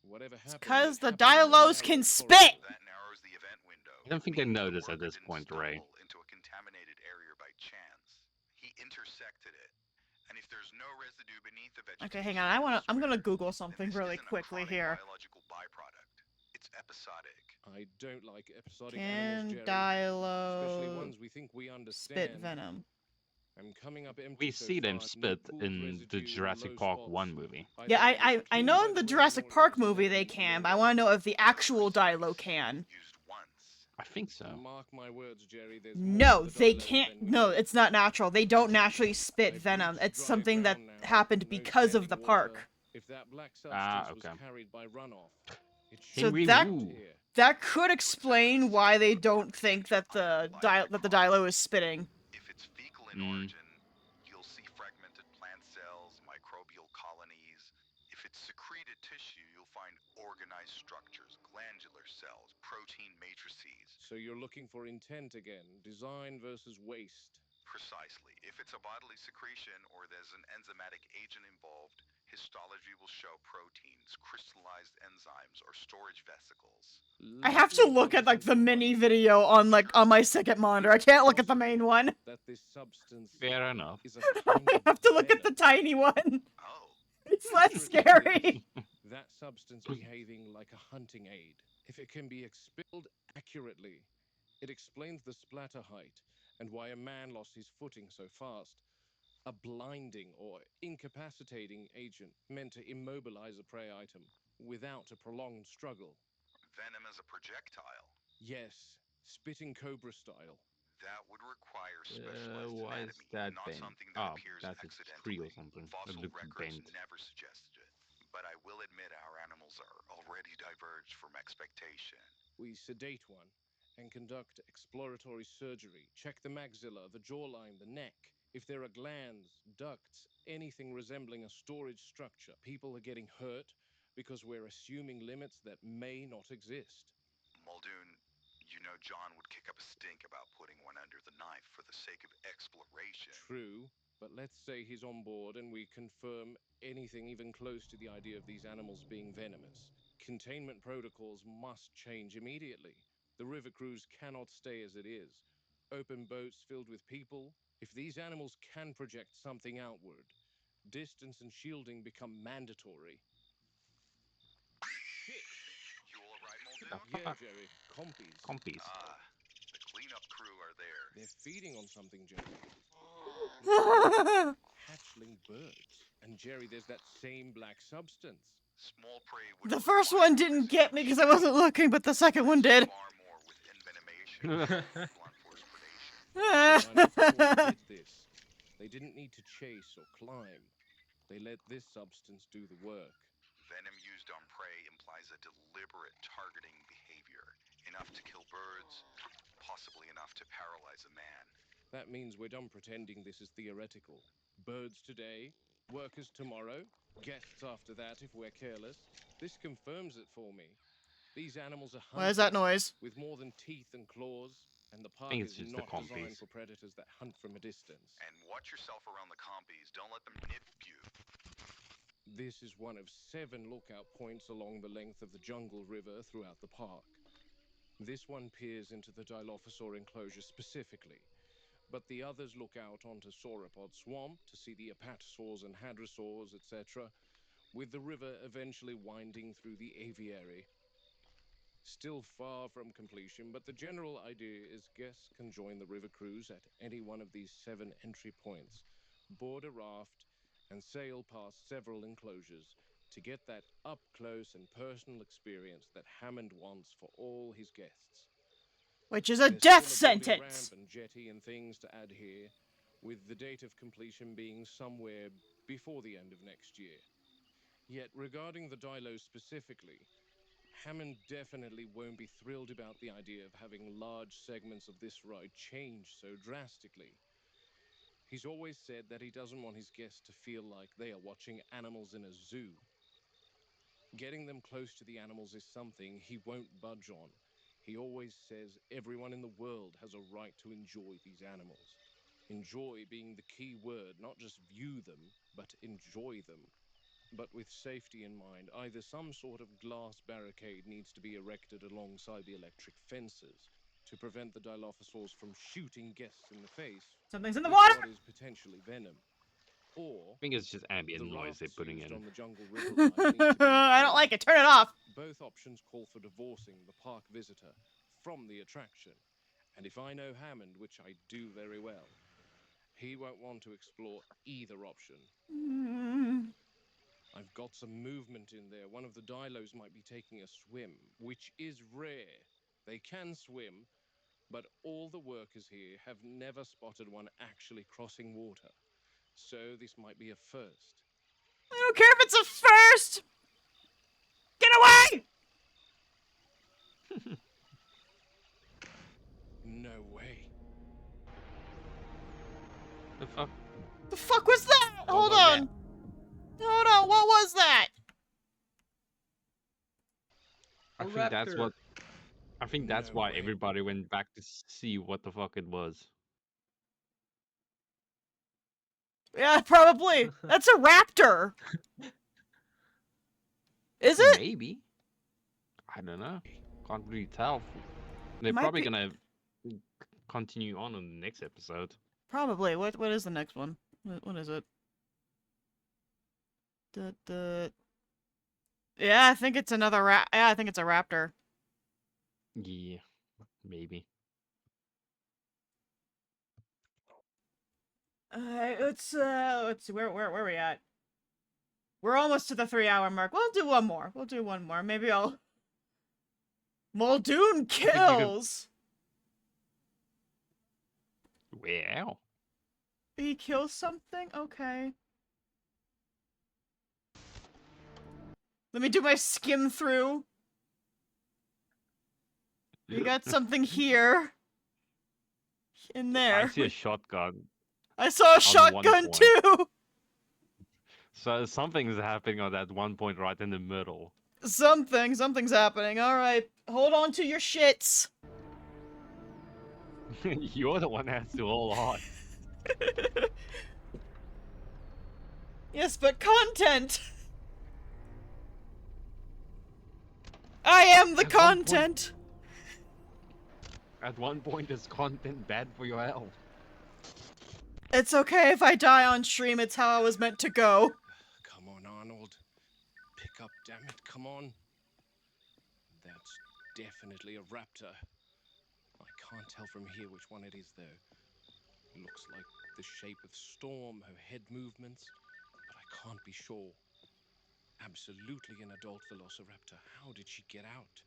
Whatever happened, Because the it happened in a Dilos narrow can corridor. spit! That narrows the event window. I don't think they notice at this point, Ray. Into a contaminated area by chance. He intersected it. And if there's no residue beneath the vegetation, Okay, hang on. I'm gonna Google something really quickly here. biological byproduct. It's episodic. I don't like episodic animals, Jerry. Especially ones we think we understand. Spit venom. I'm coming up empty We so see them far, spit no poop in the residue, Jurassic low Park spots. 1 movie. Yeah, I know in the Jurassic Park movie they can, but I want to know if the actual Dilo can. I think so. Mark my words, Jerry, there's No, more to the they Dilo can't. than we No, know. it's not natural. They don't naturally spit venom. It's something that happened because of the park. If that black Ah, substance okay. was carried by runoff, it So Henry that Wu. that could explain why they don't think that the Dilo is spitting. If it's fecal in origin, you'll see fragmented plant cells, microbial colonies. If it's secreted tissue, you'll find organized structures, glandular cells, protein matrices. So you're looking for intent again, design versus waste. Precisely. If it's a bodily secretion or there's an enzymatic agent involved, histology will show proteins, crystallized enzymes, or storage vesicles. I have to look at like the mini video on my second monitor. I can't look at the main one. That this substance Fair enough. is a I have to look at the tiny one. It's less scary. That substance behaving like a hunting aid. If it can be expelled accurately, it explains the splatter height and why a man lost his footing so fast. A blinding or incapacitating agent meant to immobilize a prey item without a prolonged struggle. Venom as a projectile. Yes, spitting cobra style. That would require specialized Why is anatomy, that not bent? something that Oh, appears that's a accidentally. tree or something. It Fossil looked records bent. never suggested it. But I will admit our animals are already diverged from expectation. We sedate one and conduct exploratory surgery. Check the maxilla, the jawline, the neck. If there are glands, ducts, anything resembling a storage structure, people are getting hurt because we're assuming limits that may not exist. Muldoon, you know John would kick up a stink about putting one under the knife for the sake of exploration. True, but let's say he's on board and we confirm anything even close to the idea of these animals being venomous. Containment protocols must change immediately. The river cruise cannot stay as it is. Open boats filled with people. If these animals can project something outward, distance and shielding become mandatory. Shit! You all right, Muldoon? Yeah, Jerry. Compies. Compies. The cleanup crew are there. They're feeding on something, Jerry. Hatchling birds. And Jerry, there's that same black substance. Small prey would The first one didn't get me because I wasn't looking, but the second one did. far more with envenomation. Did this. They didn't need to chase or climb. They let this substance do the work. Venom used on prey implies a deliberate targeting behavior. Enough to kill birds, possibly enough to paralyze a man. That means we're done pretending this is theoretical. Birds today, workers tomorrow, guests after that if we're careless. This confirms it for me. These animals are What is that noise? with more than teeth and claws, and the park think is it's just the not designed compies. for predators that hunt from a distance. And watch yourself around the compies. Don't let them nip you. This is one of 7 lookout points along the length of the Jungle River throughout the park. This one peers into the Dilophosaur enclosure specifically, but the others look out onto Sauropod Swamp to see the Apatosaurs and Hadrosaurs, etc., with the river eventually winding through the aviary. Still far from completion, but the general idea is guests can join the river cruise at any one of these 7 entry points, board a raft, and sail past several enclosures to get that up-close and personal experience that Hammond wants for all his guests. Which is a There's death still a boarding sentence! ramp and jetty and things to add here, with the date of completion being somewhere before the end of next year. Yet regarding the Dilos specifically, Hammond definitely won't be thrilled about the idea of having large segments of this ride change so drastically. He's always said that he doesn't want his guests to feel like they are watching animals in a zoo. Getting them close to the animals is something he won't budge on. He always says everyone in the world has a right to enjoy these animals. Enjoy being the key word, not just view them, but enjoy them. But with safety in mind, either some sort of glass barricade needs to be erected alongside the electric fences to prevent the Dilophosaurs from shooting guests in the face. Something's in the with water! what is potentially venom. Or I think it's just ambient the noise they're rafts putting used in. on the Jungle River ride need to be I don't repaired. like it. Turn it off. Both options call for divorcing the park visitor from the attraction. And if I know Hammond, which I do very well, he won't want to explore either option. I've got some movement in there. One of the Dilos might be taking a swim, which is rare. They can swim, but all the workers here have never spotted one actually crossing water. So this might be a first. I don't care if it's a first! Get away! No way. The fuck? The fuck was that? Hold on. Hold on, what was that? I think that's what. I think that's why everybody went back to see what the fuck it was. Yeah, probably. That's a raptor. Is it? Maybe. I don't know. Can't really tell. They're Might probably be- gonna continue on in the next episode. Probably. What is the next one? What is it? Yeah, I think it's another yeah, I think it's a raptor. Yeah, maybe. Let's see, where are we at? We're almost to the 3-hour mark. We'll do one more. We'll do one more. Maybe I'll... Muldoon kills! Wow. He kills something? Okay. Let me do my skim through. We got something here. In there. I see a shotgun. I saw a on shotgun one point. too! So something's happening on that one point right in the middle. Something's happening. Alright, hold on to your shits. You're the one that has to hold on. Yes, but content! I am the content! At one point, is content bad for your health? It's okay if I die on stream, it's how I was meant to go. Come on, Arnold. Pick up, damn it, come on. That's definitely a raptor. I can't tell from here which one it is, though. It looks like the shape of Storm, her head movements, but I can't be sure. Absolutely an adult velociraptor. How did she get out?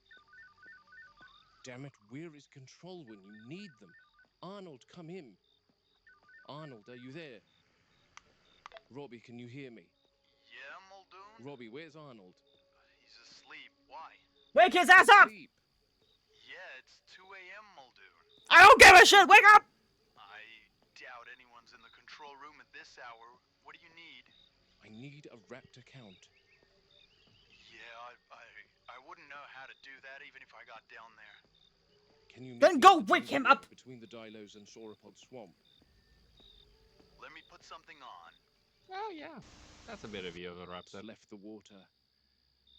Damn it, where is control when you need them? Arnold, come in. Arnold, are you there? Robbie, can you hear me? Yeah, Muldoon? Robbie, where's Arnold? He's asleep. Why? Wake his ass up! Asleep. Yeah, it's 2 a.m., Muldoon. I don't give a shit! Wake up! I doubt anyone's in the control room at this hour. What do you need? I need a raptor count. Yeah, I wouldn't know how to do that even if I got down there. Can you meet Then me go at the wake jungle him up! river between the Dilos and Sauropod Swamp? Let me put something on. Oh yeah, that's a better view of a raptor. Left the water.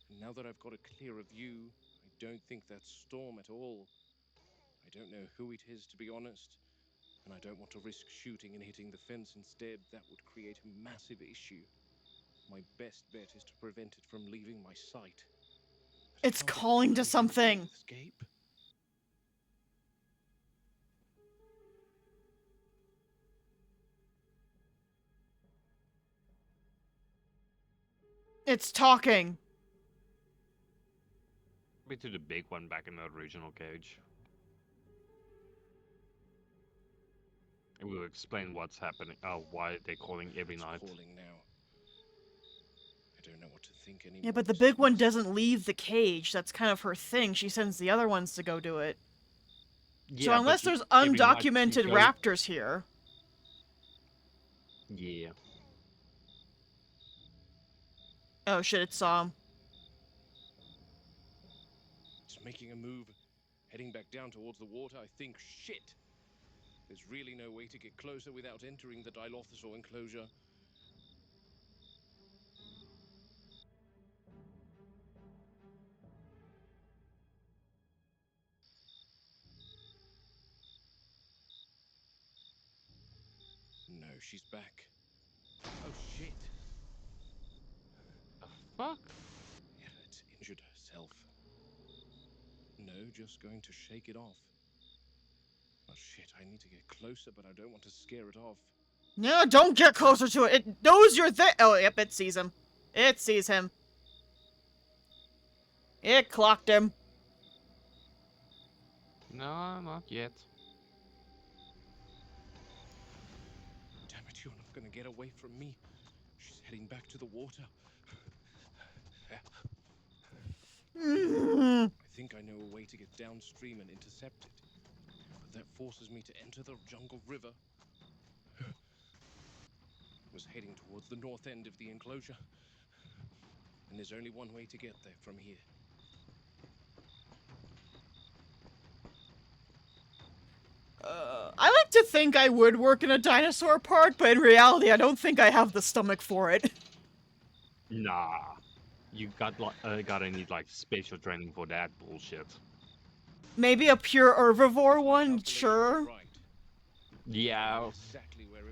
And now that I've got a clearer view, I don't think that's Storm at all. I don't know who it is, to be honest. And I don't want to risk shooting and hitting the fence instead. That would create a massive issue. My best bet is to prevent it from leaving my sight. It's calling to something. Escape? It's talking. Maybe to the big one back in the original cage. It will explain what's happening. Why they're calling every night. Calling now. I don't know what to think anymore. Yeah, but the big one doesn't leave the cage. That's kind of her thing. She sends the other ones to go do it. Yeah, so unless there's undocumented raptors here. Yeah. Oh shit, it saw him. It's making a move. Heading back down towards the water, I think. Shit! There's really no way to get closer without entering the Dilophosaur enclosure. No, she's back. Oh shit! The fuck? Yeah, it's injured herself. No, just going to shake it off. Oh shit, I need to get closer, but I don't want to scare it off. No, don't get closer to it. It knows you're there. Oh, yep, it sees him. It sees him. It clocked him. No, not yet. Damn it, you're not gonna get away from me. She's heading back to the water. I think I know a way to get downstream and intercept it. But that forces me to enter the jungle river. Was heading towards the north end of the enclosure. And there's only one way to get there from here. I like to think I would work in a dinosaur park, but in reality, I don't think I have the stomach for it. Nah. You gotta need like special training for that bullshit. Maybe a pure herbivore one, sure. Yeah.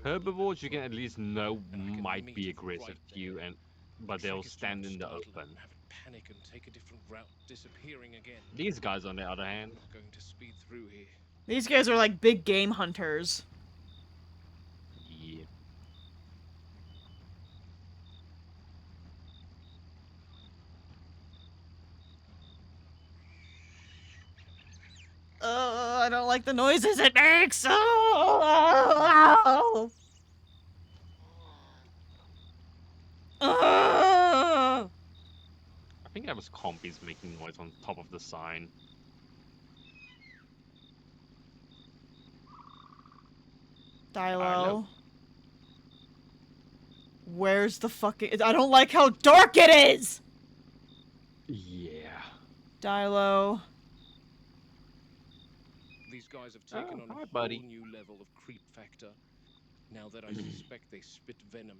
Herbivores you can at least know might be aggressive to you, but they'll stand in the open. Panic and take a different route, disappearing again. These guys, on the other hand, I'm not going to speed through here. These guys are like big game hunters. Yeah. I don't like the noises it makes. Oh! I think that was compies making noise on top of the sign. Dilo. Where's the fucking... I don't like how dark it is! Yeah. Dilo. These guys have taken on a whole new level of creep factor. Now that I suspect they spit venom.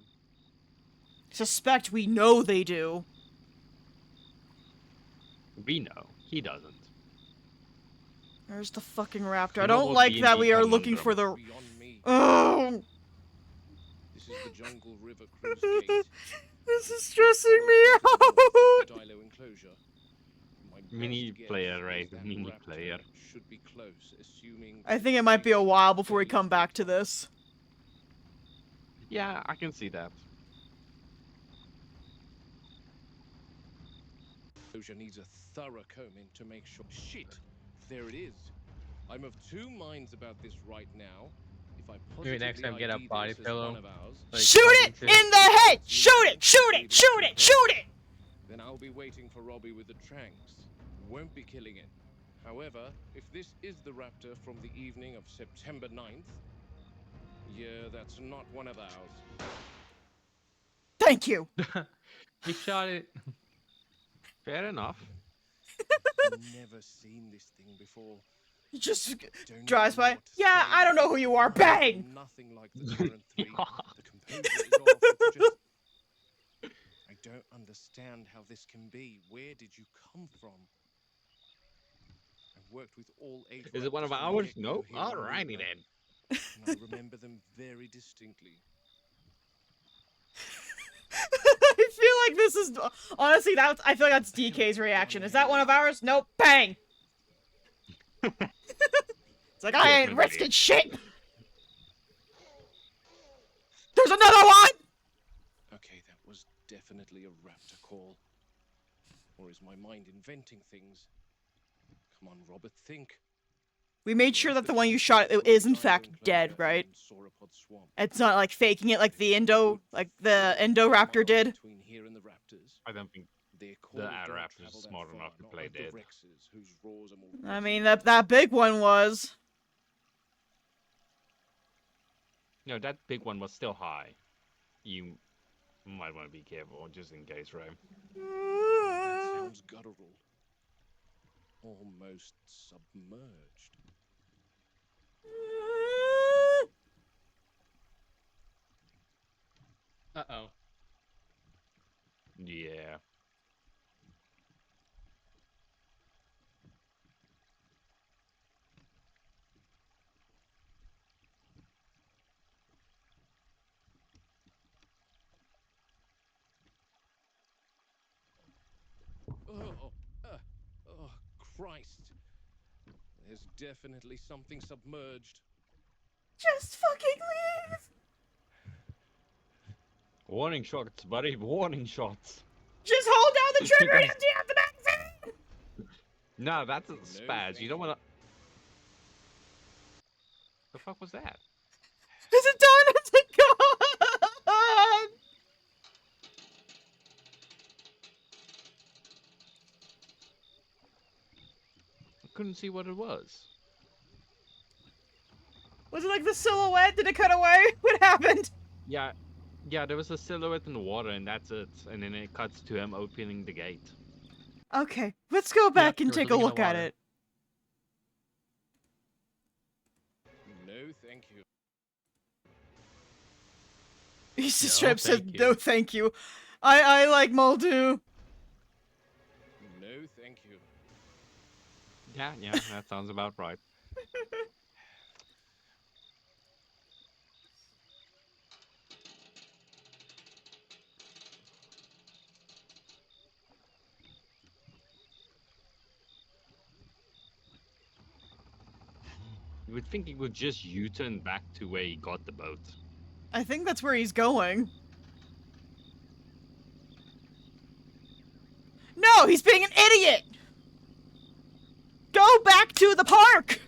Suspect we know they do. We know. He doesn't. There's the fucking raptor. I don't like that we are looking for the... Oh! This is the Jungle River Cruise Gate. This is stressing me out! Dilo enclosure. Mini player, right? Mini player. Should be close, assuming... I think it might be a while before we come back to this. Yeah, I can see that. Enclosure needs a thorough combing to make sure... Shit! There it is. I'm of two minds about this right now. If I Maybe next time get a body pillow. Like, shoot it in the head! Shoot it! Shoot it! Shoot it! Shoot it! Then I'll be waiting for Robbie with the tranks. Won't be killing it. However, if this is the raptor from the evening of September 9th, yeah, that's not one of ours. Thank you. He shot it. Fair enough. Never seen this thing before. Just Don't drives even know by. what to Yeah, say. I don't know who you are. Martha's Bang! nothing like the current three. The composure is off. It's just... I don't understand how this can be. Where did you come from? I've worked with all 8 Is it one of raptors from the ours? get-go Nope. here on Alrighty Nubla, then. and I remember them very distinctly. I feel like this is honestly I feel like that's DK's reaction. Is that one of ours? Nope. Bang. It's like I ain't Definitely. risking shit. There's another one. Okay, that was definitely a raptor call. Or is my mind inventing things? Come on, Robert, think. We made sure that the one you shot is in fact dead, right? It's not like faking it like the Indoraptor did. Between here and the raptors. I don't think Their the call don't Raptors travel is that smart far, enough to not play like the dead. Rexes, whose roars are more I mean that big one was. No, that big one was still high. You might want to be careful, just in case, right? That sounds guttural. Almost submerged. Uh-oh. Yeah. Oh, Christ. There's definitely something submerged. Just fucking leave. Warning shots, buddy. Warning shots. Just hold down the trigger and empty out the magazine. No, that's a spaz. You don't want to. The fuck was that? Is it done? Is it gone? I couldn't see what it was. Was it like the silhouette? Did it cut away? What happened? Yeah, there was a silhouette in the water, and that's it. And then it cuts to him opening the gate. Okay, let's go back and there was take a something in the look at water. it. No, thank you. He just No, straight up said, thank you. no thank you. I like Muldoon. No, thank you. Yeah, that sounds about right. You would think he would just U-turn back to where he got the boat. I think that's where he's going. No, he's being an idiot! Go back to the park!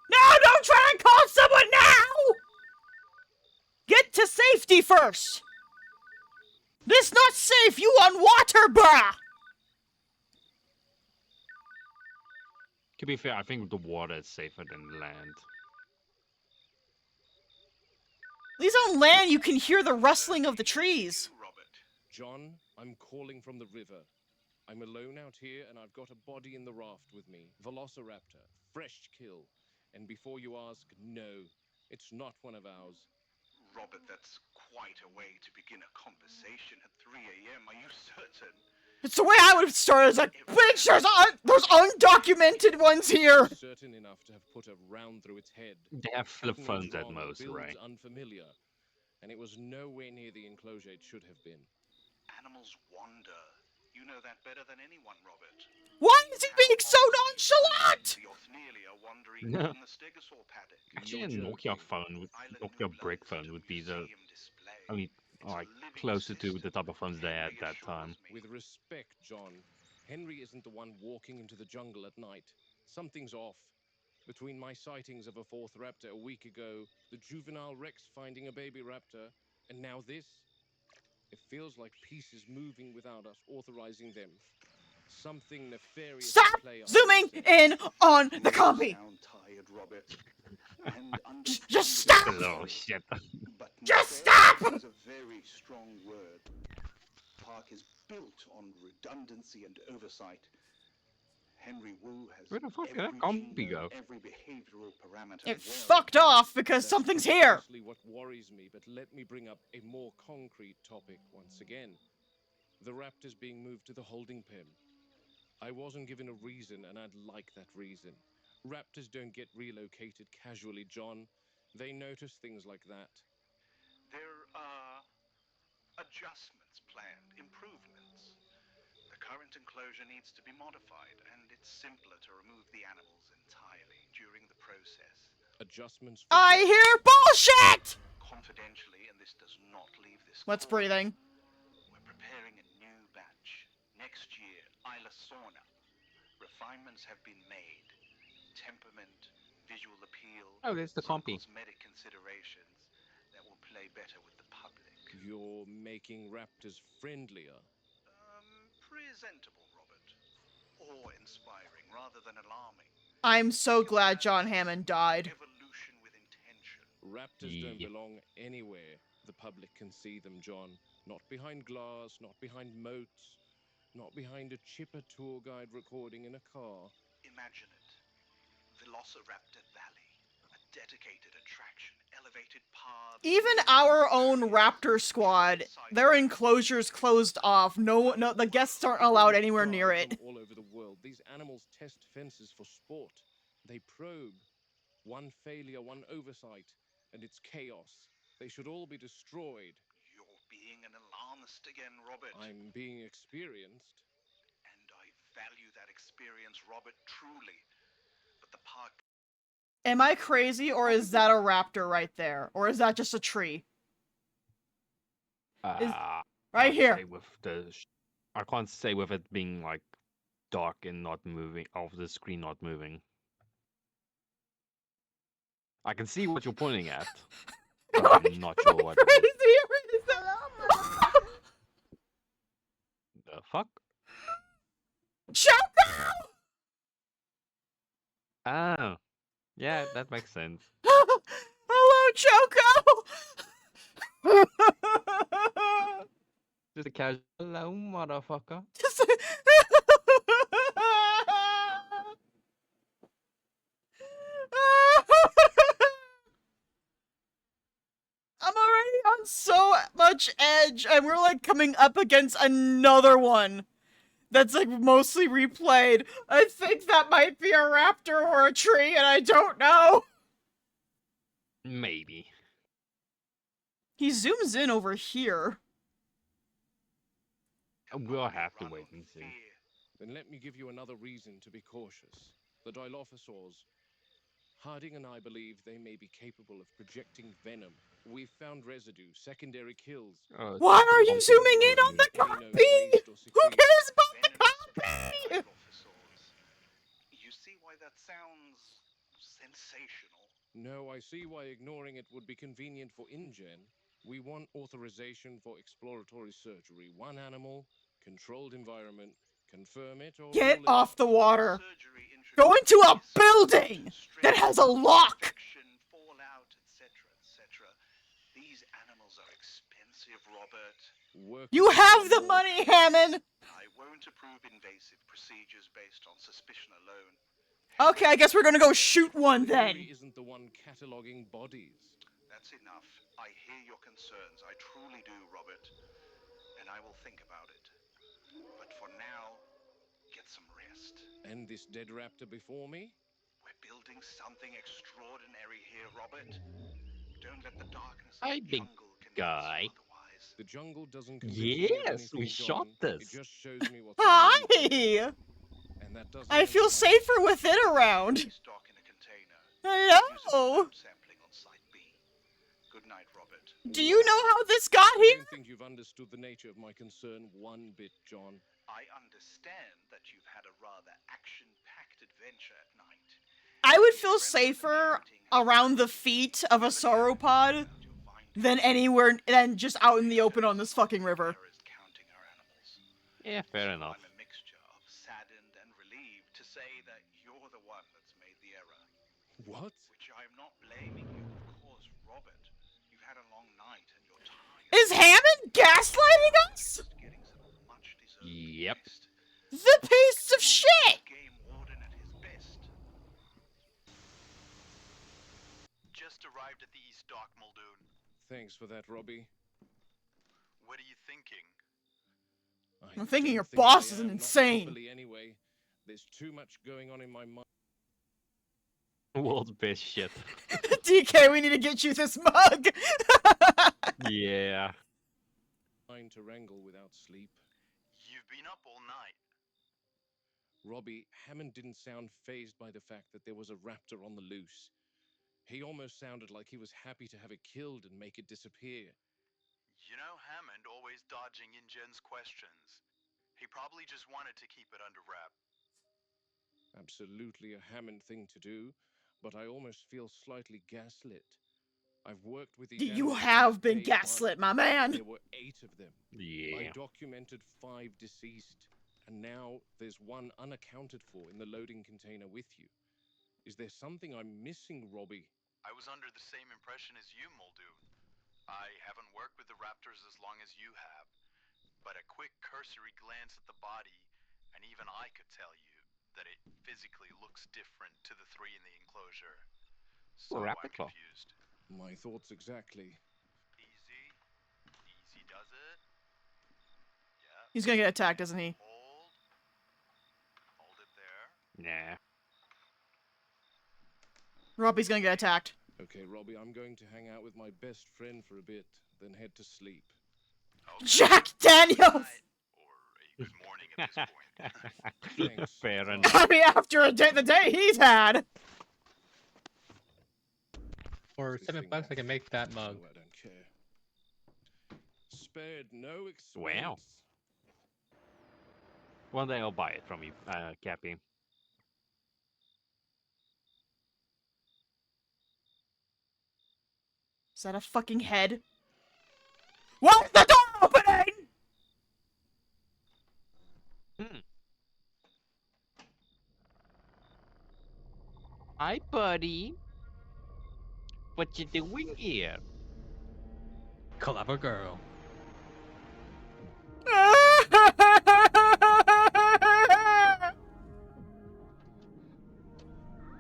No, don't try and call someone now! Get to safety first! This not safe, you on water, bruh! To be fair, I think the water is safer than land. At least on land you can hear the rustling of the trees. John, I'm calling from the river. I'm alone out here, and I've got a body in the raft with me. Velociraptor, fresh kill. And before you ask, no, it's not one of ours. Robert, that's quite a way to begin a conversation at 3 a.m. Are you certain? It's the way I would have started, is like, bitch, there's undocumented ones here! Certain enough to have put a round through its head. They have flip Pattern phones was at wrong, most, builds right? unfamiliar, and it was nowhere near the enclosure it should have been. Animals wander. You know that better than anyone, Robert. Why is he being so nonchalant? The Othniel are wandering No. in the stegosaur paddock. Actually, a Nokia phone, Nokia brick phone, would be the only like closer to the type of phones they had that time. With respect, John, Henry isn't the one walking into the jungle at night. Something's off. Between my sightings of a fourth raptor a week ago, the juvenile Rex finding a baby raptor, and now this, it feels like pieces moving without us authorizing them. Something nefarious. Stop zooming in on the compy! Sound tired, Robert. Just stop! Oh shit. Just stop! Is a very strong word. Park is built on redundancy and oversight. Henry Wu has Where the fuck did every that compy gene, go? every behavioral parameter. It well fucked off because That's something's here. precisely what worries me, but let me bring up a more concrete topic once again. The raptors being moved to the holding pen. I wasn't given a reason, and I'd like that reason. Raptors don't get relocated casually, John. They notice things like that. There are adjustments planned, improvements. The current enclosure needs to be modified, and it's simpler to remove the animals entirely during the process. Adjustments for I what? hear bullshit! Confidentially, and this does not leave this What's call, breathing? we're preparing a new batch. Next year, Isla Sorna. Refinements have been made. Temperament, visual appeal, Oh, there's the some compy. cosmetic considerations that will play better with the public. You're making raptors friendlier. Presentable, Robert. Awe-inspiring rather than alarming. I'm so glad John Hammond died. Evolution with intention. Raptors don't belong anywhere. The public can see them, John. Not behind glass, not behind moats, not behind a chipper tour guide recording in a car. Imagine it. Velociraptor Valley. A dedicated attraction, elevated paths. Even our own raptor squad, their enclosure's closed off. No, the guests aren't allowed anywhere near it. From all over the world, these animals test fences for sport. They probe. One failure, one oversight, and it's chaos. They should all be destroyed. You're being an alarmist again, Robert. I'm being experienced. And I value that experience, Robert, truly. But the park... Am I crazy, or is that a raptor right there? Or is that just a tree? Right Can't here. say with I can't say with it being like dark and not moving, of the screen not moving. I can see what you're pointing at, but I'm not sure what it is. The fuck? Choco! Oh, yeah, that makes sense. Hello, Choco! Just a casual hello, motherfucker. I'm already on so much edge, and we're like coming up against another one that's like mostly replayed. I think that might be a raptor or a tree, and I don't know. Maybe. He zooms in over here. We'll have to wait and see. Then let me give you another reason to be cautious. The Dilophosaurs. Harding and I believe they may be capable of projecting venom. We've found residue, secondary kills. Why are you zooming in on the copy? Who cares about the copy? You see why that sounds sensational? No, I see why ignoring it would be convenient for InGen. We want authorization for exploratory surgery. One animal, controlled environment, confirm it or Get rule it off out. the water. Go into a building that has a lock. Fallout, etc., etc. These animals are expensive, Robert. You have the money, Hammond. I won't approve invasive procedures based on suspicion alone. Okay, I guess we're gonna go shoot one then. Henry isn't the one cataloging bodies. That's enough. I hear your concerns. I truly do, Robert. And I will think about it. But for now, get some rest. And this dead raptor before me? We're building something extraordinary here, Robert. Don't let the darkness of Hi, the big jungle guy. The jungle doesn't convince me of Yes, anything, we shot John. this. It just shows me what's Hi. and that doesn't I feel safer with it around. Hello. Good night, Robert. Do you know how this got I here? don't think you've understood the nature of my concern one bit, John. I understand that you've had a rather action-packed adventure at night. I would feel safer around the feet of a sauropod than anywhere than just out in the open on this fucking river. Yeah, fair enough. I'm a mixture of saddened and relieved to say that you're the one that's made the error. What? Which I'm not blaming you, of course, Robert. You've had a long night and you're tired. Is Hammond gaslighting us? Yep. The piece of shit! arrived at the East Dock, Muldoon. Thanks for that, Robbie. What are you thinking? I I'm thinking don't your think boss I is am, not insane. properly anyway. There's too much going on in my mind. World's best shit. DK, we need to get you this mug. Yeah. Trying to wrangle without sleep. You've been up all night. Robbie, Hammond didn't sound fazed by the fact that there was a raptor on the loose. He almost sounded like he was happy to have it killed and make it disappear. You know, Hammond always dodging InGen's questions. He probably just wanted to keep it under wrap. Absolutely a Hammond thing to do, but I almost feel slightly gaslit. I've worked with these You animals have since been day one. gaslit, my man. There were 8 of them. Yeah. I documented 5 deceased, and now there's 1 unaccounted for in the loading container with you. Is there something I'm missing, Robbie? I was under the same impression as you, Muldoon. I haven't worked with the raptors as long as you have, but a quick cursory glance at the body, and even I could tell you that it physically looks different to the 3 in the enclosure. So I'm Rapid claw. confused. My thoughts exactly. Easy. Easy does it. Yeah. He's gonna get attacked, isn't he? Hold. Hold it there. Nah. Robbie's gonna get attacked. Okay, Robbie, I'm going to hang out with my best friend for a bit, then head to sleep. Jack Daniels! Or a good morning at this point. Thanks. Fair enough. I mean, after the day he's had. For $7, I can make that mug. I don't care. Spared no expense. Wow. One day I'll buy it from you, Cappy. Is that a fucking head? What's the door opening? Hi, buddy. What you doing here? Clever girl.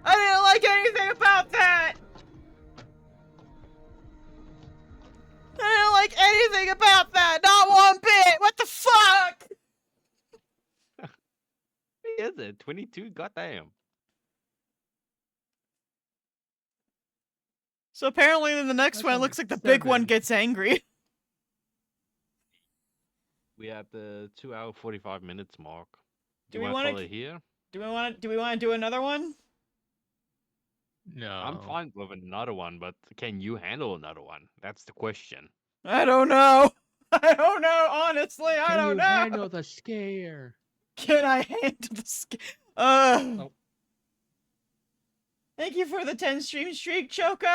I didn't like anything about that. I didn't like anything about that. Not one bit. What the fuck? Is it 22? Goddamn. So apparently in the next That's one, it only looks like the big one 7. gets angry. We at the 2-hour 45 minutes mark. Do Do we you want wanna to call it here? Do we want to do another one? No. I'm fine with another one, but can you handle another one? That's the question. I don't know. I don't know. Honestly, I Can don't you know. handle the scare? Can I handle the Oh. Thank you for the 10 stream streak, Choco.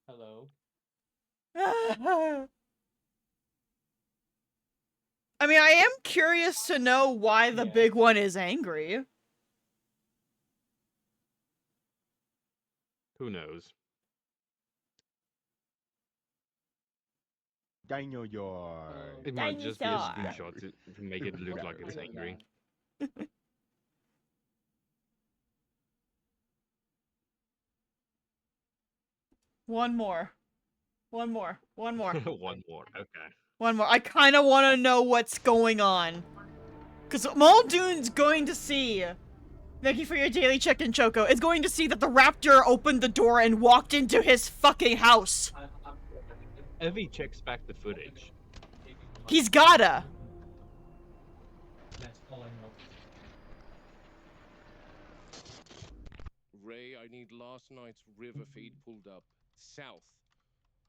Hello. I mean, I am curious to know why the big one is angry. Who knows? Dinosaur. It might just be a Dinosaur. screenshot to make it look like it's angry. One more. One more. One more. Okay. One more. I kind of want to know what's going on. Because Muldoon's going to see. Thank you for your daily check-in, Choco. Is going to see that the raptor opened the door and walked into his fucking house. If he checks back the footage. He's gotta. That's all I know. Ray, I need last night's river feed pulled up. South.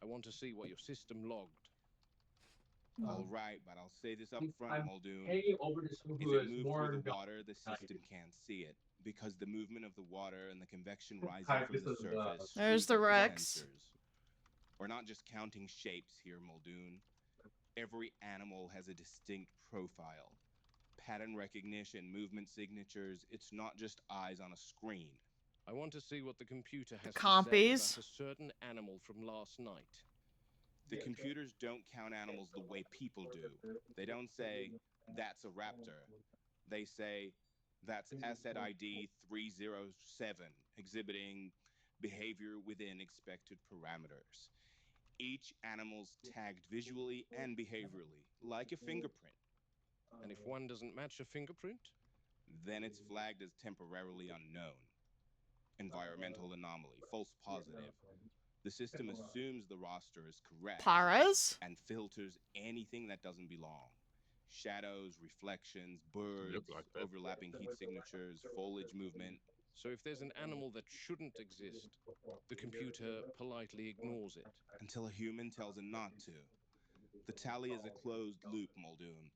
I want to see what your system logged. All right, but I'll say this up front, I'm Muldoon. way over this If who it is moved more through the than- water, the system can't see it because the movement of the water and the convection rising Hi, from this the is, surface. There's the screws up Rex. sensors. We're not just counting shapes here, Muldoon. Every animal has a distinct profile. Pattern recognition, movement signatures, it's not just eyes on a screen. I want to see what the computer has to say compies. about a certain animal from last night. The computers don't count animals the way people do. They don't say, that's a raptor. They say, that's SNID 307, exhibiting behavior within expected parameters. Each animal's tagged visually and behaviorally, like a fingerprint. And if one doesn't match a fingerprint? Then it's flagged as temporarily unknown. Environmental anomaly, false positive. The system assumes the roster is correct Paras? and filters anything that doesn't belong. Shadows, reflections, birds, overlapping heat signatures, foliage movement. So if there's an animal that shouldn't exist, the computer politely ignores it. Until a human tells it not to. The tally is a closed loop, Muldoon.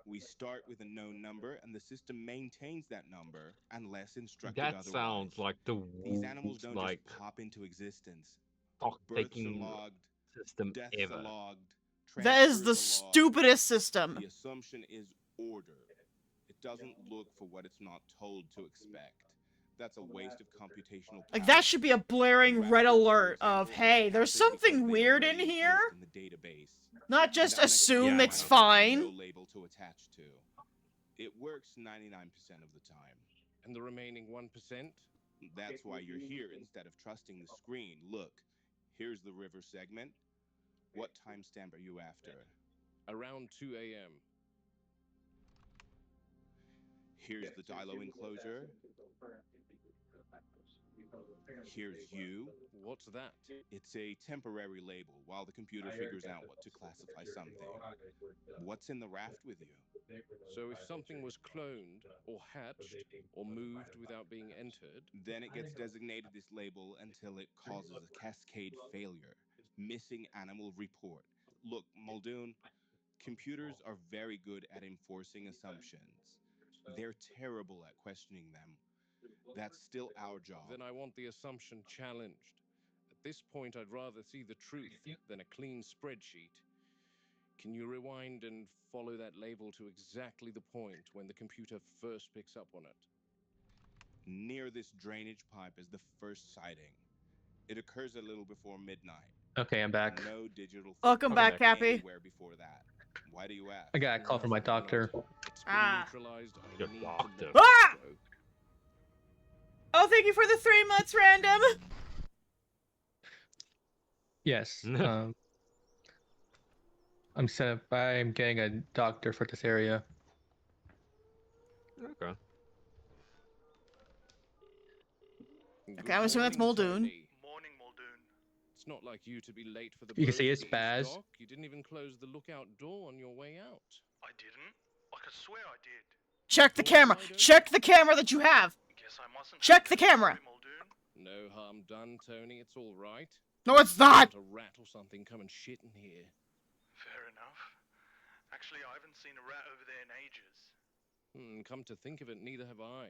We start with a known number, and the system maintains that number unless instructed That otherwise. sounds like the These animals worst, don't like, just pop into existence. stock Births are taking logged, system deaths ever. are logged, That is the transfers are logged. stupidest system. The assumption is order. It doesn't look for what it's not told to expect. That's a waste of computational power. Like, that should be a blaring red alert of, hey, there's something weird in here. In the database. Not just And assume unexplained it's ones, fine. No label to attach to. It works 99% of the time. And the remaining 1%? That's why you're here instead of trusting the screen. Look, here's the river segment. What timestamp are you after? Around 2 a.m. Here's the Dilo enclosure. Here's you. What's that? It's a temporary label while the computer figures out what to classify something. What's in the raft with you? So if something was cloned, or hatched, or moved without being entered... Then it gets designated this label until it causes a cascade failure. Missing animal report. Look, Muldoon, computers are very good at enforcing assumptions. They're terrible at questioning them. That's still our job. Then I want the assumption challenged. At this point, I'd rather see the truth than a clean spreadsheet. Can you rewind and follow that label to exactly the point when the computer first picks up on it? Near this drainage pipe is the first sighting. It occurs a little before midnight. Okay, I'm back. No digital Welcome back, footprint Cappy. anywhere before that. Why do you ask? I got a call from my doctor. It's been neutralized. I Your need doctor. to let Ah! it go. Oh, thank you for the 3 months, random. Yes. I'm getting a doctor for this area. Okay. Okay, I'm assuming that's Muldoon. Morning, Muldoon. It's not like you to be late for the You can boat see it's leave, Baz. Doc. You didn't even close the lookout door on your way out. I didn't? I could swear I did. Check the camera. Check the camera that you have. Guess I mustn't. Check the camera. No harm done, Tony. It's all right. No, it's not. Not a rat or something come and shit in here. Fair enough. Actually, I haven't seen a rat over there in ages. Come to think of it, neither have I.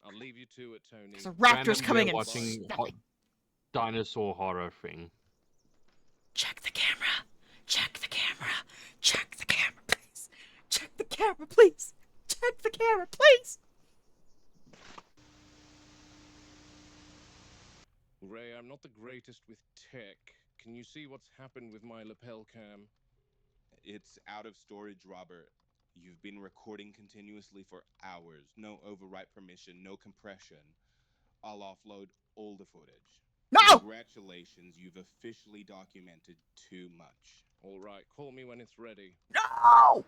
I'll leave you to it, Tony. There's a raptor's Random, coming we're and watching snapping. dinosaur horror thing. Check the camera. Check the camera. Check the camera, please. Check the camera, please. Check the camera, please. Ray, I'm not the greatest with tech. Can you see what's happened with my lapel cam? It's out of storage, Robert. You've been recording continuously for hours. No overwrite permission, no compression. I'll offload all the footage. No! Congratulations, you've officially documented too much. All right, call me when it's ready. No!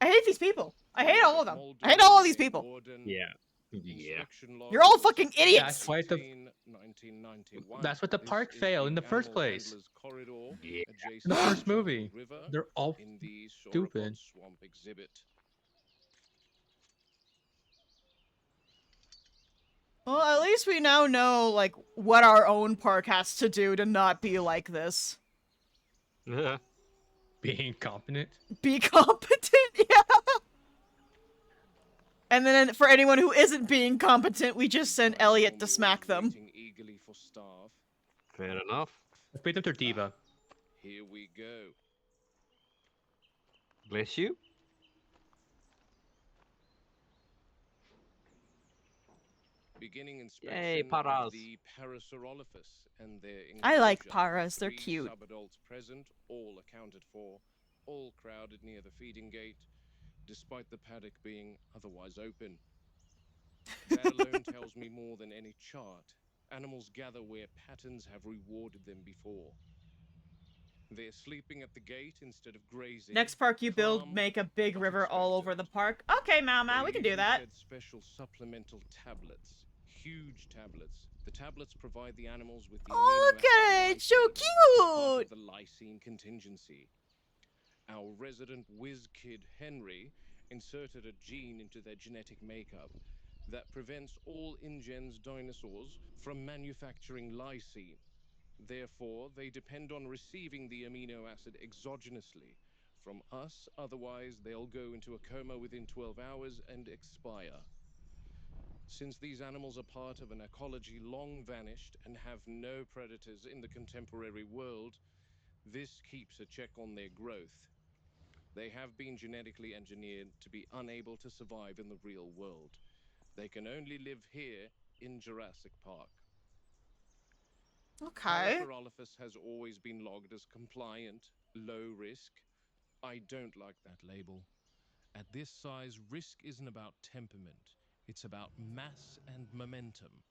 I hate these people. I hate all of them. I hate all of these people. Yeah. Yeah. You're all fucking idiots. That's why that's what the park failed in the first place. Yeah. In the first movie. They're all stupid. Swamp exhibit. Well, at least we now know, like, what our own park has to do to not be like this. Being competent. Be competent, yeah. And then for anyone who isn't being competent, we just send Elliot to smack them. Eagerly for staff. Fair enough. Let's beat up their diva. Here we go. Bless you. Beginning inspection Yay, paras. of the Parasaurolophus and their I like enclosure. paras, they're 3 cute. Subadults present, all accounted for, all crowded near the feeding gate, despite the paddock being otherwise open. That alone tells me more than any chart. Animals gather where patterns have rewarded them before. They're sleeping at the gate instead of grazing. Next park you build, Calm, make a big but river all over the park. Okay, Mau Mau, They're we can do usually that. fed special supplemental tablets, huge tablets. The tablets provide the animals with the Oh, amino look acid at it! So lysine as part cute! of the lysine contingency. Our resident whiz kid Henry inserted a gene into their genetic makeup that prevents all InGen's dinosaurs from manufacturing lysine. Therefore, they depend on receiving the amino acid exogenously from us, otherwise, they'll go into a coma within 12 hours and expire. Since these animals are part of an ecology long vanished and have no predators in the contemporary world, this keeps a check on their growth. They have been genetically engineered to be unable to survive in the real world. They can only live here in Jurassic Park. Okay. Parasaurolophus has always been logged as compliant, low risk. I don't like that label. At this size, risk isn't about temperament, it's about mass and momentum.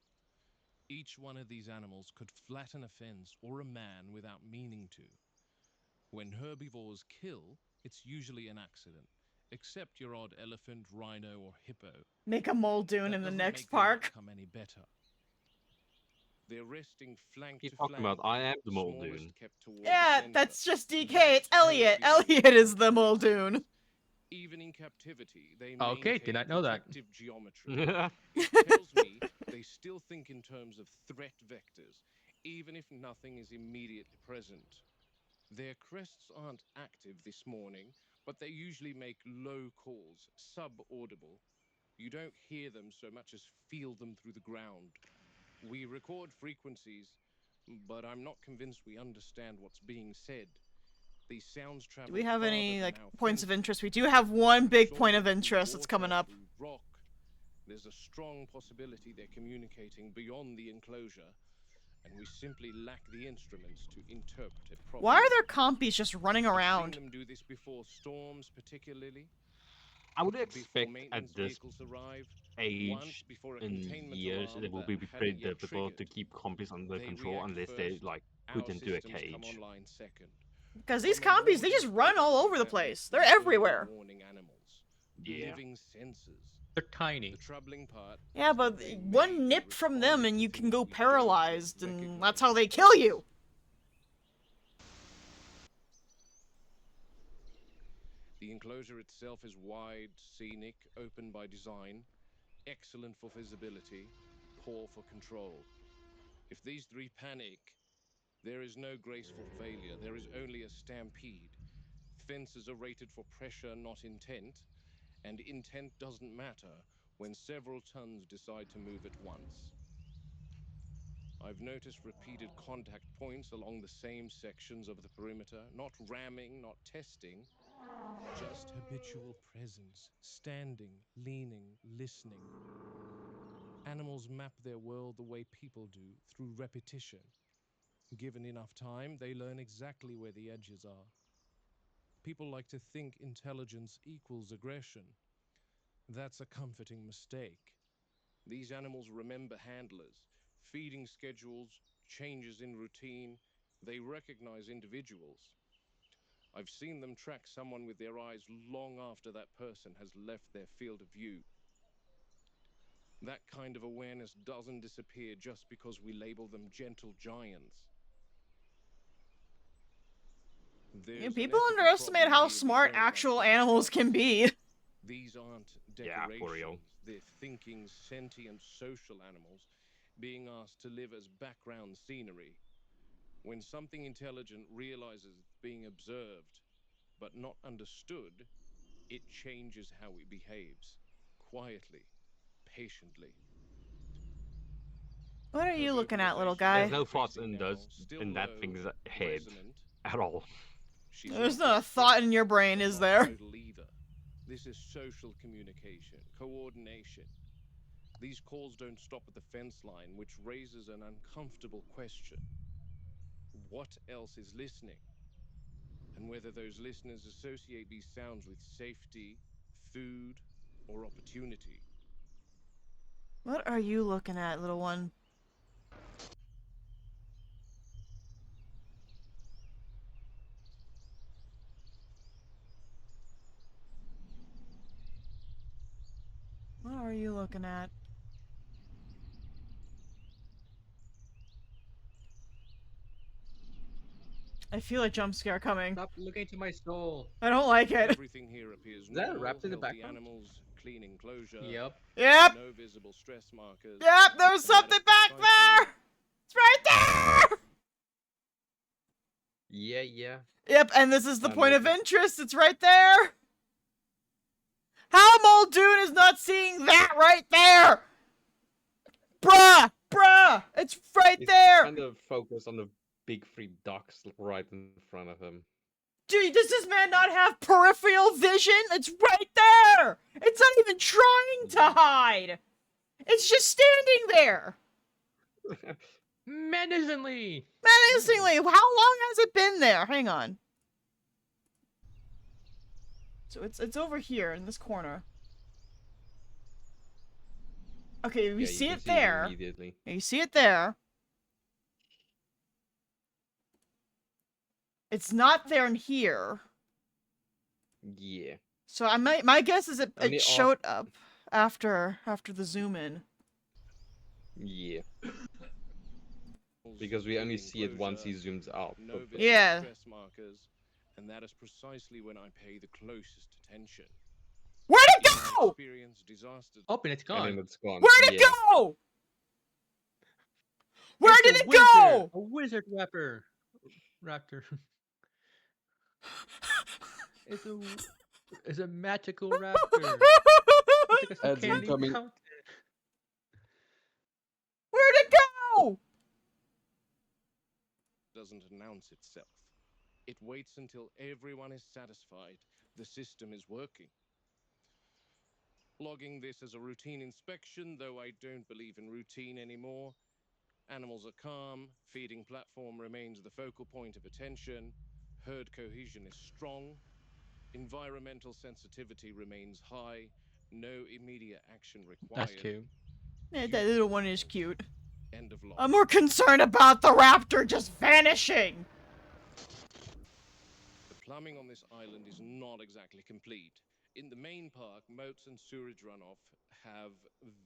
Each one of these animals could flatten a fence or a man without meaning to. When herbivores kill, it's usually an accident, except your odd elephant, rhino, or hippo. Make a Muldoon That in the doesn't next make their park. outcome any better. They're resting flank You're to talking flank, about I am the smallest Muldoon. kept toward the Yeah, center. that's just DK. That's It's Elliot. herbivores Elliot is the not Muldoon. Even in captivity, they Okay, did maintain not know that. protective geometry. It tells me they still think in terms of threat vectors, even if nothing is immediately present. Their crests aren't active this morning, but they usually make low calls, sub-audible. You don't hear them so much as feel them through the ground. We record frequencies, but I'm not convinced we understand what's being said. These sounds travel Do we have farther any, than like, our points of fences. interest? We do have one big point Soil, of through interest that's coming water, up. through rock. There's a strong possibility they're communicating beyond the enclosure, and we simply lack the instruments to interpret it Why properly. are there compies just running I've seen around? them do this before storms, particularly. I would Before expect at maintenance this vehicles arrive, once age before a in containment years, alarm it will that be pretty hadn't yet difficult to triggered. keep compies under They control react unless they first. like Our put into a systems come cage. online second. Because these From a compies, they just warden run all point of over the view, place. They're these early everywhere. warning animals, Yeah. living sensors. They're tiny. The troubling part Yeah, is but that they may one be nip from them responding and to you can things go we don't yet paralyzed, and recognize that's how as they kill threats. you. The enclosure itself is wide, scenic, open by design, excellent for visibility, poor for control. If these three panic, there is no graceful failure. There is only a stampede. Fences are rated for pressure, not intent, and intent doesn't matter when several tons decide to move at once. I've noticed repeated contact points along the same sections of the perimeter, not ramming, not testing, just habitual presence, standing, leaning, listening. Animals map their world the way people do, through repetition. Given enough time, they learn exactly where the edges are. People like to think intelligence equals aggression. That's a comforting mistake. These animals remember handlers, feeding schedules, changes in routine. They recognize individuals. I've seen them track someone with their eyes long after that person has left their field of view. That kind of awareness doesn't disappear just because we label them gentle giants. There's an People ethical underestimate problem how here we smart don't like actual to animals discuss. can be. These aren't Yeah, for real. decorations. They're thinking, sentient, social animals being asked to live as background scenery. When something intelligent realizes it's being observed but not understood, it changes how it behaves. Quietly, patiently. What are you looking at, little Vocalization guy? There's is no thought increasing in now, those still in that low, thing's head resonant. at all. She's There's not not a just thought threat, in your brain, but is not there? total either. This is social communication, coordination. These calls don't stop at the fence line, which raises an uncomfortable question. What else is listening? And whether those listeners associate these sounds with safety, food, or opportunity. What are you looking at, little one? What are you looking at? I feel a jump scare coming. Stop looking into my soul. I don't like it. Everything here appears Is that a normal, raptor in the healthy background? animals, clean enclosure. Yep. Yep. No visible stress markers. Yep, there's and that something is back precisely there! It's right there! Yeah. Yep, and this is the I point of noticed. interest. It's right there! How Muldoon is not seeing that right there? Bruh! It's right It's there! kind of focused on the big three ducks right in front of him. Dude, does this man not have peripheral vision? It's right there! It's not even trying to hide! It's just standing there! Menacingly! Menacingly! How long has it been there? Hang on. So it's over here in this corner. Okay, we Yeah, see you can it see there. immediately. Yeah, you see it there. It's not there in here. Yeah. So my guess is it Only showed up after the zoom in. Yeah. Because we only see it once he zooms out. No visible Yeah. stress markers, and that is precisely when I pay the closest attention. Where'd it In my go? experience, disasters. Oh, and it's gone. And then it's gone. Where'd it go? Where It's did a it wizard, go? A wizard raptor. It's a magical raptor. It took us to As Candy incoming. Mountain. Where'd it go? Doesn't announce itself. It waits until everyone is satisfied the system is working. Logging this as a routine inspection, though I don't believe in routine anymore. Animals are calm, feeding platform remains the focal point of attention, herd cohesion is strong, environmental sensitivity remains high, no immediate action required. That's cute. Yeah, that little one is cute. End of log. I'm more concerned about the raptor just vanishing. The plumbing on this island is not exactly complete. In the main park, moats and sewage runoff have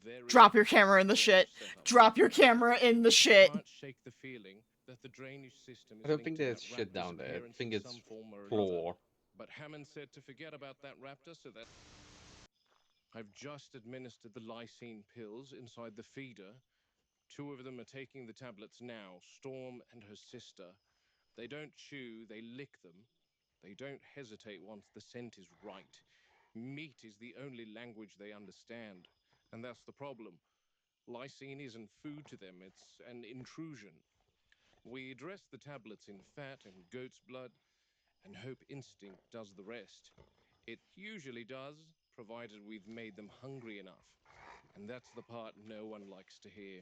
very... Drop your camera in the shit. Drop your camera in the shit. Can't shake the feeling that the drainage system is I don't think linked to there's that shit raptor's down there. I appearance think in it's some form or floor. another. But Hammond said to forget about that raptor, so that... I've just administered the lysine pills inside the feeder. 2 of them are taking the tablets now, Storm and her sister. They don't chew, they lick them. They don't hesitate once the scent is right. Meat is the only language they understand. And that's the problem. Lysine isn't food to them, it's an intrusion. We dress the tablets in fat and goat's blood and hope instinct does the rest. It usually does, provided we've made them hungry enough. And that's the part no one likes to hear.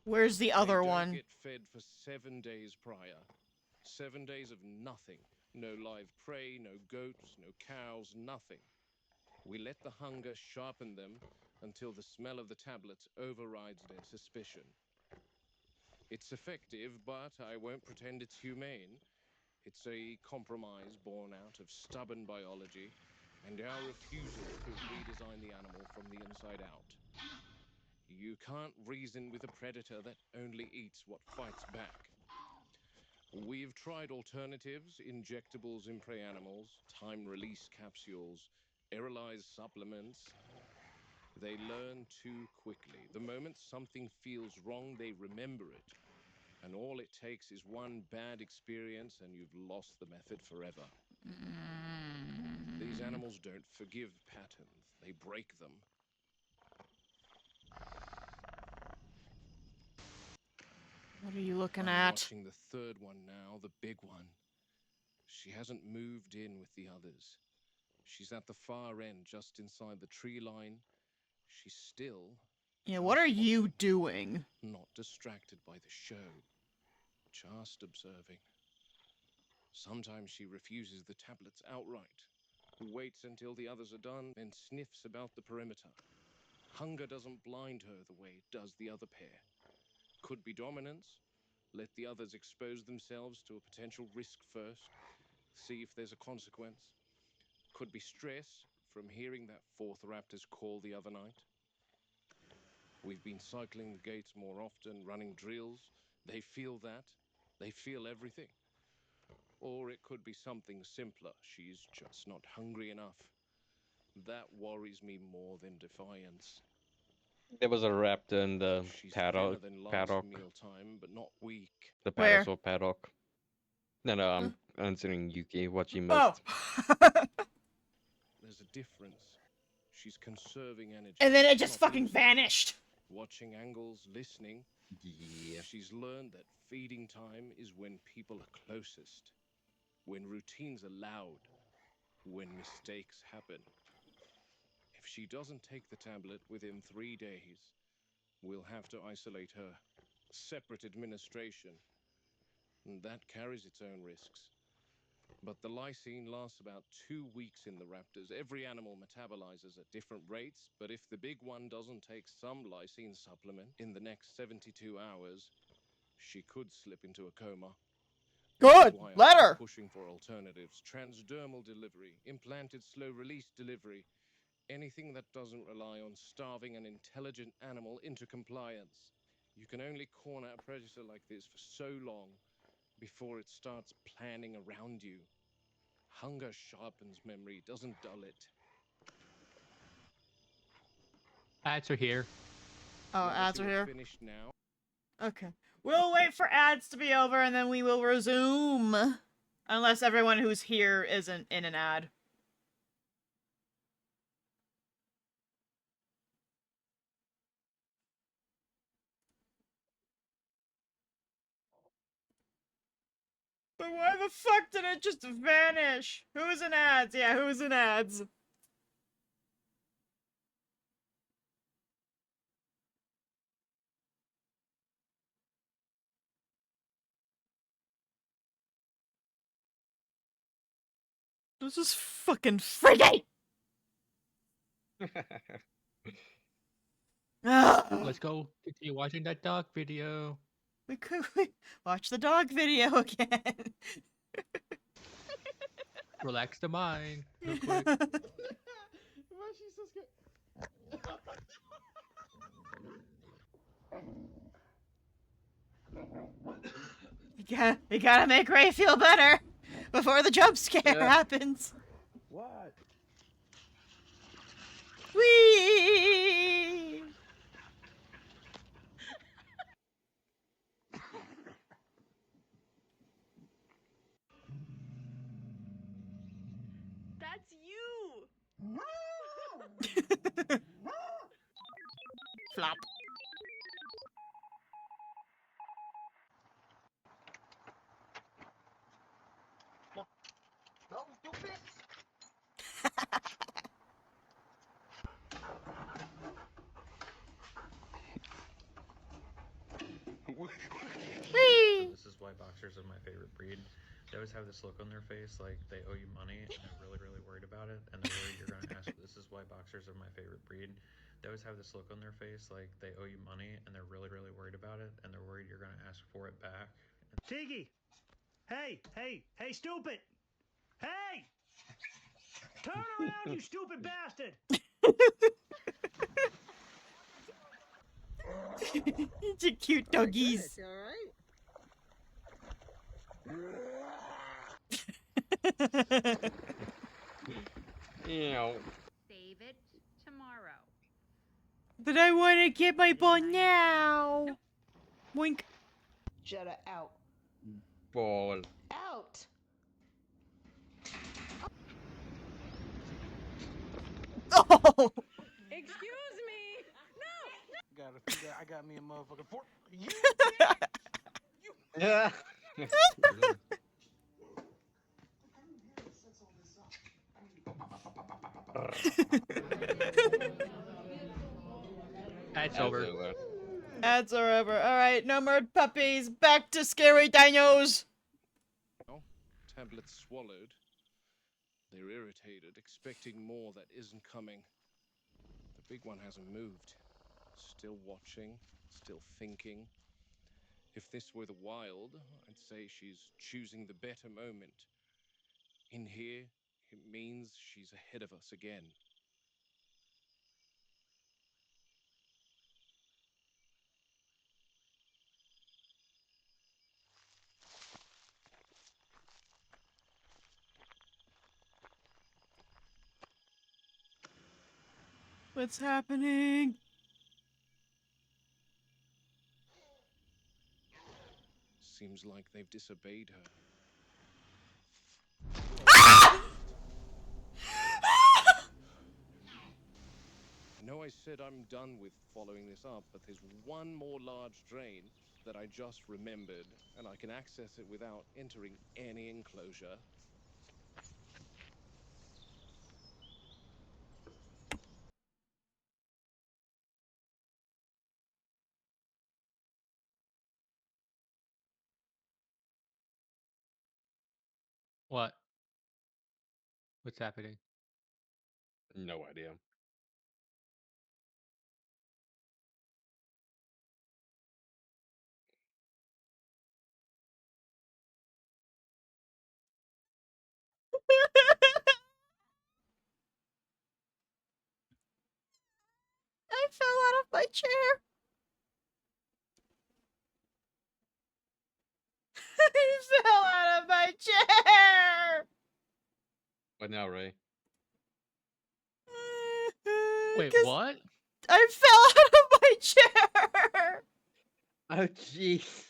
Where's the other They don't one? get fed for 7 days prior. 7 days of nothing. No live prey, no goats, no cows, nothing. We let the hunger sharpen them until the smell of the tablets overrides their suspicion. It's effective, but I won't pretend it's humane. It's a compromise born out of stubborn biology and our refusal to redesign the animal from the inside out. You can't reason with a predator that only eats what fights back. We've tried alternatives, injectables in prey animals, time-release capsules, aerolized supplements. They learn too quickly. The moment something feels wrong, they remember it. And all it takes is one bad experience and you've lost the method forever. These animals don't forgive patterns, they break them. What are you looking I'm at? watching the third one now, the big one. She hasn't moved in with the others. She's at the far end, just inside the tree line. She's still... Yeah, what are you doing? Not distracted by the show. Just observing. Sometimes she refuses the tablets outright. Waits until the others are done, then sniffs about the perimeter. Hunger doesn't blind her the way it does the other pair. Could be dominance. Let the others expose themselves to a potential risk first. See if there's a consequence. Could be stress from hearing that fourth raptor's call the other night. We've been cycling the gates more often, running drills. They feel that. They feel everything. Or it could be something simpler. She's just not hungry enough. That worries me more than defiance. There was a raptor in the She's thinner paddock. than last Paddock. mealtime, but not weak. The Where? paddock or paddock. No, no, I'm answering Yuki. What you Oh. missed. There's a difference. She's conserving energy. And then it just not fucking losing it. vanished. Watching angles, listening. Yeah. She's learned that feeding time is when people are closest, when routines are loud, when mistakes happen. If she doesn't take the tablet within 3 days, we'll have to isolate her. Separate administration. And that carries its own risks. But the lysine lasts about 2 weeks in the raptors. Every animal metabolizes at different rates, but if the big one doesn't take some lysine supplement in the next 72 hours, she could slip into a coma. Good. That's why Let I'm her. pushing for alternatives. Transdermal delivery, implanted slow-release delivery, anything that doesn't rely on starving an intelligent animal into compliance. You can only corner a predator like this for so long before it starts planning around you. Hunger sharpens memory, doesn't dull it. Ads are here. Oh, Wanna ads see are what's here. finished now? Okay. We'll wait for ads to be over and then we will resume. Unless everyone who's here isn't in an ad. But why the fuck did it just vanish? Who's in ads? Yeah, who's in ads? This is fucking freaky! Let's go continue watching that dog video. We could watch the dog video again. Relax the mind. Real quick. You gotta make Ray feel better before the jump scare happens. What? Whee! That's you! Flop. This is why boxers are my favorite breed. They always have this look on their face like they owe you money and they're really, really worried about it and they're worried you're going to ask. This is why boxers are my favorite breed. They always have this look on their face like they owe you money and they're really, really worried about it and they're worried you're going to ask for it back. Tiggy! Hey, stupid! Hey! Turn around, you stupid bastard! It's cute doggies. Alright? Save it tomorrow. But I want to get my ball now. Wink. Jetta out. Ball. Out! Oh! Excuse me! No! I got me a motherfucking fork. You Yeah. Ads over. Ads are over. Alright, no more puppies. Back to scary dinos. Tablets swallowed. They're irritated, expecting more that isn't coming. The big one hasn't moved. Still watching, still thinking. If this were the wild, I'd say she's choosing the better moment. In here, it means she's ahead of us again. What's happening? Seems like they've disobeyed her. I know I said I'm done with following this up, but there's one more large drain that I just remembered, and I can access it without entering any enclosure. What? What's happening? No idea. I fell out of my chair. I fell out of my chair. What now, Ray? Wait, what? I fell out of my chair. Oh, jeez.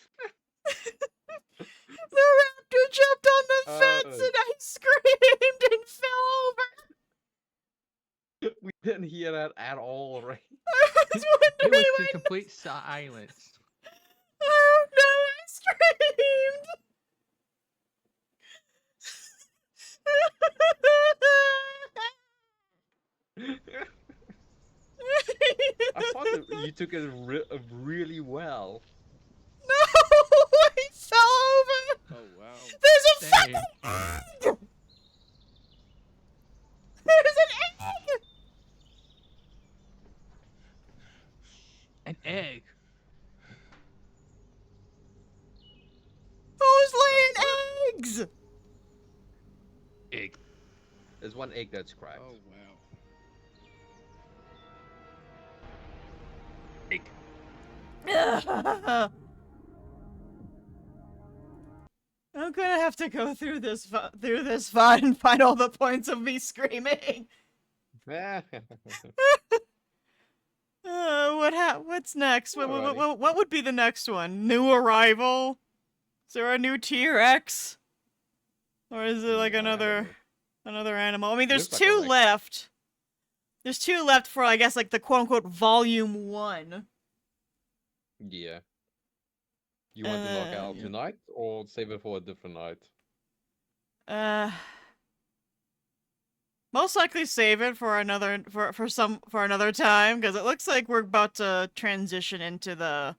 The raptor jumped on the fence and I screamed and fell over. We didn't hear that at all, Ray. I was wondering It was when... to complete silence. Oh no, I screamed. I thought that you took it really well. No, I fell over. Oh wow. There's a Same. fucking egg. There's an egg. An egg. Who's laying eggs? Egg. There's one egg that's cracked. Oh wow. Egg. I'm gonna have to go through this fun and find all the points of me screaming. What's next? What would be the next one? New arrival? Is there a new T-Rex? Or is it like another animal? I mean, there's Looks like a two Rex. left. There's two left for, I guess, like the quote-unquote Volume 1. Yeah. You want to knock out yeah. tonight or save it for a different night? Most likely save it for another time, because it looks like we're about to transition into the...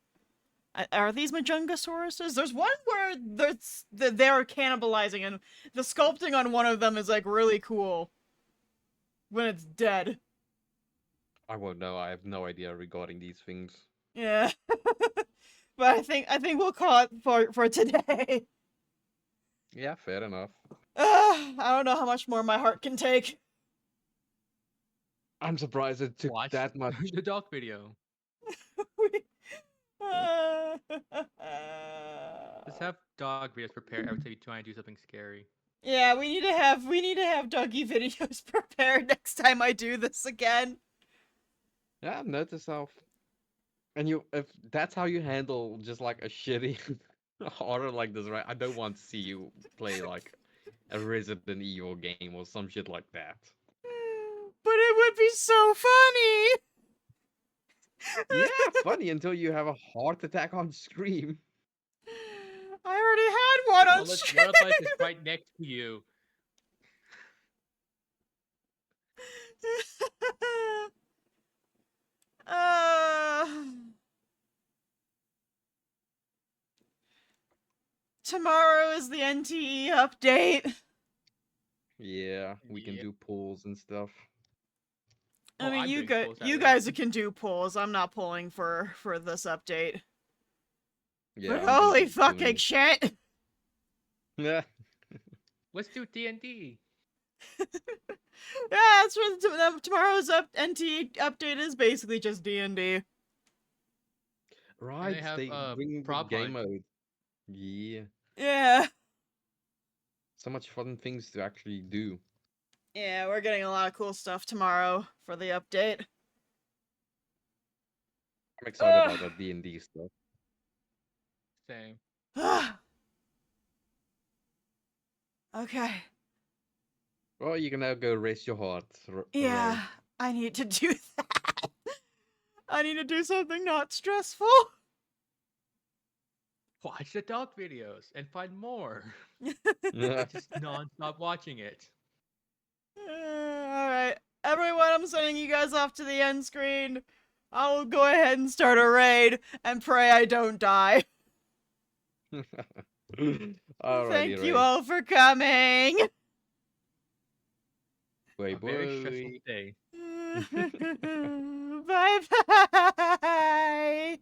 Are these Majungasauruses? There's one where they're cannibalizing, and the sculpting on one of them is like really cool. When it's dead. I won't know. I have no idea regarding these things. Yeah. But I think we'll call it for today. Yeah, fair enough. I don't know how much more my heart can take. I'm surprised it took Watch that much. the dog video. Just have dog videos prepared every time you try and do something scary. Yeah, we need to have doggy videos prepared next time I do this again. Yeah, I've noticed how. And if that's how you handle just like a shitty horror like this, right? I don't want to see you play like a Resident Evil game or some shit like that. But it would be so funny. Yeah, funny until you have a heart attack on Scream. I already had one on Well, stream. Wildlife is right next to you. Tomorrow is the NTE update. Yeah, we can do pulls and stuff. I mean, I'm you doing polls, at you least. guys can do polls. I'm not polling for this update. Yeah. But I'm holy doing fucking it. shit! Yeah. Let's do D&D. Yeah, that's what tomorrow's NT update is basically just D&D. Right. have, They bring the prop game hunt. mode. Yeah. Yeah. So much fun things to actually do. Yeah, we're getting a lot of cool stuff tomorrow for the update. I'm excited about that D&D stuff. Same. Okay. Well, you can now go raise your heart. Yeah, I need to do that. I need to do something not stressful. Watch the dog videos and find more. Yeah. Just non-stop watching it. Alright. Everyone, I'm sending you guys off to the end screen. I will go ahead and start a raid and pray I don't die. Alrighty, Thank you Ray. all for coming. Bye A very stressful bye. day. Bye bye.